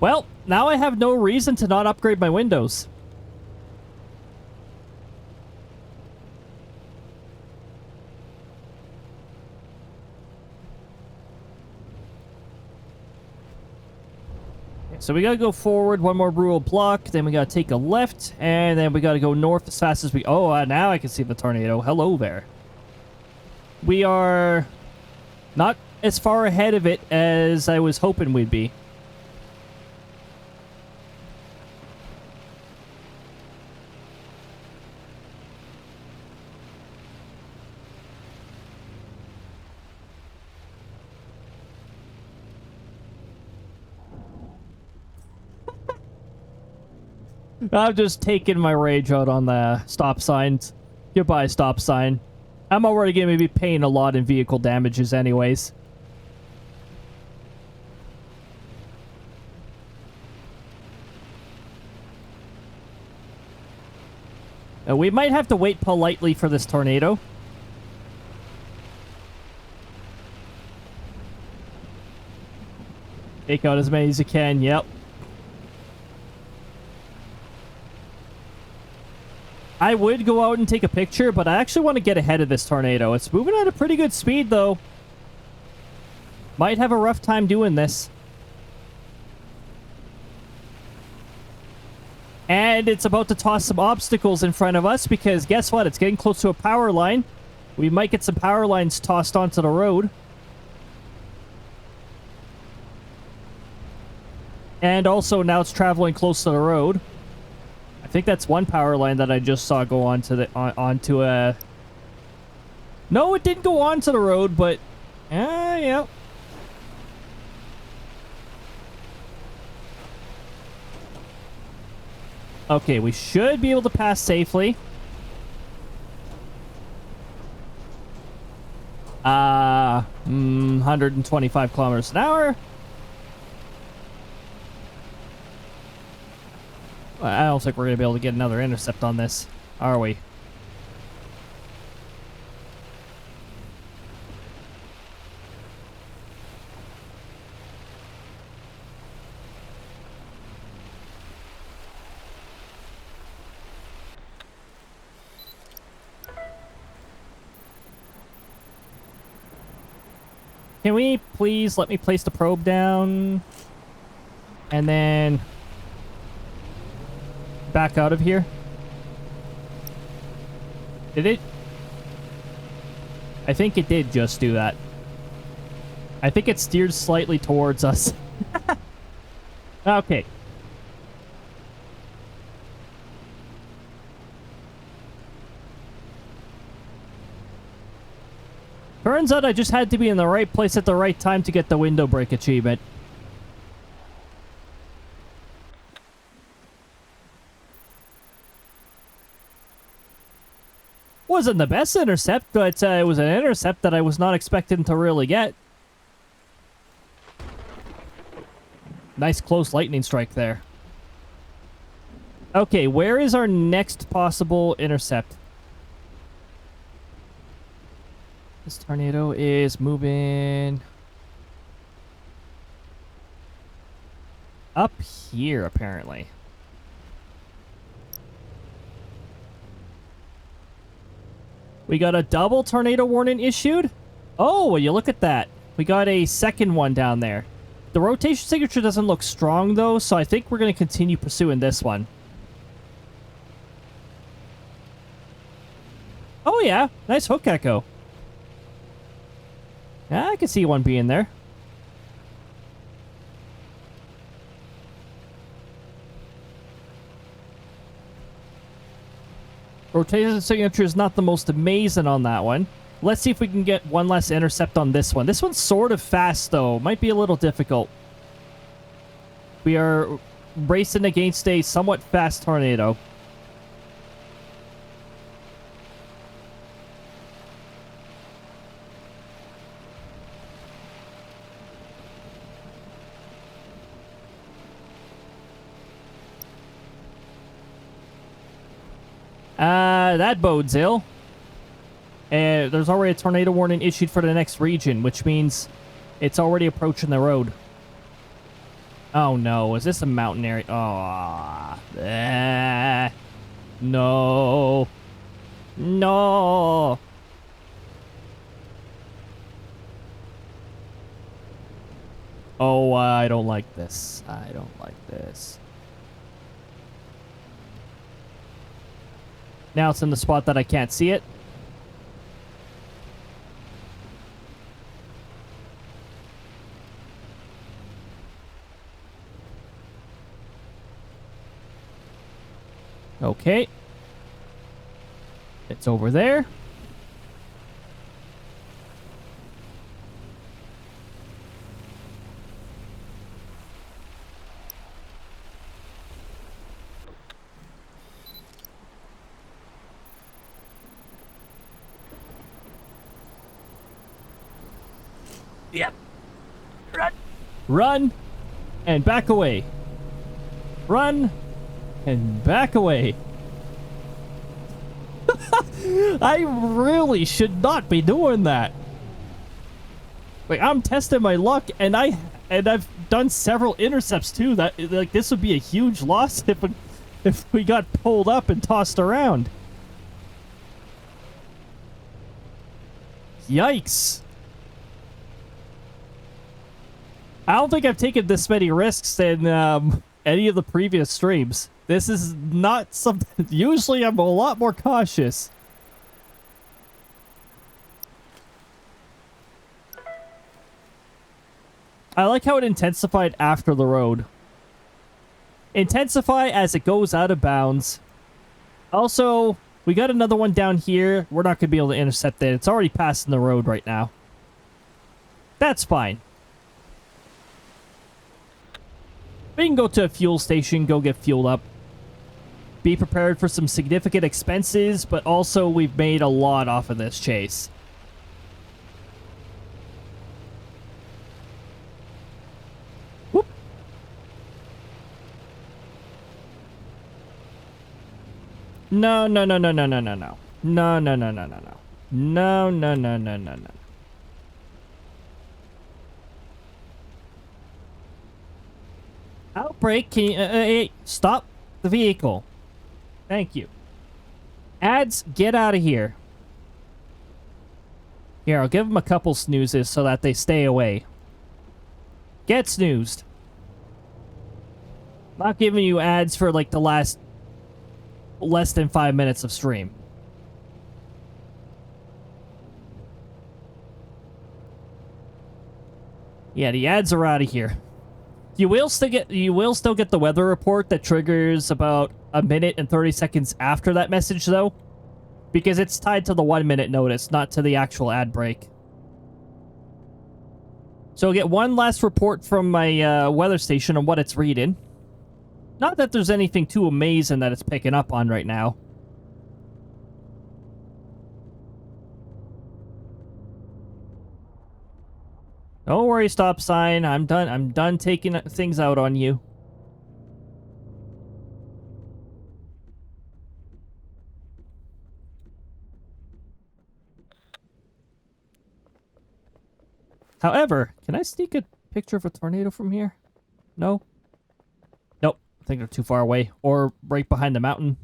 Well, now I have no reason to not upgrade my windows. So we gotta go forward one more rural block, then we gotta take a left, and then we gotta go north as fast as we... Oh, now I can see the tornado. Hello there. We are not as far ahead of it as I was hoping we'd be. I'm just taking my rage out on the stop signs. Goodbye, stop sign. I'm already going to be paying a lot in vehicle damages anyways. We might have to wait politely for this tornado. Take out as many as you can, yep. I would go out and take a picture, but I actually want to get ahead of this tornado. It's moving at a pretty good speed, though. Might have a rough time doing this. And it's about to toss some obstacles in front of us, because guess what? It's getting close to a power line. We might get some power lines tossed onto the road. And also, now it's traveling close to the road. I think that's one power line that I just saw go onto the onto a... No, it didn't go onto the road, but yeah. Okay, we should be able to pass safely. 125 kilometers an hour. I don't think we're going to be able to get another intercept on this, are we? Can we please let me place the probe down? And then... back out of here? Did it? I think it did just do that. I think it steered slightly towards us. Okay. Turns out I just had to be in the right place at the right time to get the window break achievement. Wasn't the best intercept, but it was an intercept that I was not expecting to really get. Nice close lightning strike there. Okay, where is our next possible intercept? This tornado is moving up here, apparently. We got a double tornado warning issued. Oh, well, you look at that. We got a second one down there. The rotation signature doesn't look strong, though, so I think we're going to continue pursuing this one. Oh, yeah. Nice hook echo. Yeah, I can see one being there. Rotation signature is not the most amazing on that one. Let's see if we can get one less intercept on this one. This one's sort of fast, though. Might be a little difficult. We are racing against a somewhat fast tornado. That bodes ill. And there's already a tornado warning issued for the next region, which means it's already approaching the road. Oh no, is this a mountain area? Oh, no. No. Oh, I don't like this. I don't like this. Now it's in the spot that I can't see it. Okay. It's over there. Yep. Run. Run and back away. Run and back away. I really should not be doing that. Like, I'm testing my luck, and I've done several intercepts too. That, like, this would be a huge loss if we got pulled up and tossed around. Yikes. I don't think I've taken this many risks in any of the previous streams. This is not something... Usually I'm a lot more cautious. I like how it intensified after the road. Intensify as it goes out of bounds. Also, we got another one down here. We're not going to be able to intercept it. It's already passing the road right now. That's fine. We can go to a fuel station, go get fueled up. Be prepared for some significant expenses, but also we've made a lot off of this chase. Whoop. No, no, no, no, no, no, no, no. No, no, no, no, no, no. No, no, no, no, no, no. Outbrk, can you, hey, stop the vehicle. Thank you. Ads, get out of here. Here, I'll give them a couple snoozes so that they stay away. Get snoozed. Not giving you ads for like the last less than 5 minutes of stream. Yeah, the ads are out of here. You will still get the weather report that triggers about a minute and 30 seconds after that message, though, because it's tied to the 1 minute notice, not to the actual ad break. So I'll get one last report from my weather station on what it's reading. Not that there's anything too amazing that it's picking up on right now. Don't worry, stop sign. I'm done taking things out on you. However, can I sneak a picture of a tornado from here? No? Nope. I think they're too far away. Or right behind the mountain.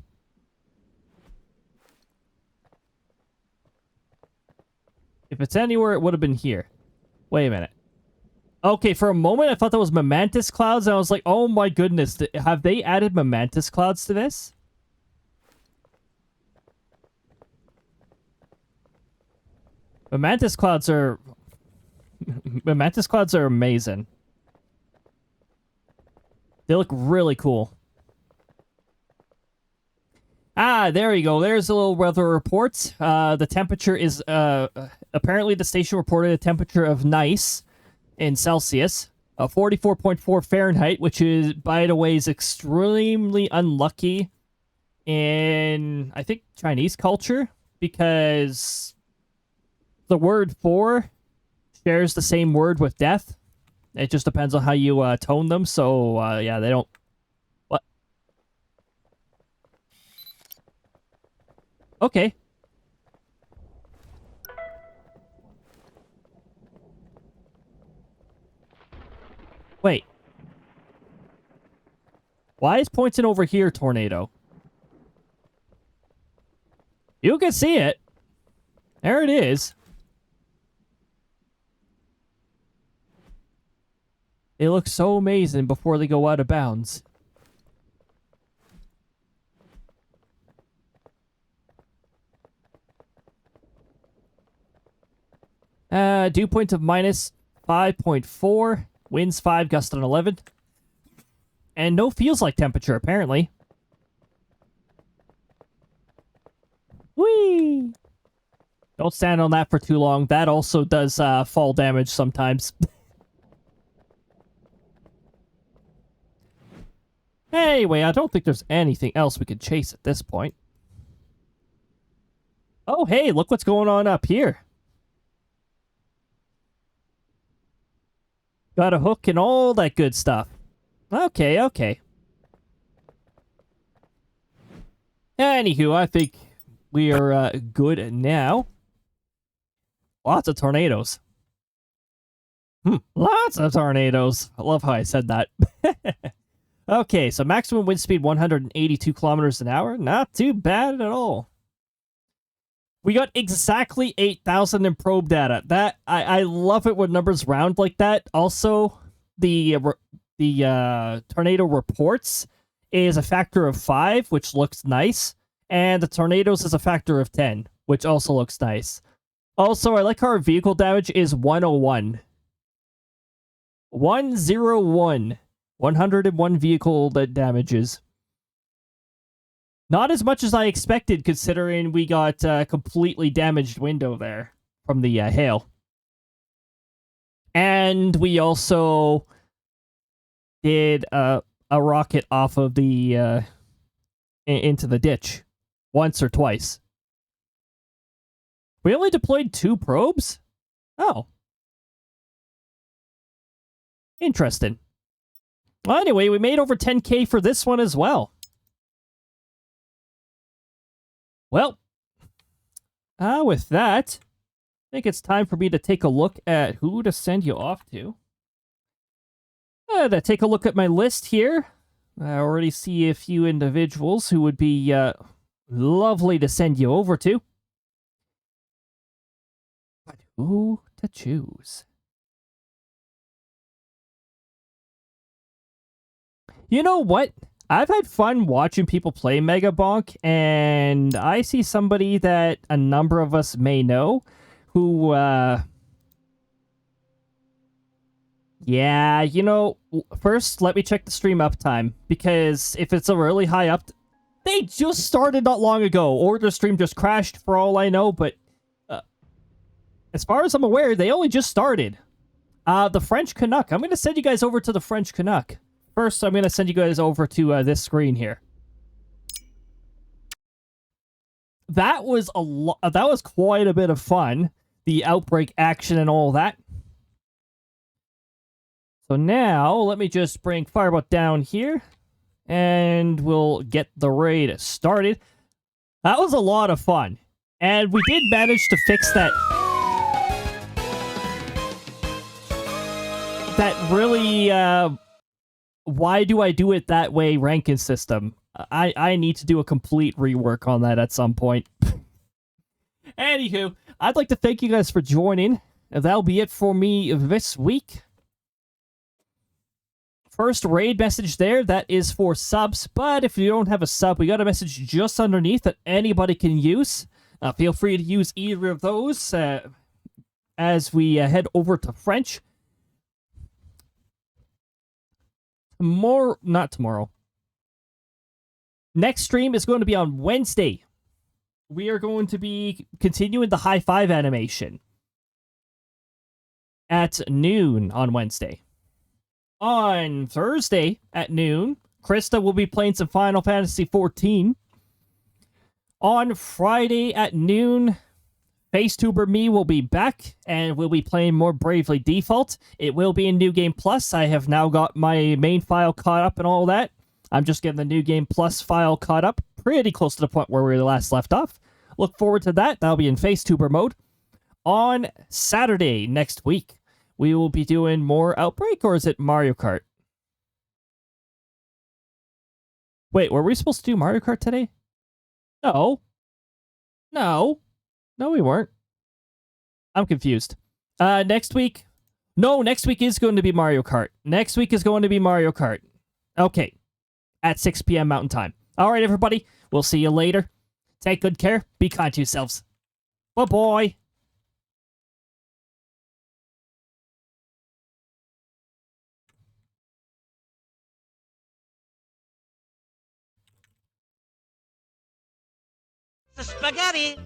If it's anywhere, it would have been here. Wait a minute. Okay, for a moment, I thought that was Momentus clouds, and I was like, oh my goodness, have they added Momentus clouds to this? Momentus clouds are... Momentus clouds are amazing. They look really cool. Ah, there you go. There's a little weather report. The temperature is... apparently, the station reported a temperature of nice in Celsius. 44.4 Fahrenheit, which is, by the way, is extremely unlucky in, I think, Chinese culture, because the word for shares the same word with death. It just depends on how you tone them, so, yeah, they don't... What? Okay. Wait. Why is pointing over here, tornado? You can see it. There it is. It looks so amazing before they go out of bounds. Dew point of minus 5.4. Winds 5, gust on 11. And no feels like temperature, apparently. Whee! Don't stand on that for too long. That also does fall damage sometimes. Anyway, I don't think there's anything else we could chase at this point. Oh, hey, look what's going on up here. Got a hook and all that good stuff. Okay, okay. Anywho, I think we are good now. Lots of tornadoes. Lots of tornadoes. I love how I said that. Okay, so maximum wind speed 182 kilometers an hour. Not too bad at all. We got exactly 8,000 in probe data. That I love it when numbers round like that. Also, the tornado reports is a factor of 5, which looks nice, and the tornadoes is a factor of 10, which also looks nice. Also, I like how our vehicle damage is 101. 101. 101 vehicle that damages. Not as much as I expected, considering we got a completely damaged window there from the hail. And we also did a rocket off of the into the ditch once or twice. We only deployed 2 probes? Oh. Interesting. Well, anyway, we made over 10K for this one as well. Well, with that, I think it's time for me to take a look at who to send you off to. To take a look at my list here. I already see a few individuals who would be lovely to send you over to. But who to choose? You know what? I've had fun watching people play Mega Bonk, and I see somebody that a number of us may know who, yeah, you know, first let me check the stream uptime, because if it's a really high up, they just started not long ago, or the stream just crashed for all I know, but as far as I'm aware, they only just started. The French Canuck. I'm going to send you guys over to the French Canuck. First, I'm going to send you guys over to this screen here. That was that was quite a bit of fun. The Outbrk action and all that. So now, let me just bring Firebot down here. And we'll get the raid started. That was a lot of fun. And we did manage to fix that. That really, why do I do it that way ranking system? I need to do a complete rework on that at some point. Anywho, I'd like to thank you guys for joining. That'll be it for me this week. First raid message there, that is for subs, but if you don't have a sub, we got a message just underneath that anybody can use. Feel free to use either of those as we head over to French. Not tomorrow. Next stream is going to be on Wednesday. We are going to be continuing the high five animation at noon on Wednesday. On Thursday at noon, Krista will be playing some Final Fantasy XIV. On Friday at noon, FaceTuber me will be back, and we'll be playing more Bravely Default. It will be in New Game Plus. I have now got my main file caught up and all that. I'm just getting the New Game Plus file caught up, pretty close to the point where we last left off. look forward to that. That'll be in FaceTuber mode. On Saturday next week, we will be doing more Outbreak, or is it Mario Kart? Wait, were we supposed to do Mario Kart today? No. No, we weren't. I'm confused. Next week? No, next week is going to be Mario Kart. Next week is going to be Mario Kart. Okay. At 6 p.m. Mountain Time. All right, everybody. We'll see you later. Take good care. Be kind to yourselves. Bye-bye. The spaghetti.